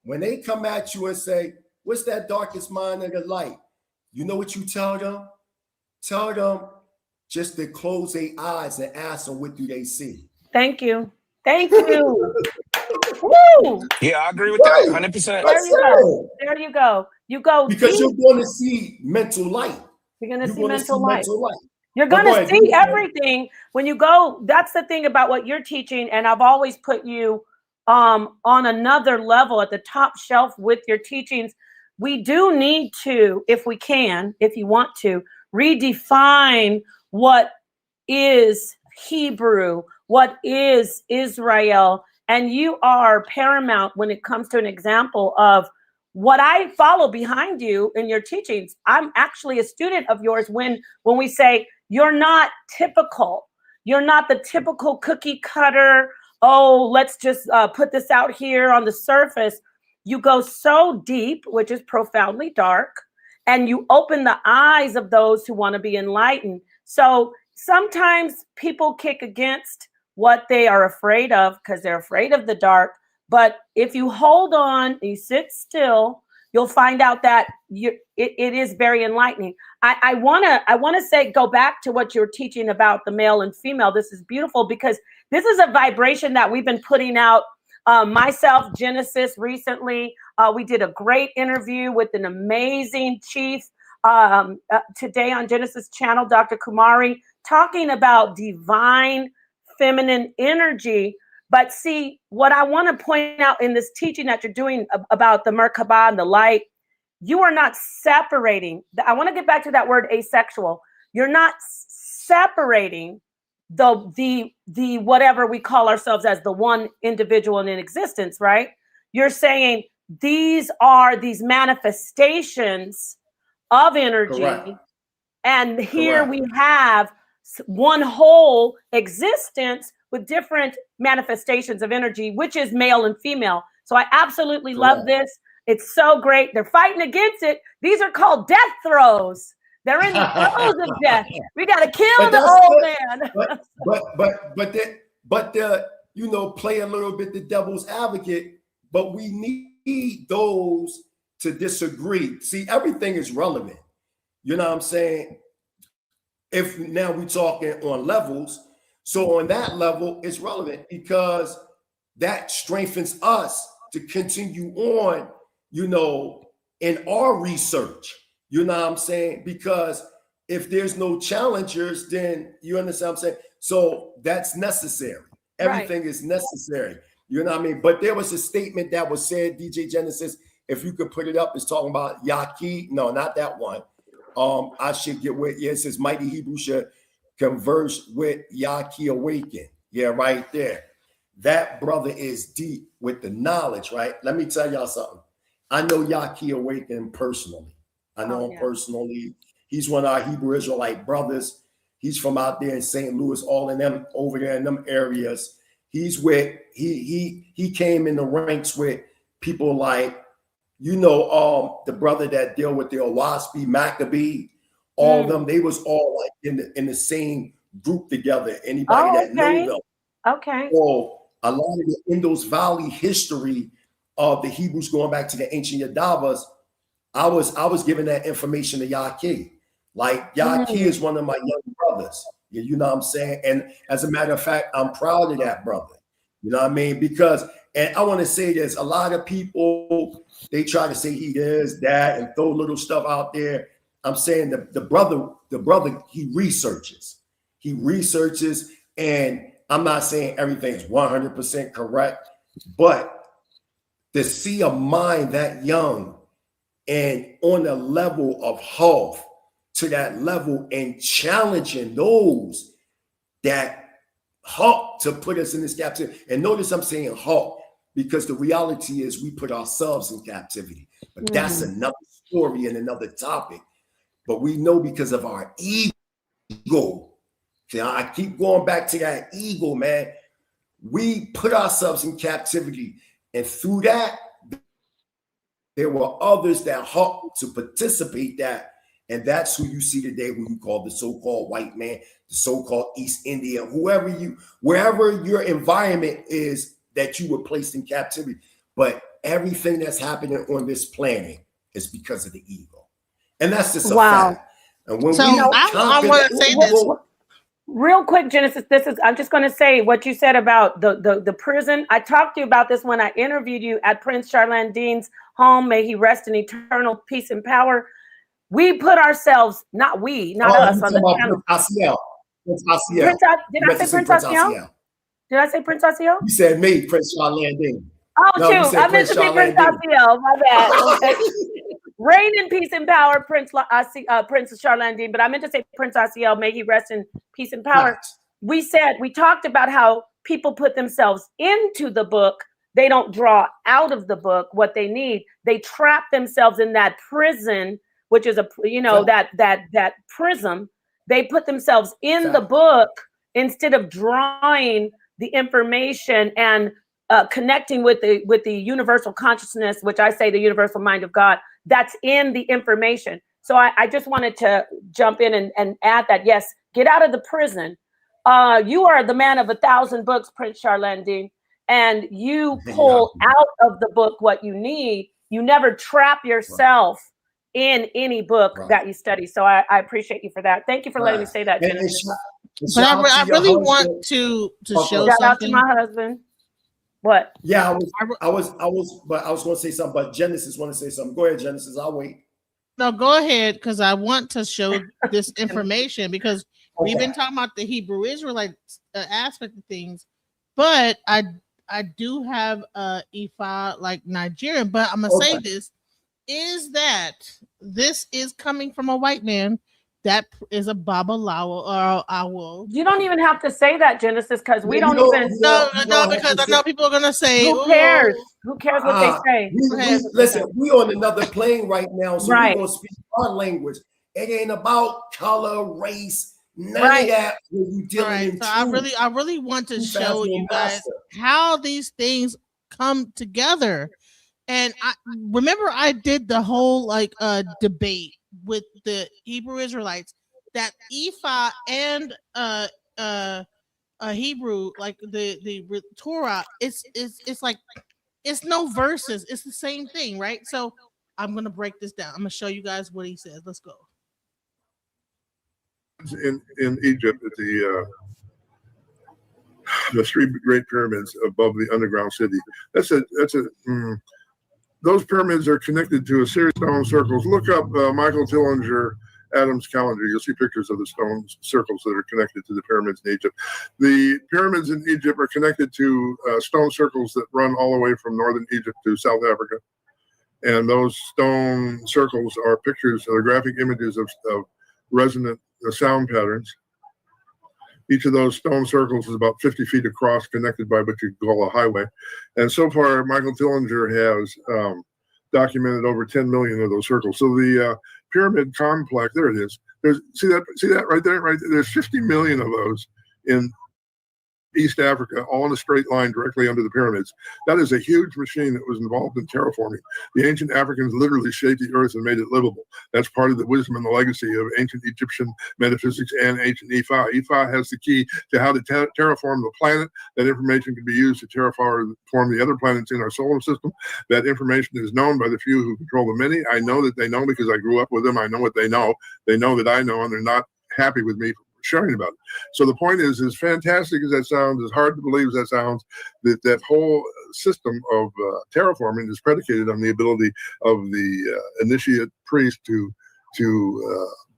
When they come at you and say, what's that darkest mind of the light? You know what you tell them? Tell them just to close their eyes and ask them, what do they see? Thank you. Woo! Yeah, I agree with that 100%. There you go. You go because deep. you're going to see mental light. You're going to see mental light. You're going to see everything when you go. That's the thing about what you're teaching, and I've always put you on another level at the top shelf with your teachings. We do need to, if we can, if you want to, redefine what is Hebrew, what is Israel. And you are paramount when it comes to an example of what I follow behind you in your teachings. I'm actually a student of yours when we say you're not typical. You're not the typical cookie cutter. Oh, let's just put this out here on the surface. You go so deep, which is profoundly dark, and you open the eyes of those who want to be enlightened. So sometimes people kick against what they are afraid of because they're afraid of the dark. But if you hold on and you sit still, you'll find out that it is very enlightening. I want to say, go back to what you're teaching about the male and female. This is beautiful because this is a vibration that we've been putting out. Myself, Genesis, recently, we did a great interview with an amazing chief today on Genesis channel, Dr. Kumari, talking about divine feminine energy. But see, what I want to point out in this teaching that you're doing about the Merkabah and the light, you are not separating. I want to get back to that word asexual. You're not separating the whatever we call ourselves as the one individual in existence, right? You're saying these are these manifestations of energy. Correct. And here we have one whole existence with different manifestations of energy, which is male and female. So I absolutely love this. It's so great. They're fighting against it. These are called death throes. They're in the throes of death. We got to kill the old man. play a little bit the devil's advocate, but we need those to disagree. See, everything is relevant. You know what I'm saying? If now we're talking on levels, so on that level, it's relevant because that strengthens us to continue on, in our research. You know what I'm saying? Because if there's no challengers, then you understand what I'm saying? So that's necessary. Everything is necessary. You know what I mean? But there was a statement that was said, DJ Genesis, if you could put it up, it's talking about Yaki. No, not that one. I should get with, it says Mighty Hebrew should converse with Yaki Awaken. Yeah, right there. That brother is deep with the knowledge, right? Let me tell y'all something. I know Yaki Awaken personally. I know him personally. He's one of our Hebrew Israelite brothers. He's from out there in St. Louis, all in them over there in them areas. He's with, he came in the ranks with people like, the brother that deal with the Owaspi, Maccabee, all of them, they was all like in the same group together. Anybody that know them. Okay. So a lot of the Indus Valley history of the Hebrews going back to the ancient Yadavas, I was giving that information to Yaki. Like Yaki is one of my young brothers. You know what I'm saying? And as a matter of fact, I'm proud of that brother. You know what I mean? Because, and I want to say this, a lot of people, they try to say he is that and throw little stuff out there. I'm saying the brother, he researches. He researches, and I'm not saying everything's 100% correct, but to see a mind that young and on the level of health to that level and challenging those that halt to put us in this captivity. And notice I'm saying halt because the reality is we put ourselves in captivity. But that's another story and another topic. But we know because of our ego. See, I keep going back to that ego, man. We put ourselves in captivity. And through that, there were others that helped to participate that. And that's who you see today, who you call the so-called white man, the so-called East Indian, wherever your environment is that you were placed in captivity. But everything that's happening on this planet is because of the ego. And that's just a fact. And when I want to say this real quick, Genesis. I'm just going to say what you said about the prison. I talked to you about this when I interviewed you at Prince Charland Dean's home. May he rest in eternal peace and power. We put ourselves, not us, on the channel. Prince Asiel. Did I say Prince Asiel? Did I say Prince Asiel? You said me, Prince Charland Dean. Oh, shoot. I meant to say Prince Asiel. My bad. Reign in peace and power, Prince Charland Dean. But I meant to say Prince Asiel. May he rest in peace and power. Right. We talked about how people put themselves into the book. They don't draw out of the book what they need. They trap themselves in that prison, which is that prism. They put themselves in the book instead of drawing the information and connecting with the universal consciousness, which I say the universal mind of God, that's in the information. So I just wanted to jump in and add that, yes, get out of the prison. You are the man of 1,000 books, Prince Charland Dean, and you pull out of the book what you need. You never trap yourself in any book that you study. So I appreciate you for that. Thank you for letting me say that, Genesis. But I really want to show shout something. out to my husband. What? Yeah, I was going to say something, but Genesis want to say something. Go ahead, Genesis. I'll wait. No, go ahead, because I want to show this information because we've been talking about the Hebrew Israelite aspect of things, but I do have Ifa like Nigerian, but I'm gonna say this is that this is coming from a white man that is a Babalawo or Awo. You don't even have to say that, Genesis, because we don't even no, because I know people are gonna say who cares? Who cares what they say? Listen, we on another plane right now, so we're gonna speak our language. It ain't about color, race, none of that. So I really want to show you guys how these things come together. And I remember I did the whole debate with the Hebrew Israelites that Ifa and Hebrew, like the Torah, it's like it's no verses. It's the same thing, right? So I'm gonna break this down. I'm gonna show you guys what he says. Let's go. In Egypt, at the three great pyramids above the underground city. Those pyramids are connected to a series of stone circles. Look up Michael Tillinger Adams calendar. You'll see pictures of the stone circles that are connected to the pyramids in Egypt. The pyramids in Egypt are connected to stone circles that run all the way from northern Egypt to South Africa. And those stone circles are pictures, graphic images of resonant sound patterns. Each of those stone circles is about 50 feet across, connected by what you call a highway. And so far, Michael Tillinger has documented over 10 million of those circles. So the pyramid complex, there it is. See that right there? Right there? There's 50 million of those in East Africa, all in a straight line directly under the pyramids. That is a huge machine that was involved in terraforming. The ancient Africans literally shaped the earth and made it livable. That's part of the wisdom and the legacy of ancient Egyptian metaphysics and ancient Ifa. Ifa has the key to how to terraform the planet. That information can be used to terraform the other planets in our solar system. That information is known by the few who control the many. I know that they know because I grew up with them. I know what they know. They know that I know, and they're not happy with me sharing about it. So the point is, as fantastic as that sounds, as hard to believe as that sounds, that whole system of terraforming is predicated on the ability of the initiate priest to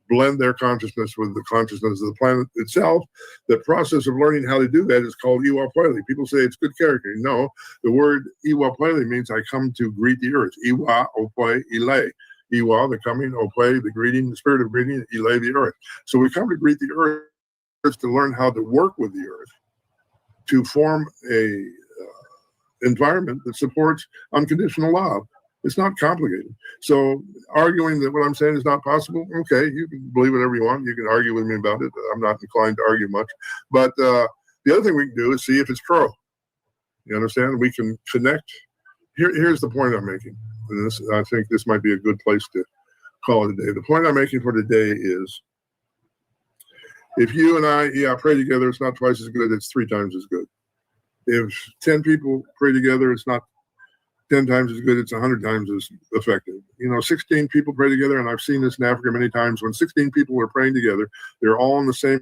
blend their consciousness with the consciousness of the planet itself. The process of learning how to do that is called Iwa Pweli. People say it's good character. No, the word Iwa Pweli means I come to greet the earth. Iwa Opwe Ile. Iwa, the coming, Opwe, the greeting, the spirit of greeting, Ile, the earth. So we come to greet the earth to learn how to work with the earth, to form a environment that supports unconditional love. It's not complicated. So arguing that what I'm saying is not possible, okay, you can believe whatever you want. You can argue with me about it. I'm not inclined to argue much. But the other thing we can do is see if it's true. You understand? We can connect. Here's the point I'm making. And I think this might be a good place to call it a day. The point I'm making for today is, if you and I pray together, it's not twice as good, it's 3 times as good. If 10 people pray together, it's not 10 times as good, it's 100 times as effective. 16 people pray together, and I've seen this in Africa many times. When 16 people are praying together, they're all on the same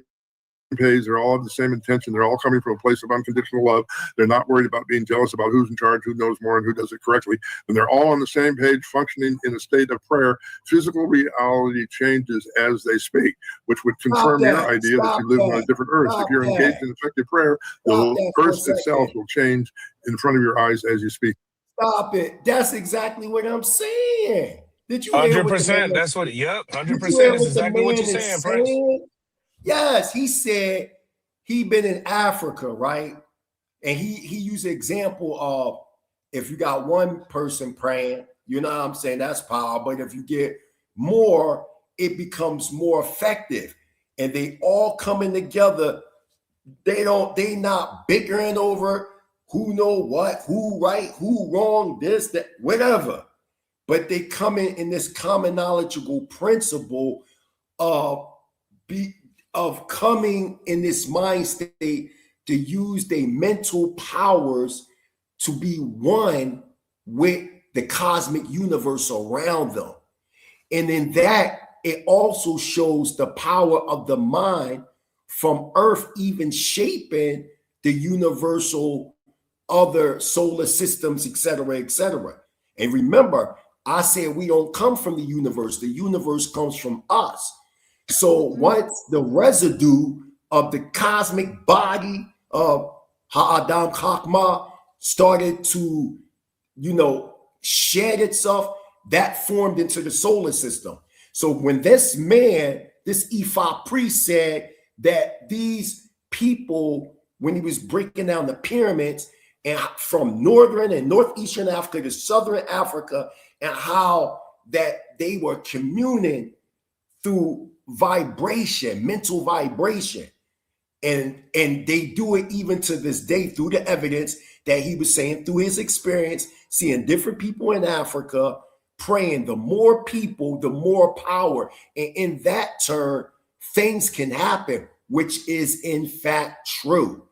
page, they're all of the same intention, they're all coming from a place of unconditional love. They're not worried about being jealous about who's in charge, who knows more, and who does it correctly. And they're all on the same page, functioning in a state of prayer. Physical reality changes as they speak, which would confirm your idea that you live on a different earth. If you're engaged in effective prayer, the earth itself will change in front of your eyes as you speak. Stop it. That's exactly what I'm saying. Did you 100%? That's what. Yep. 100%. That's exactly what you're saying, Prince. Yes, he said he been in Africa, right? And he used the example of, if you got one person praying, you know what I'm saying, that's power. But if you get more, it becomes more effective. And they all coming together. They not bickering over who know what, who right, who wrong, this, that, whatever. But they come in this common knowledgeable principle of coming in this mind state to use their mental powers to be one with the cosmic universe around them. And in that, it also shows the power of the mind from Earth even shaping the universal other solar systems, et cetera, et cetera. And remember, I said we don't come from the universe comes from us. So once the residue of the cosmic body of Ha'adam Chakma started to, shed itself, that formed into the solar system. So when this man, this Ifa priest said that these people, when he was breaking down the pyramids, and from northern and northeastern Africa to southern Africa, and how that they were communing through vibration, mental vibration. And they do it even to this day through the evidence that he was saying through his experience, seeing different people in Africa praying. The more people, the more power. And in that turn, things can happen, which is in fact true.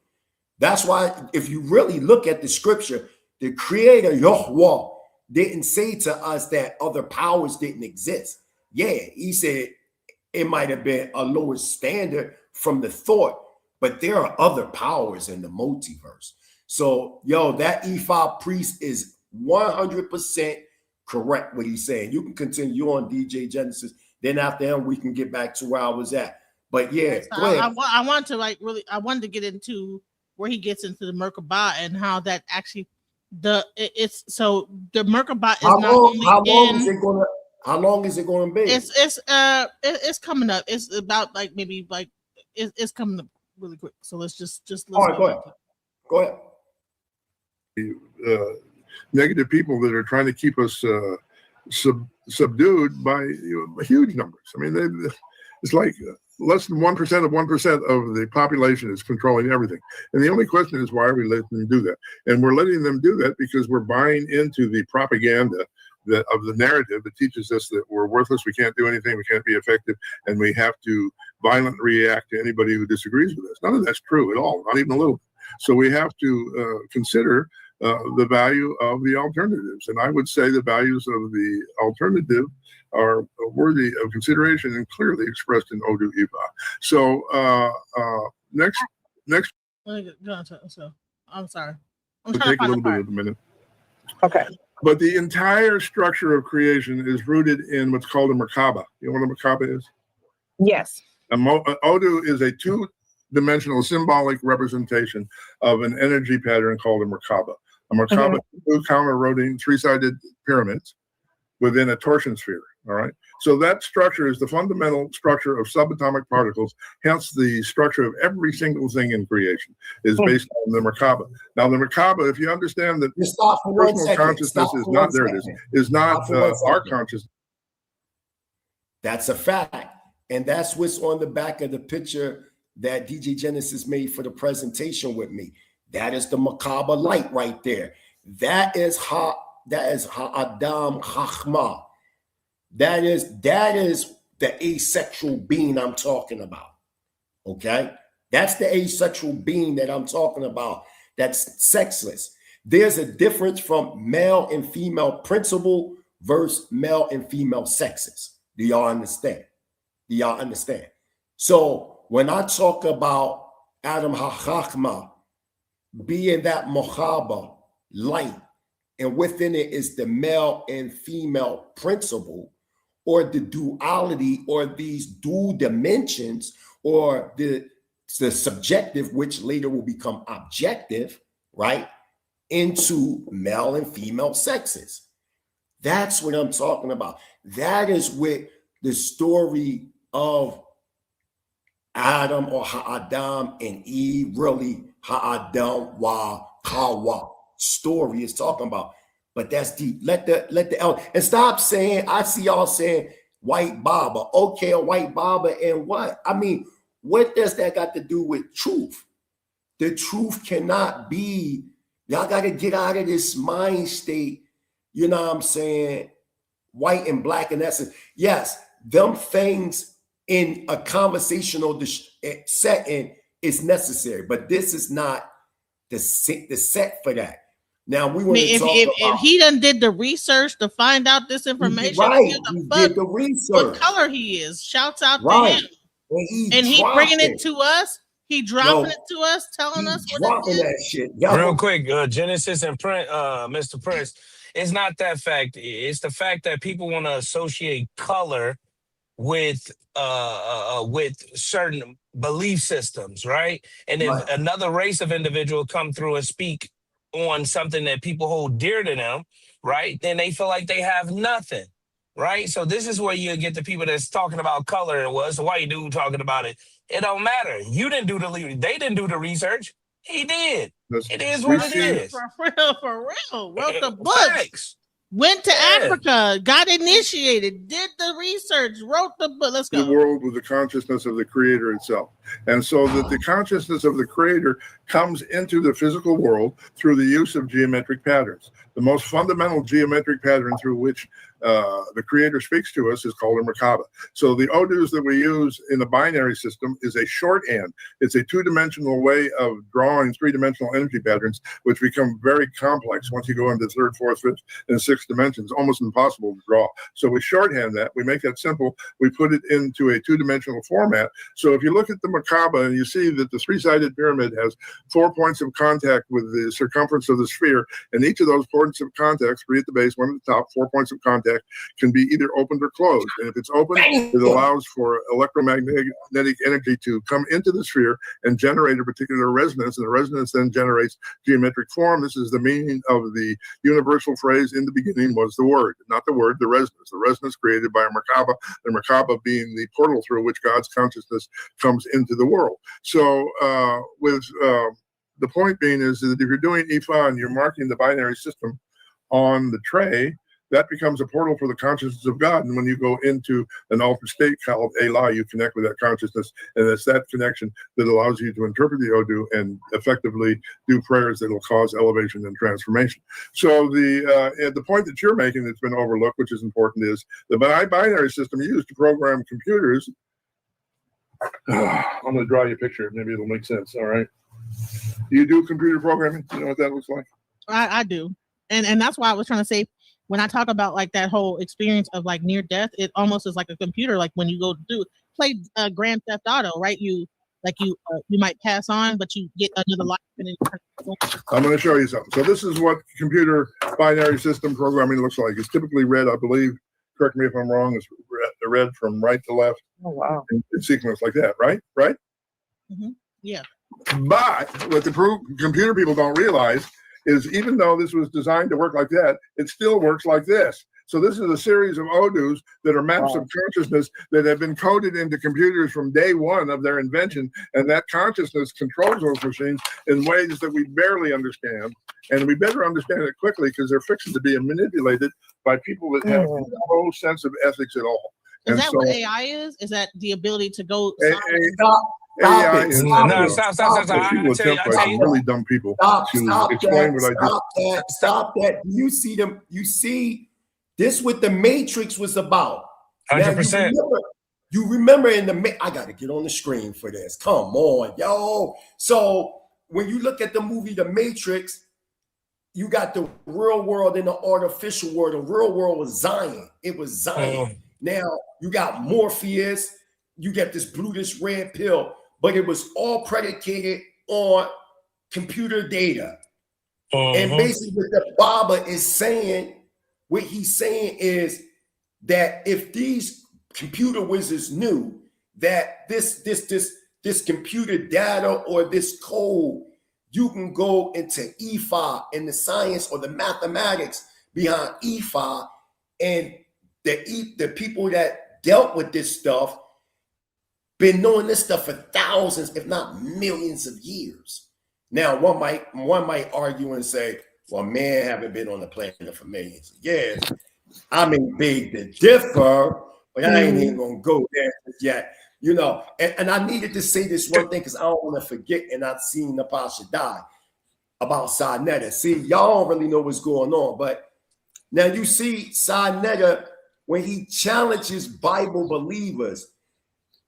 That's why if you really look at the scripture, the creator Yahweh didn't say to us that other powers didn't exist. Yeah, he said it might have been a lower standard from the thought, but there are other powers in the multiverse. So, yo, that E5 priest is 100% correct what he's saying. You can continue on, DJ Genesis. Then after him, we can get back to where I was at. But yeah, So go ahead. I want to I wanted to get into where he gets into the Merkabah and how that actually the Merkabah is How long is it going to be? It's coming up. It's about like maybe like it's coming up really quick. So let's just listen. All right, go ahead. Negative people that are trying to keep us subdued by huge numbers. I mean, it's like less than 1% of 1% of the population is controlling everything. And the only question is, why are we letting them do that? And we're letting them do that because we're buying into the propaganda of the narrative that teaches us that we're worthless, we can't do anything, we can't be effective, and we have to violently react to anybody who disagrees with us. None of that's true at all, not even a little. So we have to consider the value of the alternatives. And I would say the values of the alternative are worthy of consideration and clearly expressed in Odu Ifa. So next. So I'm sorry. It'll take a little bit of a minute. Okay. But the entire structure of creation is rooted in what's called a Merkabah. You know what a Merkabah is? Yes. Odu is a two-dimensional symbolic representation of an energy pattern called a Merkabah. A Merkabah is two counter-rotating three-sided pyramids within a torsion sphere. All right. So that structure is the fundamental structure of subatomic particles. Hence, the structure of every single thing in creation is based on the Merkabah. Now, the Merkabah, if you understand that personal consciousness is not there, is not our consciousness. That's a fact. And that's what's on the back of the picture that DJ Genesis made for the presentation with me. That is the Merkabah light right there. That is Ha'adam Chachma. That is the asexual being I'm talking about. Okay? That's the asexual being that I'm talking about. That's sexless. There's a difference from male and female principle versus male and female sexes. Do y'all understand? So when I talk about Adam HaChachma being that Merkabah light, and within it is the male and female principle, or the duality, or these dual dimensions, or the subjective, which later will become objective, right, into male and female sexes. That's what I'm talking about. That is what the story of Adam or Ha'adam and Eve, really Ha'adam wa Hawa story is talking about. But that's deep. Let the elder and stop saying, I see y'all saying white Baba. Okay, a white Baba and what? I mean, what does that got to do with truth? The truth cannot be, y'all got to get out of this mind state, you know what I'm saying, white and black in essence. Yes, them things in a conversational setting is necessary, but this is not the set for that. Now we want to talk about if he done did the research to find out this information, right? He did the research. What color he is? Shouts out to him. And he bringing it to us. He dropping it to us, telling us what it is. That shit. Real quick, Genesis and Mr. Prince. It's not that fact. It's the fact that people want to associate color with certain belief systems, right? And if another race of individual come through and speak on something that people hold dear to them, right, then they feel like they have nothing, right? So this is where you get the people that's talking about color and what's a white dude talking about it. It don't matter. You didn't do they didn't do the research. He did. It is what it is. For real. Wrote the books. Went to Africa, got initiated, did the research, wrote the book. Let's go. The world with the consciousness of the creator itself. And so that the consciousness of the creator comes into the physical world through the use of geometric patterns. The most fundamental geometric pattern through which the Creator speaks to us is called a Merkabah. So the Odus that we use in the binary system is a shorthand. It's a two-dimensional way of drawing three-dimensional energy patterns, which become very complex once you go into third, fourth, fifth, and sixth dimensions. Almost impossible to draw. So we shorthand that. We make that simple. We put it into a two-dimensional format. So if you look at the Merkabah and you see that the three-sided pyramid has 4 points of contact with the circumference of the sphere, and each of those points of contact, 3 at the base, 1 at the top, 4 points of contact, can be either opened or closed. And if it's open, it allows for electromagnetic energy to come into the sphere and generate a particular resonance, and the resonance then generates geometric form. This is the meaning of the universal phrase, in the beginning was the word, not the word, the resonance. The resonance created by a Merkabah, the Merkabah being the portal through which God's consciousness comes into the world. So the point being is that if you're doing Ifa and you're marking the binary system on the tray, that becomes a portal for the consciousness of God. And when you go into an altered state called Elah, you connect with that consciousness. And it's that connection that allows you to interpret the Odu and effectively do prayers that will cause elevation and transformation. So the point that you're making that's been overlooked, which is important, is the binary system used to program computers. I'm going to draw you a picture. Maybe it'll make sense. All right. Do you do computer programming? You know what that looks like? I do. And that's why I was trying to say, when I talk about like that whole experience of like near death, it almost is like a computer. Like when you go to play Grand Theft Auto, right? You might pass on, but you get another life. And I'm going to show you something. So this is what computer binary system programming looks like. It's typically read, I believe, correct me if I'm wrong, it's read from right to left. Oh, wow. In sequence like that, right? Right? Mm-hmm. Yeah. But what the computer people don't realize is even though this was designed to work like that, it still works like this. So this is a series of Odus that are maps of consciousness that have been coded into computers from day one of their invention. And that consciousness controls those machines in ways that we barely understand. And we better understand it quickly because they're fixing to be manipulated by people that have no sense of ethics at all. Is that what AI is? Is that the ability to go? AI is Stop it. people attempt by some really dumb people to explain what I do. Stop that. You see them. You see this what the Matrix was about. 100%. You remember in the I got to get on the screen for this. Come on, yo. So when you look at the movie The Matrix, you got the real world and the artificial world. The real world was Zion. It was Zion. Now you got Morpheus. You get this blue, this red pill. But it was all predicated on computer data. And basically what the Baba is saying, what he's saying is that if these computer wizards knew that this computer data or this code, you can go into Ifa and the science or the mathematics behind Ifa, and the people that dealt with this stuff been knowing this stuff for thousands, if not millions of years. Now, one might argue and say, well, man haven't been on the planet for millions of years. I mean, big to differ, but I ain't even gonna go there yet. You know, and I needed to say this one thing because I don't want to forget, and I've seen the Pasha die about Sarnetta. See, y'all don't really know what's going on, but now you see Sarnetta when he challenges Bible believers.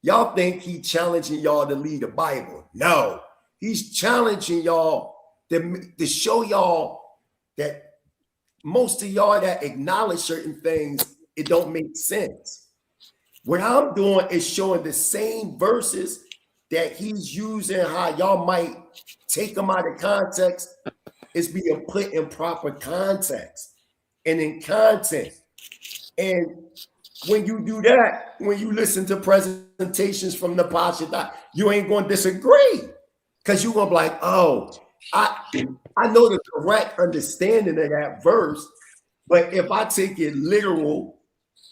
Y'all think he challenging y'all to lead the Bible. No, he's challenging y'all to show y'all that most of y'all that acknowledge certain things, it don't make sense. What I'm doing is showing the same verses that he's using, how y'all might take them out of context, is being put in proper context and in content. And when you do that, when you listen to presentations from the Pasha, you ain't going to disagree because you're going to be like, oh, I know the correct understanding of that verse, but if I take it literal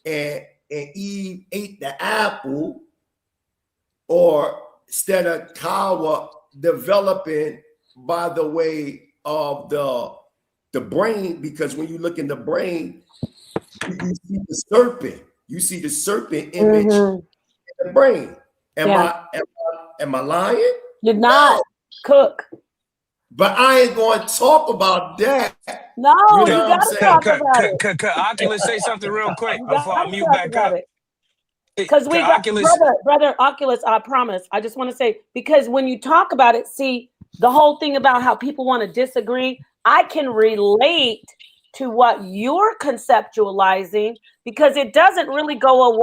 and Eve ate the apple, or instead of Kawa developing by the way of the brain, because when you look in the brain, you see the serpent. You see the serpent image in the brain. Am I lying? You're not. Cook. But I ain't going to talk about that. No, You you know what I'm gotta saying? talk about it. Could Oculus say something real quick You before I gotta mute talk back about up? it. Because we got Oculus, brother Oculus, I promise. I just want to say, because when you talk about it, see the whole thing about how people want to disagree, I can relate to what you're conceptualizing because it doesn't really go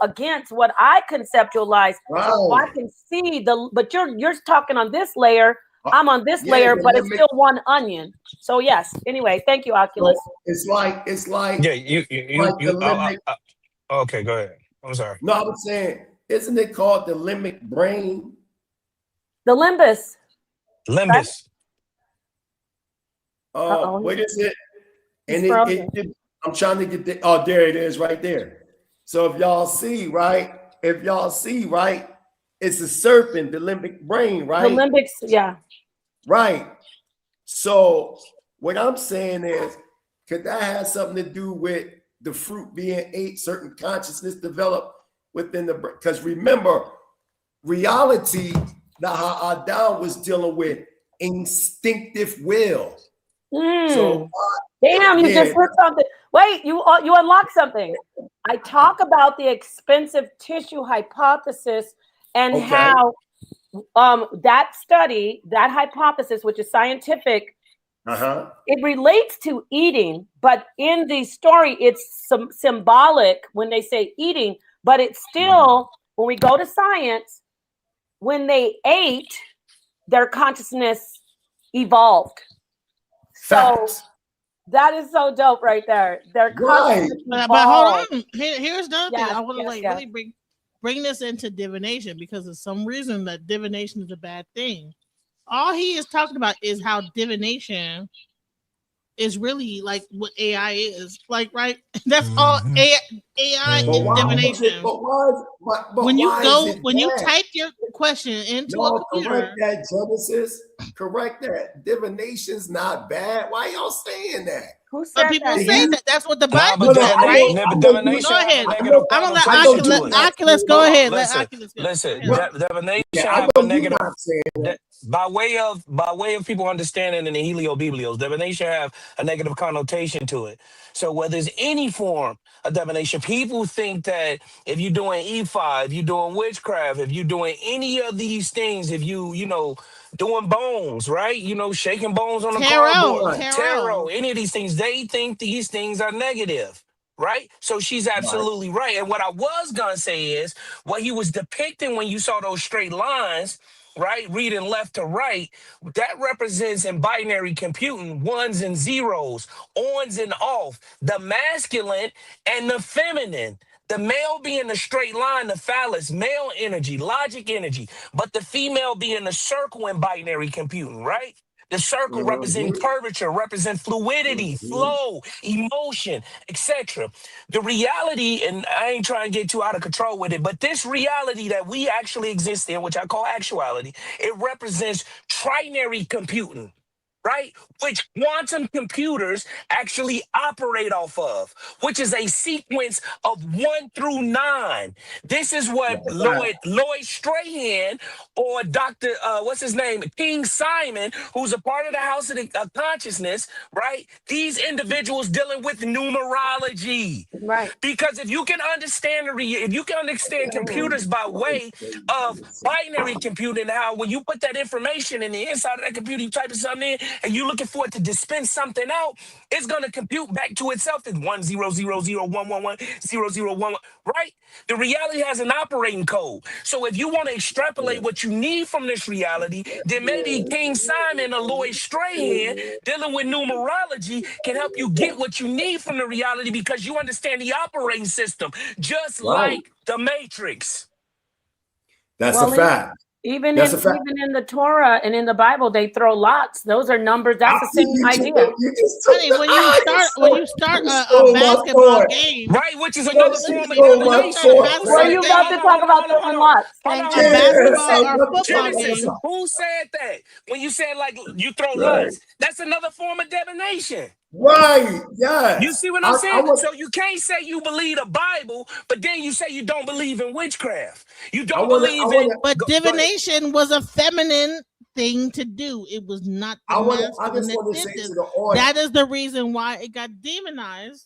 against what I conceptualize. Right. So I can see but you're talking on this layer, I'm on this Yeah, layer, but it's limit- still one onion. So yes, anyway, thank you, Oculus. It's like yeah, you the limbic. Okay, go ahead. I'm sorry. No, I was saying, isn't it called the limbic brain? The limbus. Limbus. What is it? And I'm trying to get the, there it is right there. So if y'all see, right? It's a serpent, the limbic brain, right? The limbics, yeah. Right. So what I'm saying is, could that have something to do with the fruit being ate, certain consciousness developed within the brain? Because remember, reality, how Adam was dealing with instinctive will. So damn, you just put something. Wait, you unlocked something. I talk about the expensive tissue hypothesis and how that study, that hypothesis, which is scientific, it relates to eating, but in the story, it's symbolic when they say eating, but it's still, when we go to science, when they ate, their consciousness evolved. So that is so dope right there. Their consciousness But hold on. Here's another thing. I want to really bring this into divination, because of some reason that divination is a bad thing. All he is talking about is how divination is really like what AI is. Like, right? That's all AI is divination. When you type your question into a computer. Correct that. Divination's not bad. Why y'all saying that? Who said people that? say that. That's what the Bible says, right? Go ahead. I'm gonna let Oculus go ahead. Let Oculus go. Listen, divination have a negative. By way of people understanding in the Heliobiblios, divination have a negative connotation to it. So whether there's any form of divination, people think that if you're doing E5, if you're doing witchcraft, if you're doing any of these things, if you doing bones, right? Shaking bones on the cardboard, tarot, any of these things, they think these things are negative. Right? So she's absolutely right. And what I was going to say is what he was depicting when you saw those straight lines, right? Reading left to right, that represents in binary computing ones and zeros, ons and off, the masculine and the feminine. The male being the straight line, the phallus, male energy, logic energy, but the female being the circle in binary computing, right? The circle represents curvature, represents fluidity, flow, emotion, etc. The reality, and I ain't trying to get too out of control with it, but this reality that we actually exist in, which I call actuality, it represents trinary computing. Right? Which quantum computers actually operate off of, which is a sequence of 1 through 9. This is what Lloyd Strahan or Dr. What's his name? King Simon, who's a part of the House of Consciousness, right? These individuals dealing with numerology. Right. Because if you can understand computers by way of binary computing, how when you put that information in the inside of that computer, you type something in, and you're looking for it to dispense something out, it's going to compute back to itself as 10001110011, right? The reality has an operating code. So if you want to extrapolate what you need from this reality, then maybe King Simon or Lloyd Strahan dealing with numerology can help you get what you need from the reality because you understand the operating system, just like the Matrix. That's a fact. Even in the Torah and in the Bible, they throw lots. Those are numbers. That's the same idea. Honey, when you start a basketball game, right, which is another form of divination. Were you about to talk about throwing lots? A basketball or football game. Who said that? When you said like you throw lots, that's another form of divination. Right. Yes. You see what I'm saying? So you can't say you believe the Bible, but then you say you don't believe in witchcraft. You don't believe in. But divination was a feminine thing to do. It was not the I masculine just that want to did say this. to the audience, That is the reason why it got demonized.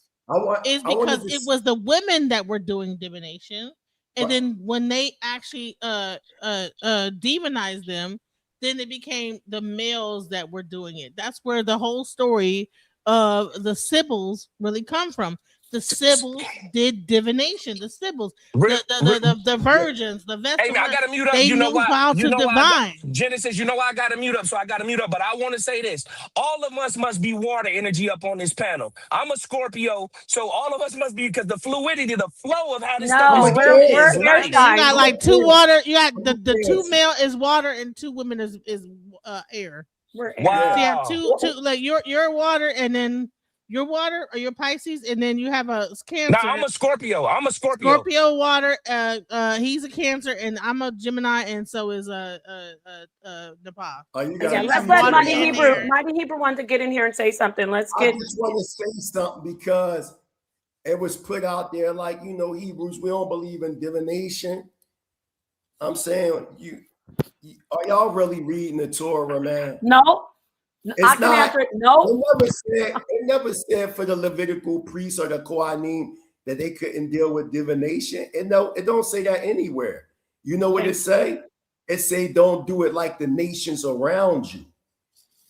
Is because it was the women that were doing divination, and then when they actually demonized them, then it became the males that were doing it. That's where the whole story of the Sibyls really come from. The Sibyls did divination. The Sibyls, the virgins, the vessels. Hey man, I gotta mute up. They You know knew why? how You to know why? divine. Genesis, you know why I gotta mute up? So I gotta mute up. But I want to say this: all of us must be water energy up on this panel. I'm a Scorpio, so all of us must be, because the fluidity, the flow of how this stuff is going is nice. You got like two water. You got the two male is water and two women is air. Wow. So you have two like your water, and then your water or your Pisces, and then you have a Cancer. Now I'm a Scorpio. Scorpio water. He's a Cancer, and I'm a Gemini, and so is Nepal. Let's let Mighty Hebrew want to get in here and say something. I just want to say something because it was put out there like, Hebrews, we don't believe in divination. I'm saying, are y'all really reading the Torah, man? No. I can answer it. No. It never said for the Levitical priests or the Kohanim that they couldn't deal with divination. It don't say that anywhere. You know what it say? It say don't do it like the nations around you.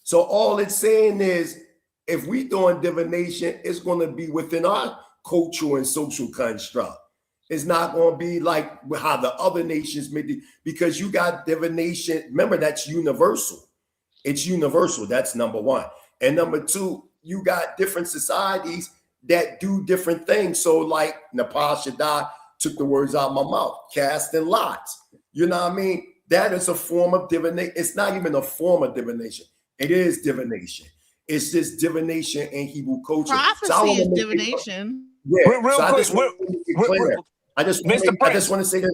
So all it's saying is if we doing divination, it's going to be within our cultural and social construct. It's not going to be like how the other nations made it, because you got divination. Remember, that's universal. It's universal. That's number one. And number two, you got different societies that do different things. So like Nepal Shaddai took the words out of my mouth, casting lots. You know what I mean? That is a form of divination. It's not even a form of divination. It is divination. It's just divination in Hebrew culture. Prophecy is divination. I just want to say this.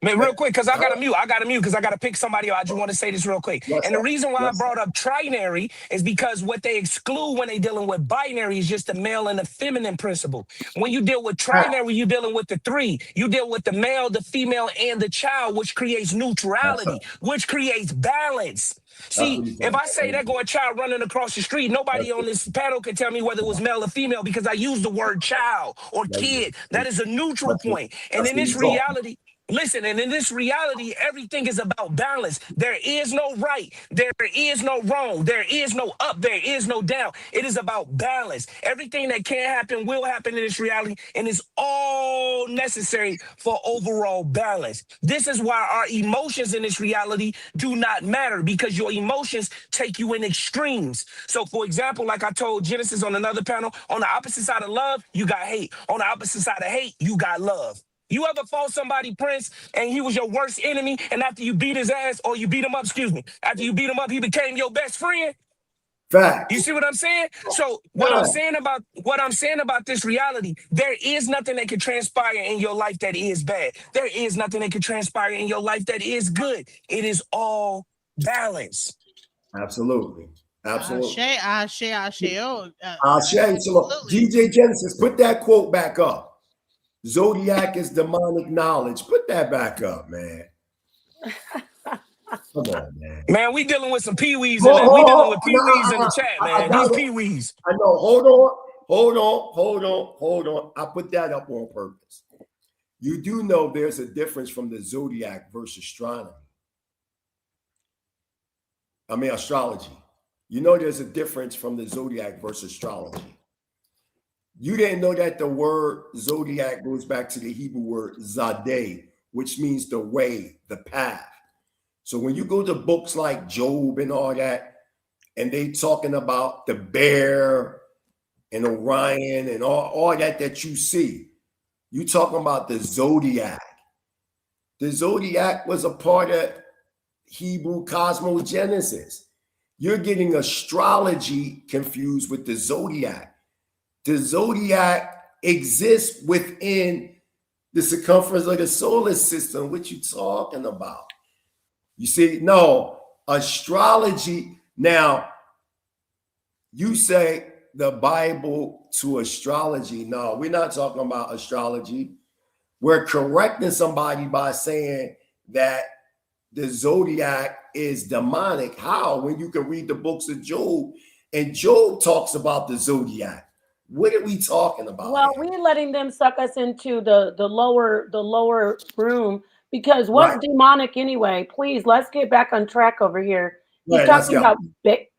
Man, real quick, because I got to mute because I got to pick somebody else. I just want to say this real quick. And the reason why I brought up trinary is because what they exclude when they dealing with binary is just the male and the feminine principle. When you deal with trinary, you're dealing with the three. You deal with the male, the female, and the child, which creates neutrality, which creates balance. See, if I say that going child running across the street, nobody on this panel can tell me whether it was male or female because I use the word child or kid. That is a neutral point. And in this reality, listen, and in this reality, everything is about balance. There is no right. There is no wrong. There is no up. There is no down. It is about balance. Everything that can happen will happen in this reality, and it's all necessary for overall balance. This is why our emotions in this reality do not matter, because your emotions take you in extremes. So, for example, like I told Genesis on another panel, on the opposite side of love, you got hate. On the opposite side of hate, you got love. You ever fought somebody, Prince, and he was your worst enemy, and after you beat his ass, or you beat him up, after you beat him up, he became your best friend? Fact. You see what I'm saying? So what I'm saying about this reality, there is nothing that can transpire in your life that is bad. There is nothing that can transpire in your life that is good. It is all balance. Absolutely. Absolutely. Ashe. So DJ Genesis, put that quote back up. Zodiac is demonic knowledge. Put that back up, man. Come on, man. Man, we dealing with some peewees in there. We dealing with peewees in the chat, man. These peewees. I know. Hold on. I put that up on purpose. You do know there's a difference from the zodiac versus astronomy. Astrology. You know there's a difference from the zodiac versus astrology. You didn't know that the word zodiac goes back to the Hebrew word zadeh, which means the way, the path. So when you go to books like Job and all that, and they talking about the bear and Orion and all that you see, you talking about the zodiac. The zodiac was a part of Hebrew cosmogenesis. You're getting astrology confused with the zodiac. The zodiac exists within the circumference of the solar system. What you talking about? You see, no, astrology. Now, you say the Bible to astrology. No, we're not talking about astrology. We're correcting somebody by saying that the zodiac is demonic. How? When you can read the books of Job, and Job talks about the zodiac. What are we talking about? Well, we're letting them suck us into the lower room, because what's demonic anyway? Please, let's get back on track over here. He's talking about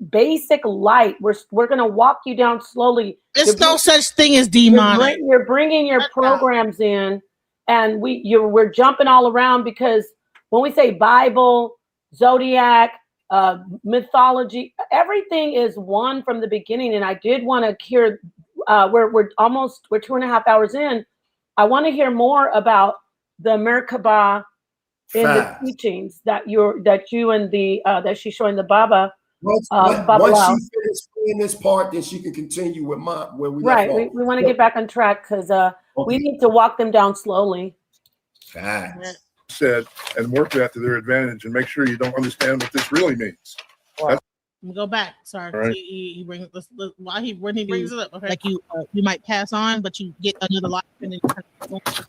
basic light. We're going to walk you down slowly. There's no such thing as demonic. You're bringing your programs in, and we're jumping all around, because when we say Bible, zodiac, mythology, everything is one from the beginning. And I did want to hear. We're 2.5 hours in. I want to hear more about the Merkabah in the teachings that you and that she's showing the Baba. Once she finishes in this part, then she can continue with where we left off. We want to get back on track, because we need to walk them down slowly. Facts. Said, and work that to their advantage, and make sure you don't understand what this really means. Wow. Go back. Sorry, right. when he brings it up, okay. Like you might pass on, but you get another life. And then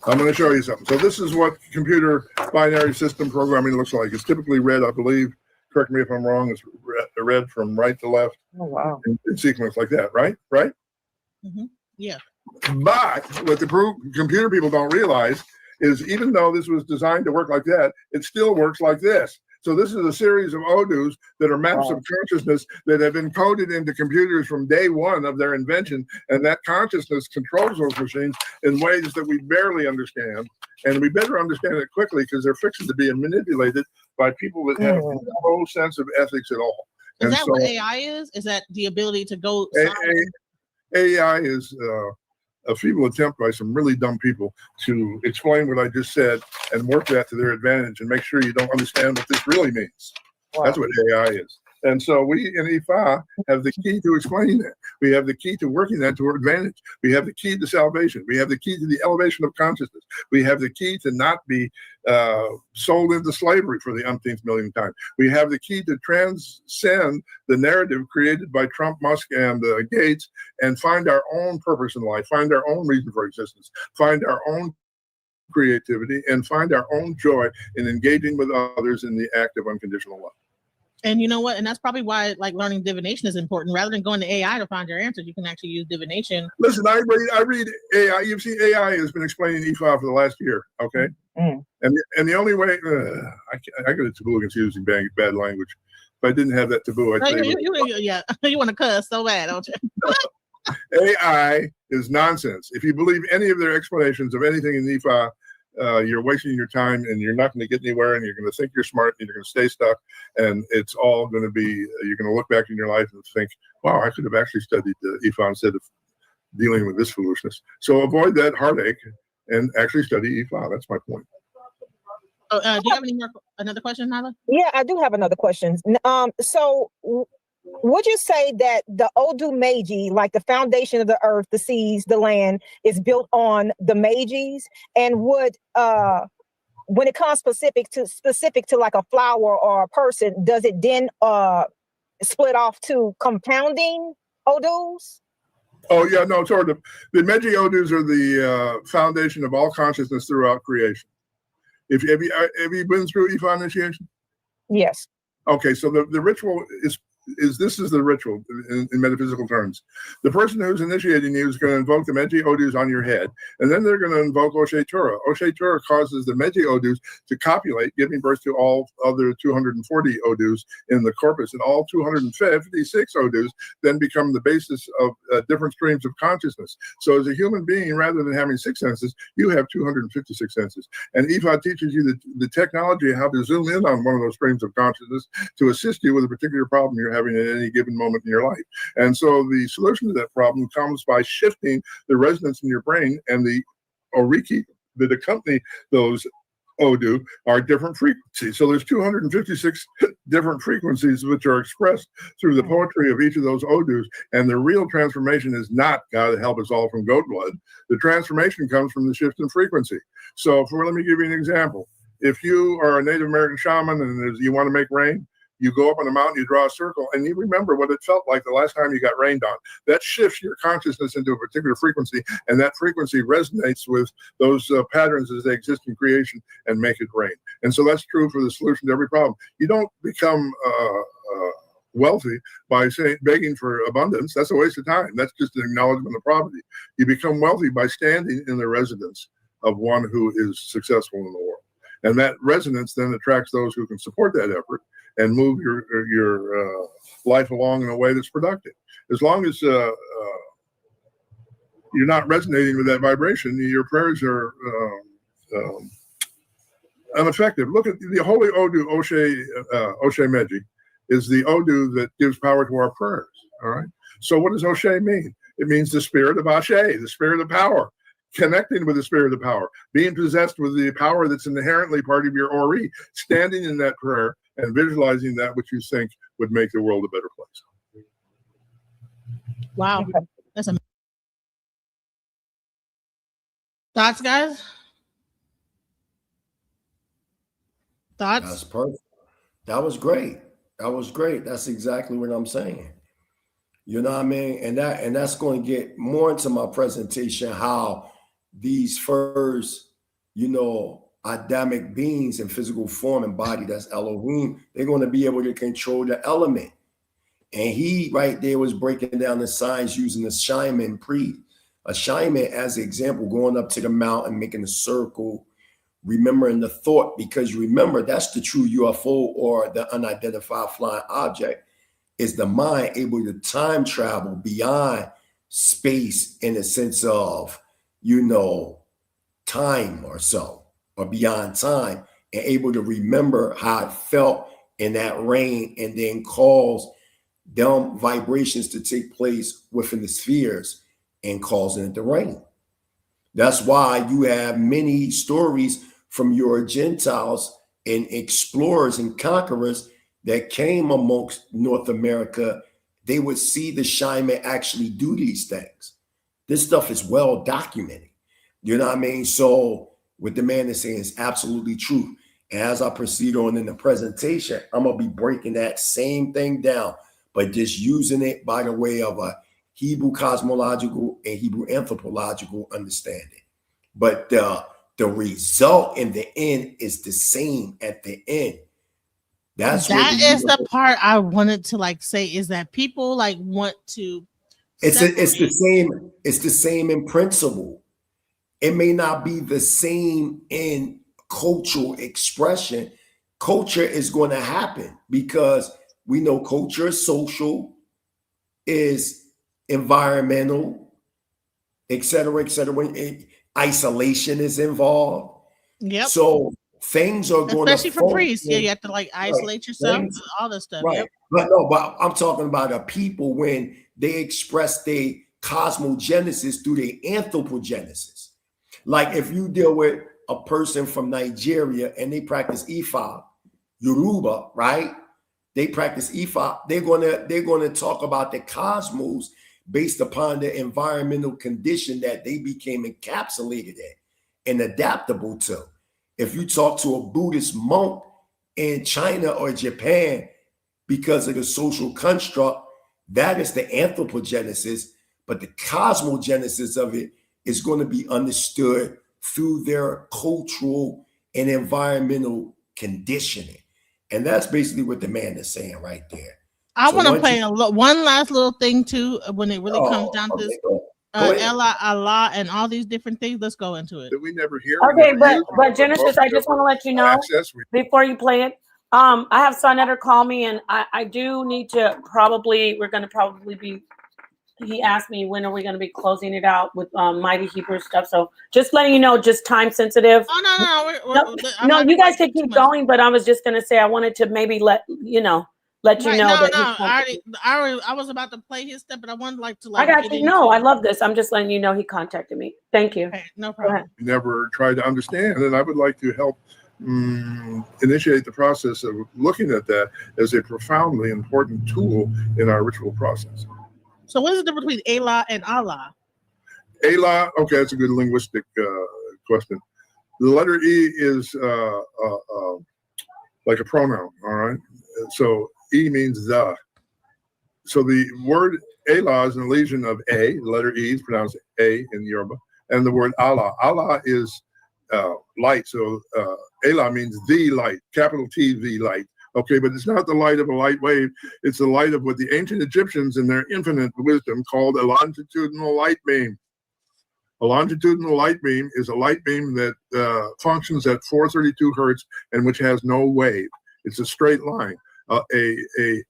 I'm going to show you something. So this is what computer binary system programming looks like. It's typically read, I believe. Correct me if I'm wrong. It's read from right to left. Oh wow! In sequence like that, right? Right? Mm-hmm. Yeah. But what the computer people don't realize is, even though this was designed to work like that, it still works like this. So this is a series of odus that are maps of consciousness that have been coded into computers from day one of their invention. And that consciousness controls those machines in ways that we barely understand. And we better understand it quickly, because they're fixing to be manipulated by people that have no sense of ethics at all. Is that what AI is? Is that the ability to go? AI is a feeble attempt by some really dumb people to explain what I just said and work that to their advantage, and make sure you don't understand what this really means. Wow. That's what AI is. And so we in Ifa have the key to explaining that. We have the key to working that to our advantage. We have the key to salvation. We have the key to the elevation of consciousness. We have the key to not be sold into slavery for the umpteenth millionth time. We have the key to transcend the narrative created by Trump, Musk, and Gates, and find our own purpose in life, find our own reason for existence, find our own creativity, and find our own joy in engaging with others in the act of unconditional love. And you know what? And that's probably why learning divination is important. Rather than going to AI to find your answers, you can actually use divination. Listen, I read AI. You've seen AI has been explaining Ifa for the last year, okay? And the only way I got a taboo against using bad language. If I didn't have that taboo, I'd say you want to cuss so bad, don't you? AI is nonsense. If you believe any of their explanations of anything in Ifa, you're wasting your time, and you're not going to get anywhere, and you're going to think you're smart, and you're going to stay stuck, and it's all going to be, you're going to look back in your life and think, wow, I could have actually studied Ifa instead of dealing with this foolishness. So avoid that heartache and actually study Ifa. That's my point. Oh, do you have another question, Nyla? Yeah, I do have another question. So would you say that the Odu Meiji, like the foundation of the earth, the seas, the land, is built on the Meijis? And would when it comes specific to like a flower or a person, does it then split off to compounding Odus? Oh yeah, no, sort of. The Meiji Odus are the foundation of all consciousness throughout creation. Have you been through Ifa initiation? Yes. Okay, so the ritual is this is the ritual in metaphysical terms. The person who's initiating you is going to invoke the Meiji Odus on your head, and then they're going to invoke Oshe Tura. Oshe Tura causes the Meiji Odus to copulate, giving birth to all other 240 Odus in the corpus, and all 256 Odus then become the basis of different streams of consciousness. So as a human being, rather than having 6 senses, you have 256 senses. And Ifa teaches you the technology how to zoom in on one of those streams of consciousness to assist you with a particular problem you're having at any given moment in your life. And so the solution to that problem comes by shifting the resonance in your brain, and the oriki that accompany those Odu are different frequencies. So there's 256 different frequencies which are expressed through the poetry of each of those Odus. And the real transformation is not God help us all from goat blood. The transformation comes from the shift in frequency. So let me give you an example. If you are a Native American shaman and you want to make rain, you go up on a mountain, you draw a circle, and you remember what it felt like the last time you got rained on. That shifts your consciousness into a particular frequency, and that frequency resonates with those patterns as they exist in creation and make it rain. And so that's true for the solution to every problem. You don't become wealthy by begging for abundance. That's a waste of time. That's just an acknowledgement of poverty. You become wealthy by standing in the residence of one who is successful in the world. And that resonance then attracts those who can support that effort and move your life along in a way that's productive. As long as you're not resonating with that vibration, your prayers are ineffective. Look at the holy Odu, Oshe Meji, is the Odu that gives power to our prayers. All right. So what does Oshe mean? It means the spirit of Ashe, the spirit of power, connecting with the spirit of power, being possessed with the power that's inherently part of your Ori, standing in that prayer and visualizing that which you think would make the world a better place. Wow. That's amazing. Thoughts, guys? Thoughts? That's perfect. That was great. That was great. That's exactly what I'm saying. You know what I mean? And that's going to get more into my presentation, how these first, Adamic beings in physical form and body, that's Elohim, they're going to be able to control the element. And he right there was breaking down the signs using the shaman priest. A shaman, as an example, going up to the mountain, making a circle, remembering the thought, because you remember that's the true UFO, or the unidentified flying object, is the mind able to time travel beyond space in the sense of, time or so, or beyond time, and able to remember how it felt in that rain and then cause them vibrations to take place within the spheres and causing it to rain. That's why you have many stories from your Gentiles and explorers and conquerors that came amongst North America. They would see the shaman actually do these things. This stuff is well documented. You know what I mean? So what the man is saying is absolutely true. And as I proceed on in the presentation, I'm going to be breaking that same thing down, but just using it by the way of a Hebrew cosmological and Hebrew anthropological understanding. But the result in the end is the same at the end. That is the part I wanted to say, is that people want to. It's the same in principle. It may not be the same in cultural expression. Culture is going to happen because we know culture is social, is environmental, et cetera, et cetera. Isolation is involved. Yep. So things are going, especially for priests. Yeah, you have to isolate yourself, all this stuff. Right. Yep. But I'm talking about a people when they express their cosmogenesis through their anthropogenesis. Like if you deal with a person from Nigeria and they practice Ifa, Yoruba, right? They practice Ifa. They're gonna talk about the cosmos based upon the environmental condition that they became encapsulated in and adaptable to. If you talk to a Buddhist monk in China or Japan, because of the social construct, that is the anthropogenesis, but the cosmogenesis of it is going to be understood through their cultural and environmental conditioning. And that's basically what the man is saying right there. I want to play one last little thing too, when it really comes down to this. Allah and all these different things. Let's go into it. That we never hear. Okay, but Genesis, I just want to let you know before you play it. I have Sonetter call me, and I do need to we're going to probably be. He asked me when are we going to be closing it out with Mighty Hebrew stuff. So just letting you know, just time sensitive. Oh no, you guys can keep going, but I was just going to say I wanted to maybe let you know. I was about to play his stuff, but I wanted to I got you. No, I love this. I'm just letting you know he contacted me. Thank you. Okay, no problem. Never tried to understand, and I would like to help initiate the process of looking at that as a profoundly important tool in our ritual process. So what is the difference between Elah and Allah? Elah, okay, that's a good linguistic question. The letter E is like a pronoun, all right? So E means the. So the word Elah is an elision of A. The letter E is pronounced A in Yoruba. And the word Allah. Allah is light. So Elah means the light, capital T, the light. Okay, but it's not the light of a light wave. It's the light of what the ancient Egyptians in their infinite wisdom called a longitudinal light beam. A longitudinal light beam is a light beam that functions at 432 hertz and which has no wave. It's a straight line. The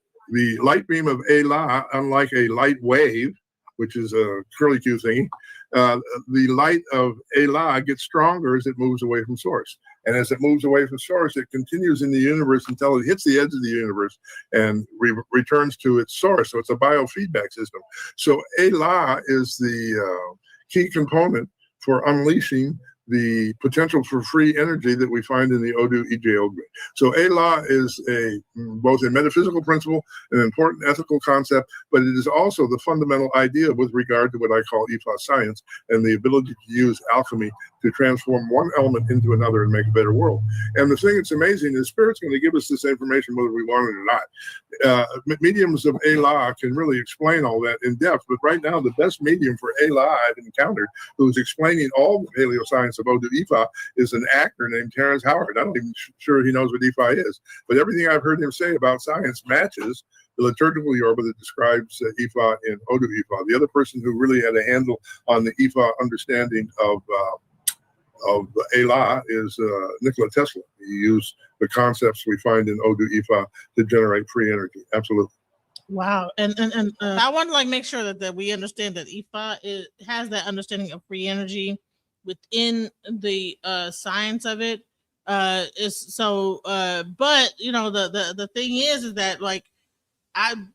light beam of Elah, unlike a light wave, which is a curlicue thingy, the light of Elah gets stronger as it moves away from source. And as it moves away from source, it continues in the universe until it hits the edge of the universe and returns to its source. So it's a biofeedback system. So Elah is the key component for unleashing the potential for free energy that we find in the Odu Ije. So Elah is both a metaphysical principle, an important ethical concept, but it is also the fundamental idea with regard to what I call Ifa science and the ability to use alchemy to transform one element into another and make a better world. And the thing that's amazing is Spirit's going to give us this information whether we want it or not. Mediums of Elah can really explain all that in depth, but right now the best medium for Elah I've encountered who's explaining all the paleoscience of Odu Ifa is an actor named Terrence Howard. I'm not even sure he knows what Ifa is, but everything I've heard him say about science matches the liturgical Yoruba that describes Ifa in Odu Ifa. The other person who really had a handle on the Ifa understanding of Elah is Nikola Tesla. He used the concepts we find in Odu Ifa to generate free energy. Absolutely. Wow. And I want to like make sure that we understand that Ifa has that understanding of free energy within the science of it. But you know, the thing is that like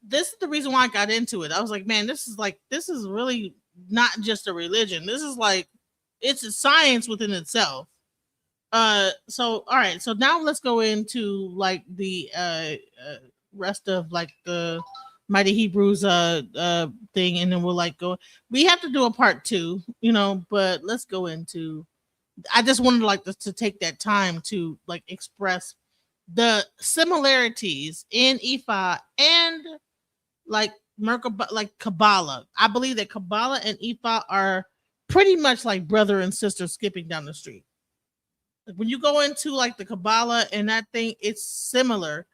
this is the reason why I got into it. I was like, man, this is really not just a religion. This is like it's a science within itself. So all right, so now let's go into like the rest of like the Mighty Hebrews thing, and then we'll like go. We have to do a part 2, you know, but let's go into. I just wanted like to take that time to like express the similarities in Ifa and like Merkabah, like Kabbalah. I believe that Kabbalah and Ifa are pretty much like brother and sister skipping down the street. Like when you go into like the Kabbalah and that thing, it's similar.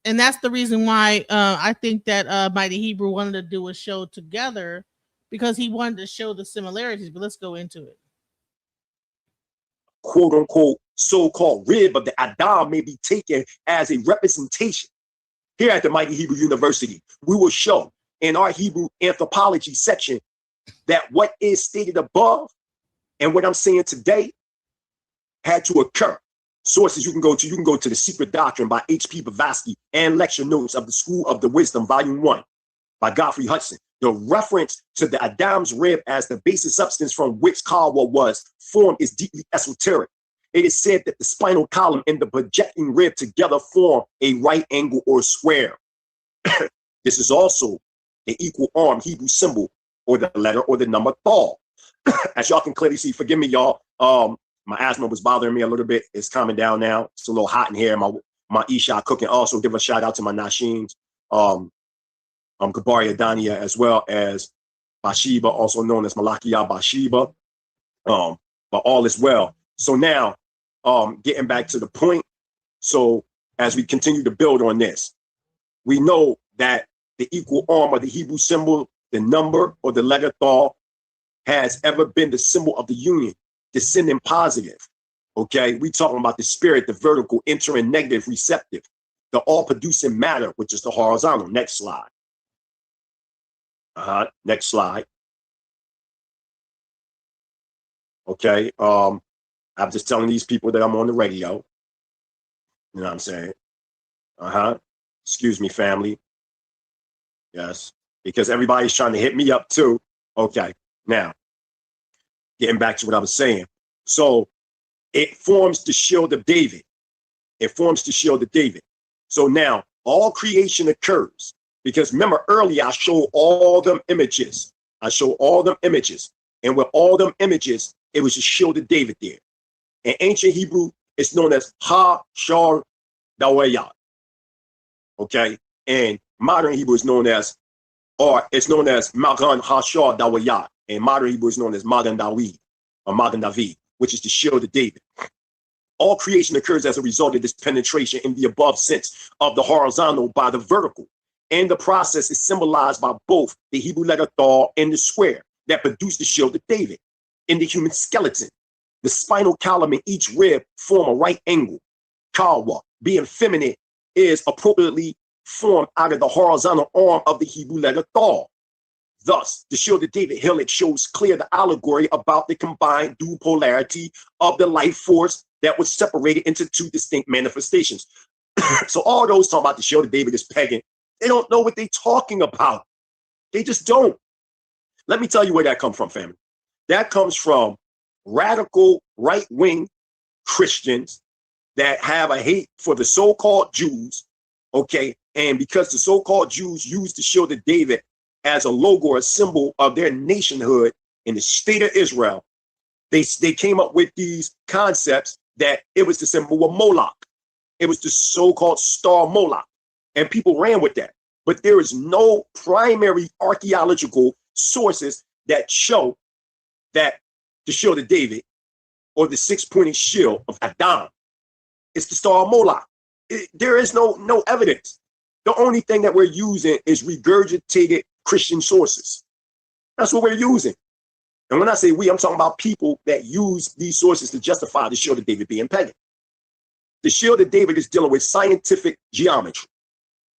And that's the reason why I think that Mighty Hebrew wanted to do a show together, because he wanted to show the similarities. But let's go into it. Quote unquote so-called rib of the Adam may be taken as a representation. Here at the Mighty Hebrew University, we will show in our Hebrew anthropology section that what is stated above and what I'm saying today had to occur. Sources you can go to The Secret Doctrine by H.P. Blavatsky and lecture notes of the School of the Wisdom, Volume 1 by Godfrey Hudson. The reference to the Adam's rib as the basic substance from which Kawa was formed is deeply esoteric. It is said that the spinal column and the projecting rib together form a right angle or square. This is also the equal arm Hebrew symbol or the letter or the number Thal. As y'all can clearly see, forgive me, y'all. My asthma was bothering me a little bit. It's calming down now. It's a little hot in here. My Isha cooking. Also, give a shout out to my Nashins, Kabaria Dania, as well as Bathsheba, also known as Malakia Bathsheba. But all is well. So now, getting back to the point. So as we continue to build on this, we know that the equal arm of the Hebrew symbol, the number or the letter Thal, has ever been the symbol of the union, descending positive. Okay, we talking about the spirit, the vertical, entering negative, receptive, the all-producing matter, which is the horizontal. Next slide. Next slide. Okay, I'm just telling these people that I'm on the radio. You know what I'm saying? Excuse me, family. Yes, because everybody's trying to hit me up too. Okay, now, getting back to what I was saying. So it forms the shield of David. It forms the shield of David. So now all creation occurs, because remember earlier I showed all them images. I showed all them images. And with all them images, it was the shield of David there. In ancient Hebrew, it's known as Ha-Shar Dawayah. Okay. And modern Hebrew is known as, or it's known as Magan Ha-Shar Dawayah. And modern Hebrew is known as Magan Dawid, or Magan David, which is the shield of David. All creation occurs as a result of this penetration in the above sense of the horizontal by the vertical. And the process is symbolized by both the Hebrew letter Thal and the square that produce the shield of David. In the human skeleton, the spinal column in each rib form a right angle. Kawa, being feminine, is appropriately formed out of the horizontal arm of the Hebrew letter Thal. Thus, the shield of David helix shows clear the allegory about the combined dual polarity of the life force that was separated into two distinct manifestations. So all those talking about the shield of David is pagan. They don't know what they're talking about. They just don't. Let me tell you where that comes from, family. That comes from radical right-wing Christians that have a hate for the so-called Jews, okay? And because the so-called Jews use the shield of David as a logo or a symbol of their nationhood in the state of Israel, they came up with these concepts that it was the symbol of Moloch. It was the so-called star Moloch. And people ran with that. But there is no primary archaeological sources that show that the shield of David or the six-pointed shield of Adam is the star of Moloch. There is no evidence. The only thing that we're using is regurgitated Christian sources. That's what we're using. And when I say we, I'm talking about people that use these sources to justify the shield of David being pagan. The shield of David is dealing with scientific geometry.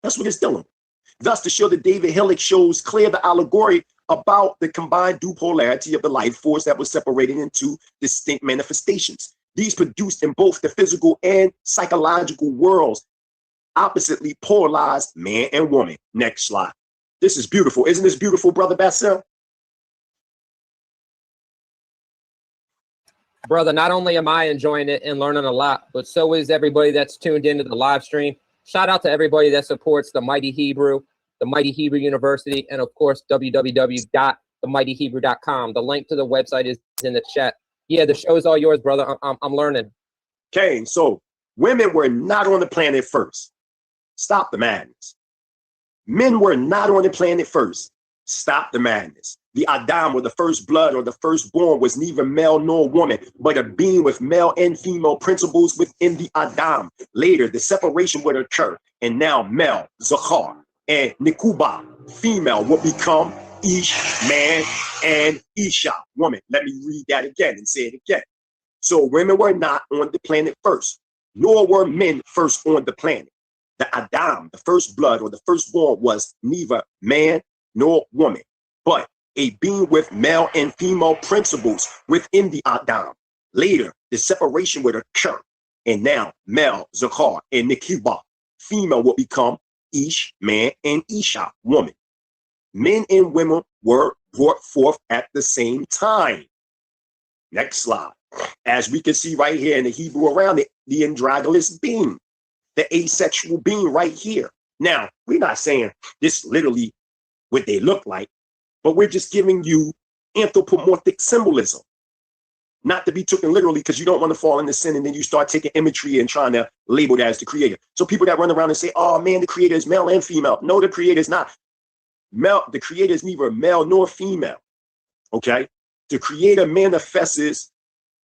That's what it's dealing with. Thus, the shield of David helix shows clear the allegory about the combined dual polarity of the life force that was separated into distinct manifestations. These produced in both the physical and psychological worlds, oppositely polarized man and woman. Next slide. This is beautiful. Isn't this beautiful, Brother Bassel? Brother, not only am I enjoying it and learning a lot, but so is everybody that's tuned into the live stream. Shout out to everybody that supports the Mighty Hebrew, the Mighty Hebrew University, and of course, www.themightyhebrew.com. The link to the website is in the chat. Yeah, the show is all yours, brother. I'm learning. Okay, so women were not on the planet first. Stop the madness. Men were not on the planet first. Stop the madness. The Adam, or the first blood, or the firstborn, was neither male nor woman, but a being with male and female principles within the Adam. Later, the separation would occur, and now male, Zachar, and Nikubah, female, will become Ish, man, and Isha, woman. Let me read that again and say it again. So women were not on the planet first, nor were men first on the planet. The Adam, the first blood, or the firstborn, was neither man nor woman, but a being with male and female principles within the Adam. Later, the separation would occur, and now male, Zachar, and Nikubah, female, will become Ish, man, and Isha, woman. Men and women were brought forth at the same time. Next slide. As we can see right here in the Hebrew around it, the androgynous being, the asexual being right here. Now, we're not saying this literally what they look like, but we're just giving you anthropomorphic symbolism. Not to be taken literally, because you don't want to fall into sin and then you start taking imagery and trying to label that as the creator. So people that run around and say, oh man, the creator is male and female. No, the creator is not. The creator is neither male nor female. Okay? The creator manifests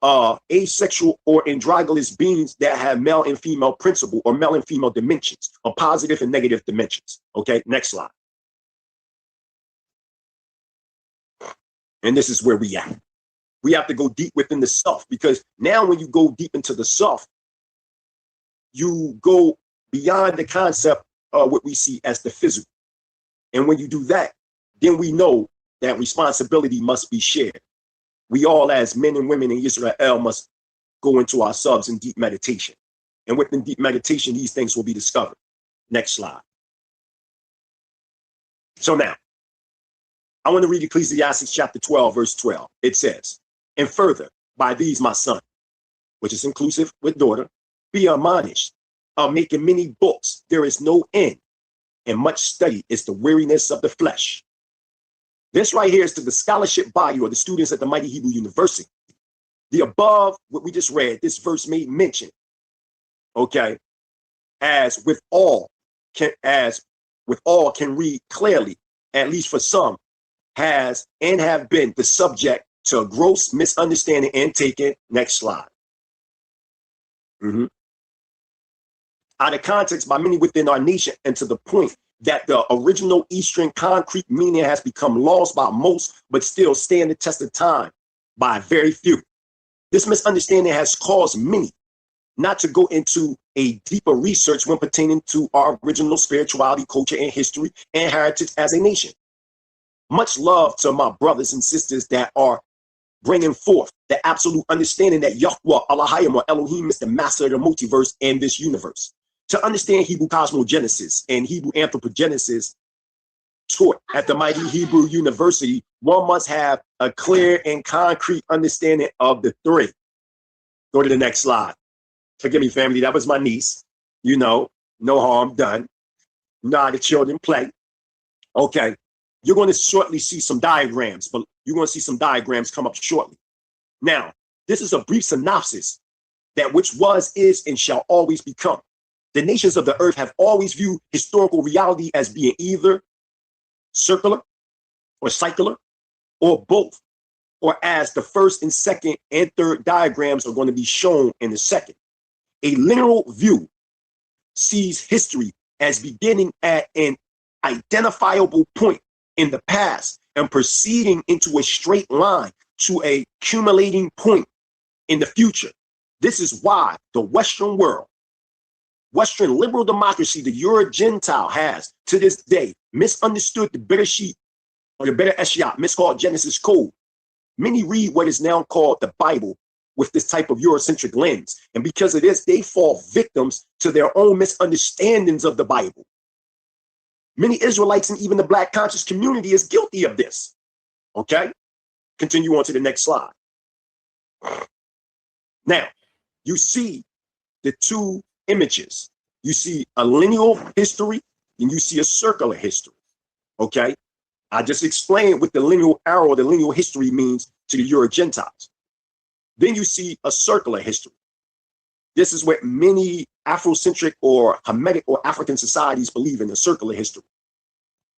asexual or androgynous beings that have male and female principle, or male and female dimensions, or positive and negative dimensions. Okay, next slide. And this is where we at. We have to go deep within the self, because now when you go deep into the self, you go beyond the concept of what we see as the physical. And when you do that, then we know that responsibility must be shared. We all, as men and women in Israel, must go into ourselves in deep meditation. And within deep meditation, these things will be discovered. Next slide. So now, I want to read Ecclesiastes chapter 12, verse 12. It says, and further, by these, my son, which is inclusive with daughter, be admonished of making many books. There is no end, and much study is the weariness of the flesh. This right here is to the scholarship body, or the students at the Mighty Hebrew University. The above, what we just read, this verse made mention, okay, as with all can read clearly, at least for some, has and have been the subject to a gross misunderstanding and taken. Next slide. Out of context by many within our nation, and to the point that the original Eastern concrete meaning has become lost by most, but still stand the test of time by very few. This misunderstanding has caused many not to go into a deeper research when pertaining to our original spirituality, culture, and history and heritage as a nation. Much love to my brothers and sisters that are bringing forth the absolute understanding that Yahweh, Elohim, or Elohim is the master of the multiverse and this universe. To understand Hebrew cosmogenesis and Hebrew anthropogenesis taught at the Mighty Hebrew University, one must have a clear and concrete understanding of the three. Go to the next slide. Forgive me, family, that was my niece. You know, no harm done. Nah, the children play. Okay, you're going to shortly see some diagrams, but you're going to see some diagrams come up shortly. Now, this is a brief synopsis that which was, is, and shall always become. The nations of the earth have always viewed historical reality as being either circular or cycler or both, or as the first and second and third diagrams are going to be shown in the second. A linear view sees history as beginning at an identifiable point in the past and proceeding into a straight line to a accumulating point in the future. This is why the Western world, Western liberal democracy, the Euro-Gentile, has to this day misunderstood the Bereshit or the Better Eshiat, miscalled Genesis code. Many read what is now called the Bible with this type of Eurocentric lens. And because of this, they fall victims to their own misunderstandings of the Bible. Many Israelites and even the Black conscious community is guilty of this. Okay? Continue on to the next slide. Now, you see the two images. You see a lineal history and you see a circular history. Okay? I just explained what the lineal arrow, the lineal history means to the Euro-Gentiles. Then you see a circular history. This is what many Afrocentric or Hamitic or African societies believe in, the circular history.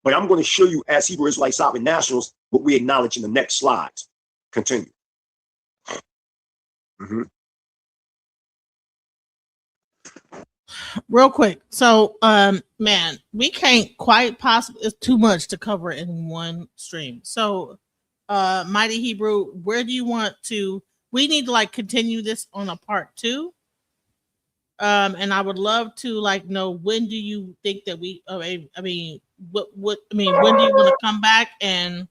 But I'm going to show you as Hebrew Israelite sovereign nationals what we acknowledge in the next slides. Continue. Real quick. So, man, we can't quite possibly, it's too much to cover in one stream. So, Mighty Hebrew, where do you want to, we need to like continue this on a part 2. And I would love to like know, when do you think that we, when do you want to come back and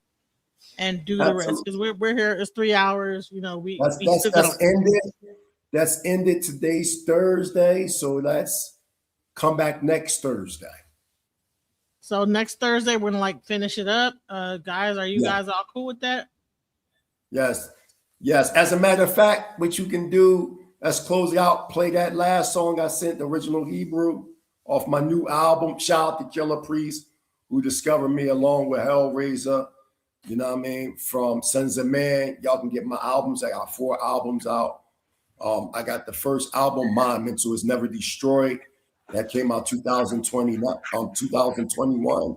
do the rest? Because we're here, it's 3 hours, you know, that's ended today's Thursday, so let's come back next Thursday. So next Thursday we're gonna like finish it up. Guys, are you guys all cool with that? Yes. As a matter of fact, what you can do, let's close out, play that last song I sent, the original Hebrew, off my new album. Shout out to Killer Priest, who discovered me along with Hellraiser. You know what I mean? From Sons of Man. Y'all can get my albums. I got 4 albums out. I got the first album, Mind Mental Is Never Destroyed. That came out 2021.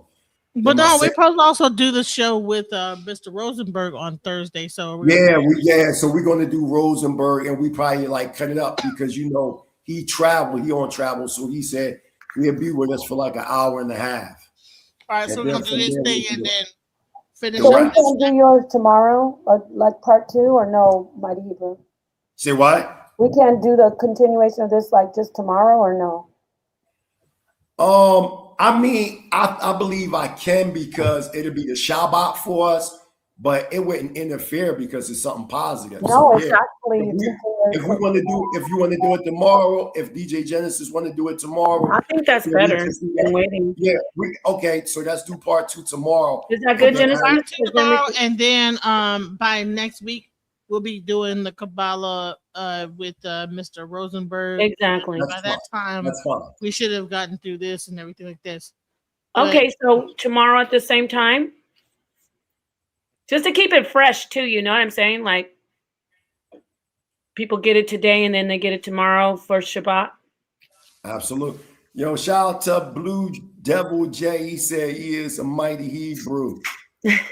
But no, we're supposed to also do the show with Mr. Rosenberg on Thursday. So so we're going to do Rosenberg, and we probably like cut it up because he on travel, so he said he'll be with us for like an hour and a half. All right, so we're gonna do this thing and then finish. So we can do yours tomorrow, like part 2, or no, Mighty Hebrew? Say what? We can't do the continuation of this like just tomorrow, or no? I mean, I believe I can, because it'll be the Shabbat for us, but it wouldn't interfere because it's something positive. No, it's actually. If you want to do it tomorrow, if DJ Genesis want to do it tomorrow, I think that's better than waiting. Yeah. Okay. So let's do part 2 tomorrow. Is that good, Genesis? Part 2 tomorrow, and then by next week we'll be doing the Kabbalah with Mr. Rosenberg. Exactly. By that time, we should have gotten through this and everything like this. Okay, so tomorrow at the same time, just to keep it fresh too. You know what I'm saying? Like people get it today and then they get it tomorrow for Shabbat. Absolutely. Yo, shout out to Blue Devil J. He said he is a mighty Hebrew.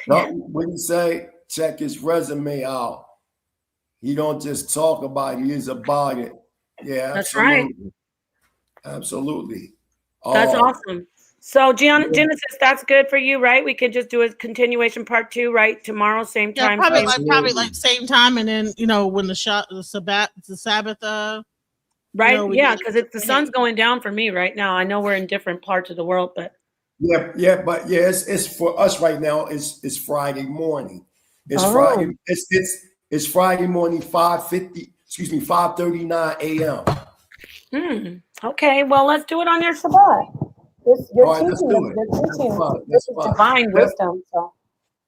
What do you say? Check his resume out. He don't just talk about it, he is about it. Yeah, That's absolutely. right. Absolutely. That's awesome. So Genesis, that's good for you, right? We could just do a continuation part 2, right? Tomorrow, same Yeah, time. probably like same time, and then when the Sabbath, right? Yeah, because the sun's going down for me right now. I know we're in different parts of the world, but but it's for us right now. It's Friday morning. It's Friday. It's Friday morning, 5:39 a.m. Okay, well, let's do it on your Shabbat. You're teaching this is divine wisdom. So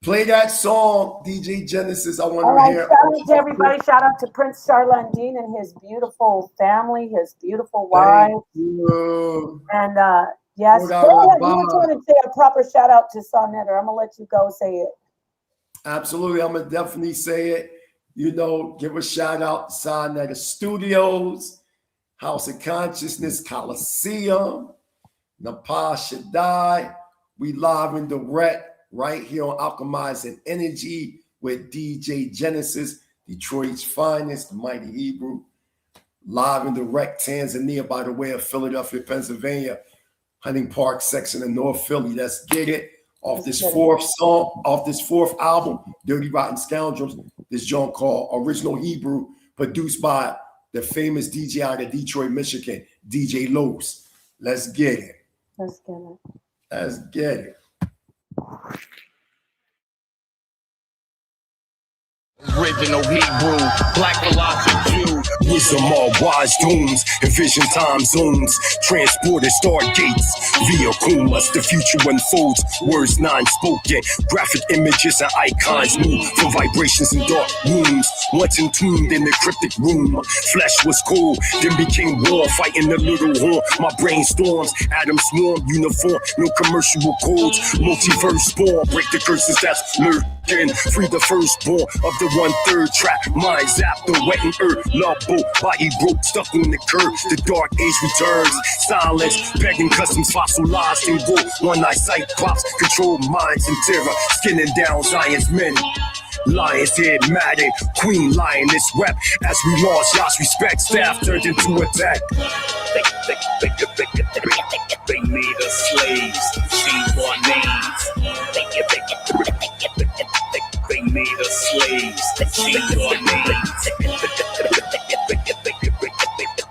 play that song, DJ Genesis. I want to hear. Shout out to everybody. Shout out to Prince Charlandine and his beautiful family, his beautiful wife. And yes, go ahead. You were trying to say a proper shout out to Sonetter. I'm gonna let you go say it. Absolutely, I'm gonna definitely say it. Give a shout out to Sonetter Studios, House of Consciousness, Coliseum, Napah Shaddai. We live and direct right here on Alchemizing Energy with DJ Genesis, Detroit's finest, the mighty Hebrew. Live and direct Tanzania by the way of Philadelphia, Pennsylvania, Hunting Park section of North Philly. Let's get it. Off this fourth album, Dirty Rotten Scoundrels, this joint called Original Hebrew, produced by the famous DJ out of Detroit, Michigan, DJ Los. Let's get it. Let's get it. Let's get it. Original Hebrew, black philosophy Jew. Wisdom all wise dooms, envision time zones, transported stargates, via Kumas, the future unfolds, words non-spoken, graphic images and icons move from vibrations in dark rooms, once entombed in the cryptic room, flesh was cold, then became war, fighting the little horn, my brain storms, atoms swarm, uniform, no commercial codes, multiverse spawn, break the curses that's lurking, free the firstborn of the 1/3 trap, mind zapped, the wet and earth, love boat, body broke, stuck on the curb, the dark age returns, silence, begging customs fossilized and go, one eye sight pops, control minds and terror, skinning down Zion's men. Lion's head matted, queen lioness wept, as we lost Yah's respect, staff turned into attack. They made us slaves, changed our names. They made us slaves, changed our names.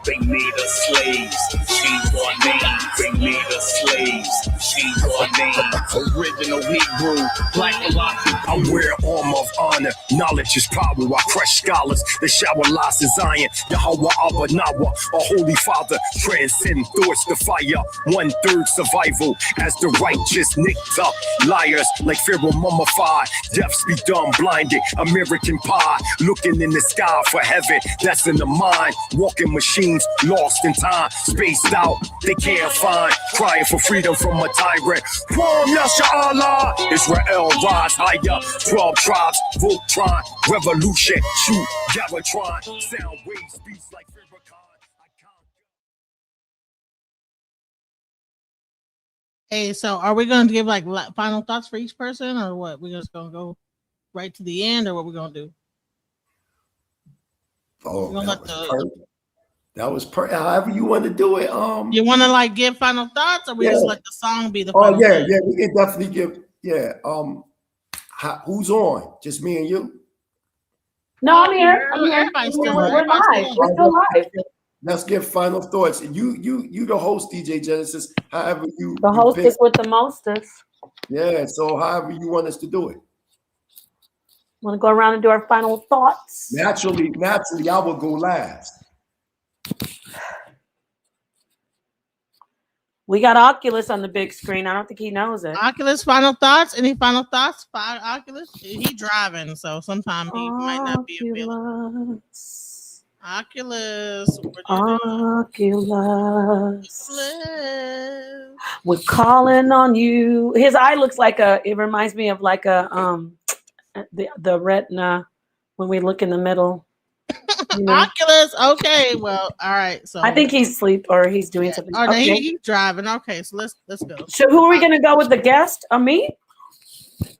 They made us slaves, changed our names. They made us slaves, changed our names. Original Hebrew, black philosophy. I wear armor of honor, knowledge is power. I crush scholars, the shower lies in Zion. Yahweh Abba Nawa, a holy father, transcend thoughts to fire. 1/3 survival, as the righteous nicked up. Liars like Pharaoh mummified, deafs be dumb, blinded. American pie, looking in the sky for heaven, that's in the mind. Walking machines, lost in time, spaced out, they can't find. Crying for freedom from a tyrant. Kwam Yasha Allah, Israel rise higher. 12 tribes, Voltron, revolution, shoot, Gavatron, sound waves, beats like Hey, so are we going to give like final thoughts for each person, or what? We're just going to go right to the end, or what we're going to do? Oh, that was however you want to do it. You want to like give final thoughts, or we just let the song be the final thoughts? We can definitely give. Who's on? Just me and you? No, I'm here. Everybody's still We're live. We're still live. Let's give final thoughts. You the host, DJ Genesis. However you the hostess with the mostest. Yeah. So however you want us to do it. Want to go around and do our final thoughts? Naturally, I will go last. We got Oculus on the big screen. I don't think he knows it. Oculus, final thoughts? Any final thoughts? Oculus? He driving, so sometimes he might not be available. Oculus. We're calling on you. His eye looks like it reminds me of like the retina when we look in the middle. You know? Oculus. Okay, well, all right. So I think he's asleep or he's doing something. Oh, okay. He's driving. Okay, so let's go. So who are we gonna go with? The guest? Me?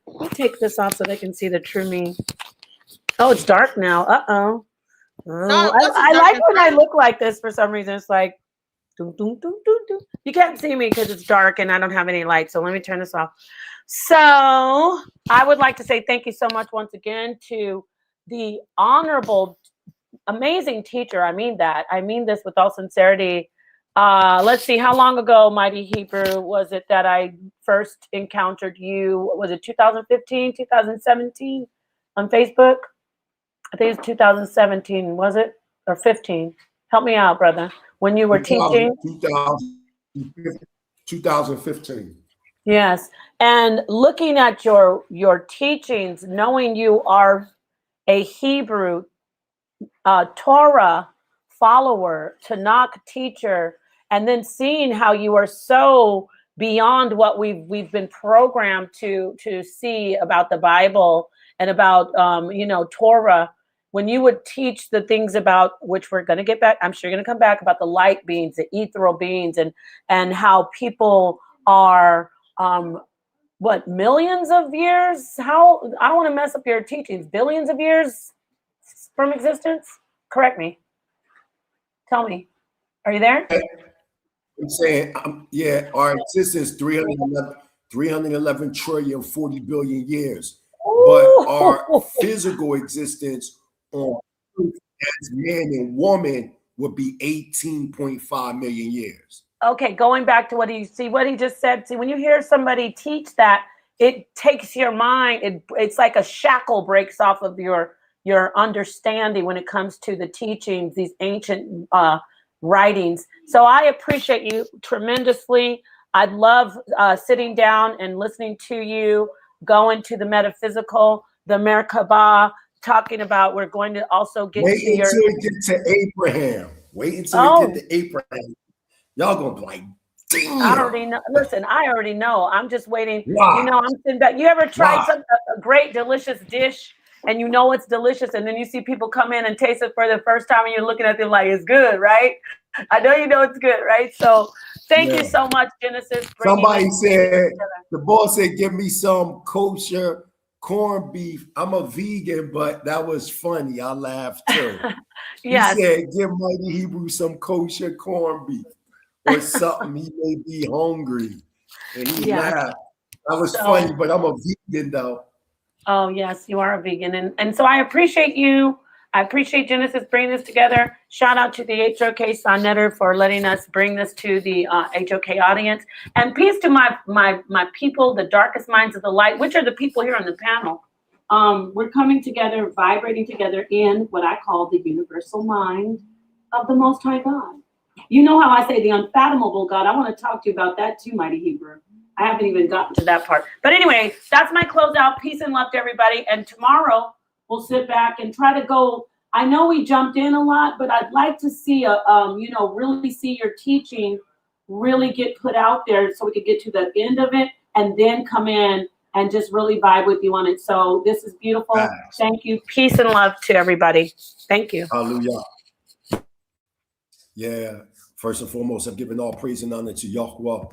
Let me take this off so they can see the true me. Oh, it's dark now. I like when I look like this for some reason. It's like, doom, doom, doom, doom, doom. You can't see me because it's dark and I don't have any light. So let me turn this off. So I would like to say thank you so much once again to the honorable, amazing teacher. I mean that. I mean this with all sincerity. Let's see, how long ago, Mighty Hebrew, was it that I first encountered you? Was it 2015, 2017 on Facebook? I think it's 2017, was it? Or 15? Help me out, brother. When you were teaching? 2015. Yes. And looking at your teachings, knowing you are a Hebrew Torah follower, Tanakh teacher, and then seeing how you are so beyond what we've been programmed to see about the Bible and about Torah. When you would teach the things about, which we're going to get back, I'm sure you're going to come back, about the light beings, the ethereal beings, and how people are millions of years? How, I don't want to mess up your teachings. Billions of years from existence? Correct me. Tell me. Are you there? I'm saying, yeah, our existence 311 trillion, 40 billion years. But our physical existence on Earth as man and woman would be 18.5 million years. Okay, going back to what he just said. See, when you hear somebody teach that, it takes your mind, it's like a shackle breaks off of your understanding when it comes to the teachings, these ancient writings. So I appreciate you tremendously. I'd love sitting down and listening to you, going to the metaphysical, the Merkabah, talking about, we're going to also get Wait to until we get to Abraham. Wait until we get to Abraham. Y'all gonna be like, damn. I already know. Listen, I already know. I'm just waiting. Wow. You know, I'm sitting back. You ever tried a great, delicious dish and you know it's delicious, and then you see people come in and taste it for the first time and you're looking at them like, it's good, right? I know you know it's good, right? So thank you so much, Genesis. Somebody said, the boss said, give me some kosher corned beef. I'm a vegan, but that was funny. I laughed too. Yes. He said, give Mighty Hebrew some kosher corned beef or something. He may be hungry. And he laughed. That was funny, but I'm a vegan though. Oh, yes, you are a vegan. And so I appreciate you. I appreciate Genesis bringing this together. Shout out to the HOK Sonnetter for letting us bring this to the HOK audience. And peace to my people, the darkest minds of the light, which are the people here on the panel. We're coming together, vibrating together in what I call the universal mind of the Most High God. You know how I say the unfathomable God. I want to talk to you about that too, Mighty Hebrew. I haven't even gotten to that part. But anyway, that's my closeout. Peace and love to everybody. And tomorrow we'll sit back and try to go. I know we jumped in a lot, but I'd like to see really see your teaching really get put out there so we could get to the end of it and then come in and just really vibe with you on it. So this is beautiful. Thank you. Peace and love to everybody. Thank you. Hallelujah. Yeah. First and foremost, I've given all praise and honor to Yahweh,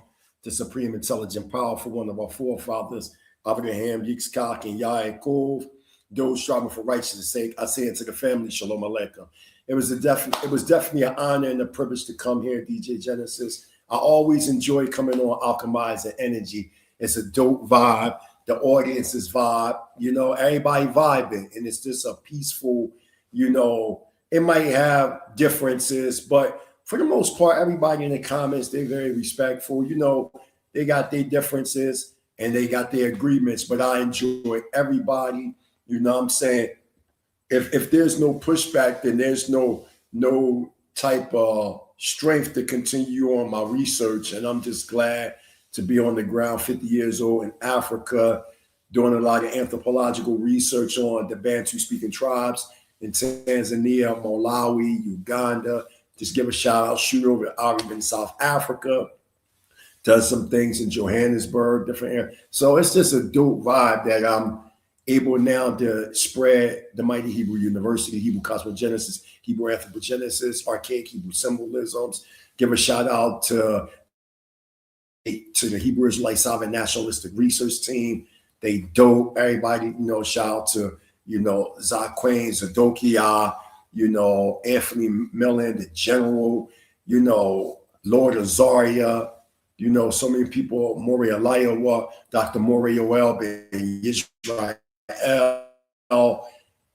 the supreme, intelligent, powerful one of our forefathers, Abraham, Yitzchak, and Yaakov, those striving for righteousness' sake. I say it to the family, Shalom Aleichem. It was definitely an honor and a privilege to come here, DJ Genesis. I always enjoy coming on Alchemizing Energy. It's a dope vibe. The audience is vibe. You know, everybody vibing, and it's just a peaceful, it might have differences, but for the most part, everybody in the comments, they're very respectful. They got their differences and they got their agreements, but I enjoy everybody. You know what I'm saying? If there's no pushback, then there's no type of strength to continue on my research. And I'm just glad to be on the ground, 50 years old in Africa, doing a lot of anthropological research on the Bantu-speaking tribes in Tanzania, Malawi, Uganda. Just give a shout out, shoot over to Arab in South Africa, does some things in Johannesburg, different areas. So it's just a dope vibe that I'm able now to spread the Mighty Hebrew University, Hebrew Cosmogenesis, Hebrew Anthropogenesis, Archaic Hebrew Symbolisms. Give a shout out to the Hebrew Israelite Sovereign Nationalistic Research Team. They dope. Everybody, shout out to, Zaquain, Zadokia, you know, Anthony Millen, the general, you know, Lord Azaria, you know, so many people, Moriah Layawa, Dr. Moriah ben Israel,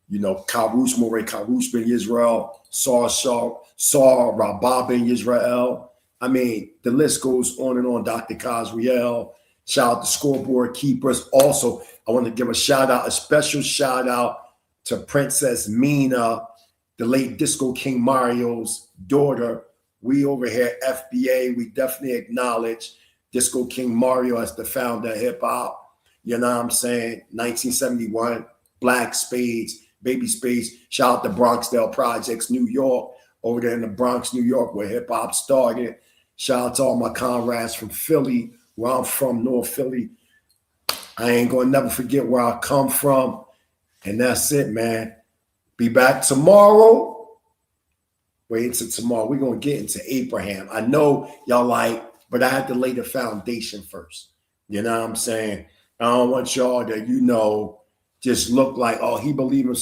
you know, Karus, Moreh Karus ben Israel, Sar Rabah ben Israel. I mean, the list goes on and on. Dr. Kazriel, shout out to Scoreboard Keepers. Also, I want to give a shout out, a special shout out to Princess Mina, the late Disco King Mario's daughter. We over here at FBA, we definitely acknowledge Disco King Mario as the founder of hip hop. You know what I'm saying? 1971, Black Spades, Baby Spades. Shout out to Bronxdale Projects, New York, over there in the Bronx, New York, where hip hop started. Shout out to all my comrades from Philly, where I'm from, North Philly. I ain't gonna never forget where I come from. And that's it, man. Be back tomorrow. Wait until tomorrow. We're going to get into Abraham. I know y'all like, but I had to lay the foundation first. You know what I'm saying? I don't want y'all to, you know, just look like, oh, he believes in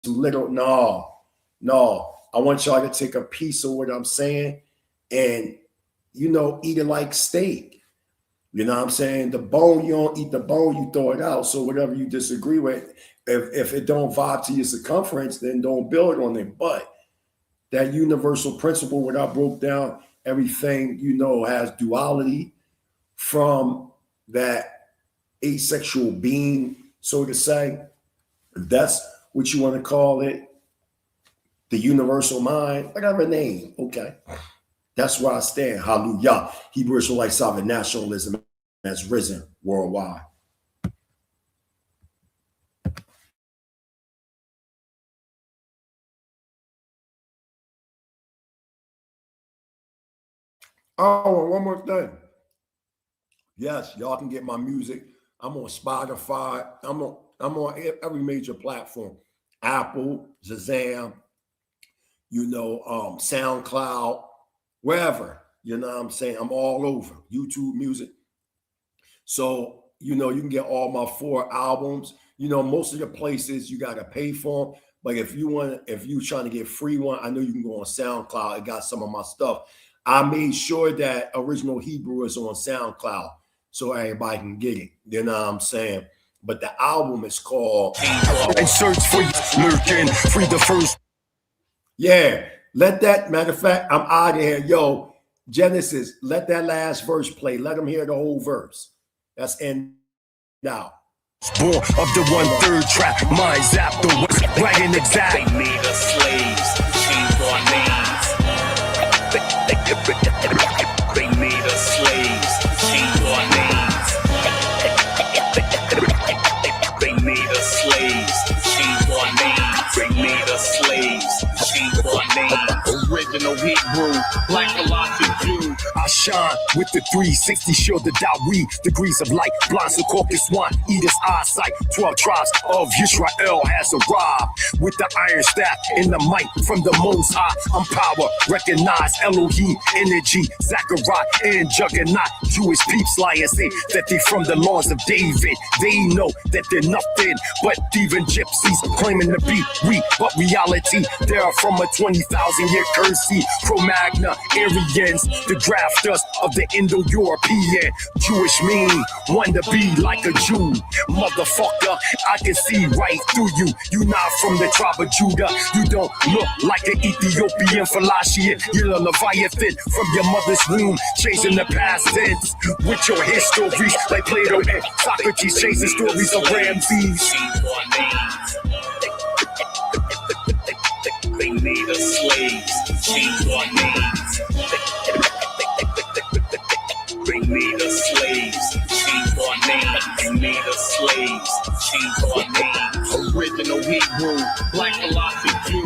some little. No. I want y'all to take a piece of what I'm saying and, you know, eat it like steak. You know what I'm saying? The bone, you don't eat the bone, you throw it out. So whatever you disagree with, if it don't vibe to your circumference, then don't build on it. But that universal principle, when I broke down everything, you know, has duality from that asexual being, so to say. If that's what you want to call it, the universal mind, whatever name, okay. That's where I stand. Hallelujah. Hebrew Israelite sovereign nationalism has risen worldwide. Oh, and one more thing. Yes, y'all can get my music. I'm on Spotify. I'm on every major platform. Apple, Shazam, you know, SoundCloud, wherever. You know what I'm saying? I'm all over. YouTube Music. So, you know, you can get all my 4 albums. You know, most of the places you got to pay for them. But if you're trying to get free one, I know you can go on SoundCloud. It got some of my stuff. I made sure that Original Hebrew is on SoundCloud so everybody can get it. You know what I'm saying? But the album is called And Search for Lurking, free the first. Yeah, let that, matter of fact, I'm out of here. Yo, Genesis, let that last verse play. Let them hear the whole verse. That's end now. Born of the 1/3 track, mind zap the west, right and exact. They made us slaves, changed our names. They made us slaves, changed our names. They made us slaves, changed our names. They made us slaves, changed our names. Original Hebrew, Black Kabbalisic Jew. I shine with the 360, show the Dawi, degrees of light, blind so caucus one, eaters eyesight. 12 tribes of Israel has arrived with the iron staff and the might from the Most High. I'm power, recognize Elohim, energy, Zechariah and Juggernaut. Jewish peeps lie and say that they from the laws of David. They know that they're nothing but thieving gypsies claiming to be we, but reality they are from a 20,000-year currency. Cro-Magna, Aryans, the grafters of the Indo-European. Jewish mean, one to be like a Jew. Motherfucker, I can see right through you. You not from the tribe of Judah. You don't look like an Ethiopian Falashian. You're a Leviathan from your mother's womb, chasing the past tense with your histories like Plato and Socrates, chasing stories of Ramses. They made us slaves, changed our names. They made us slaves, changed our names. They made us slaves, changed our names. Original Hebrew, Black Kabbalisic Jew.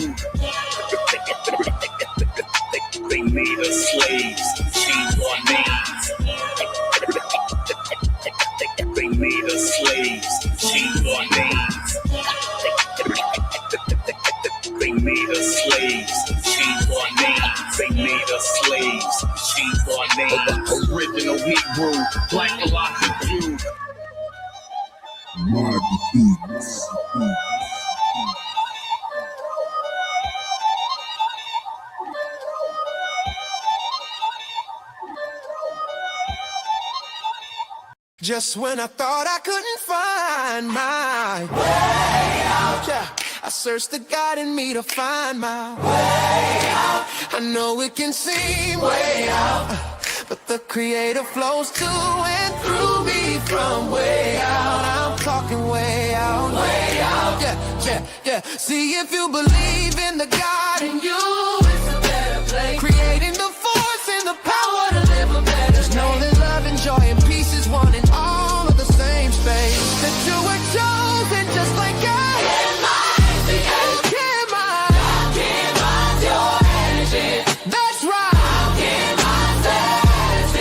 They made us slaves, changed our names. They made us slaves, changed our names. They made us slaves, changed our names. They made us slaves, changed our names. Original Hebrew, Black Kabbalisic Jew. My beats. Just when I thought I couldn't find my way out, yeah, I searched the God in me to find my way out. I know it can seem way out, but the Creator flows to and through me from way out. I'm talking way out, yeah, yeah, yeah. See, if you believe in the God in you, it's a better place. Creating the force and the power to live a better. Just know that love and joy and peace is one in all of the same space. That you were chosen just like God. That's right.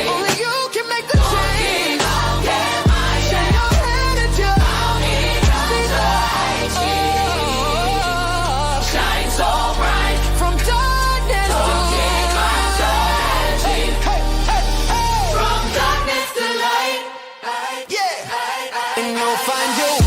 Only you can make the change. Shine your head at you. Shine so bright from darkness to light. From darkness to light. Yeah. And you'll find your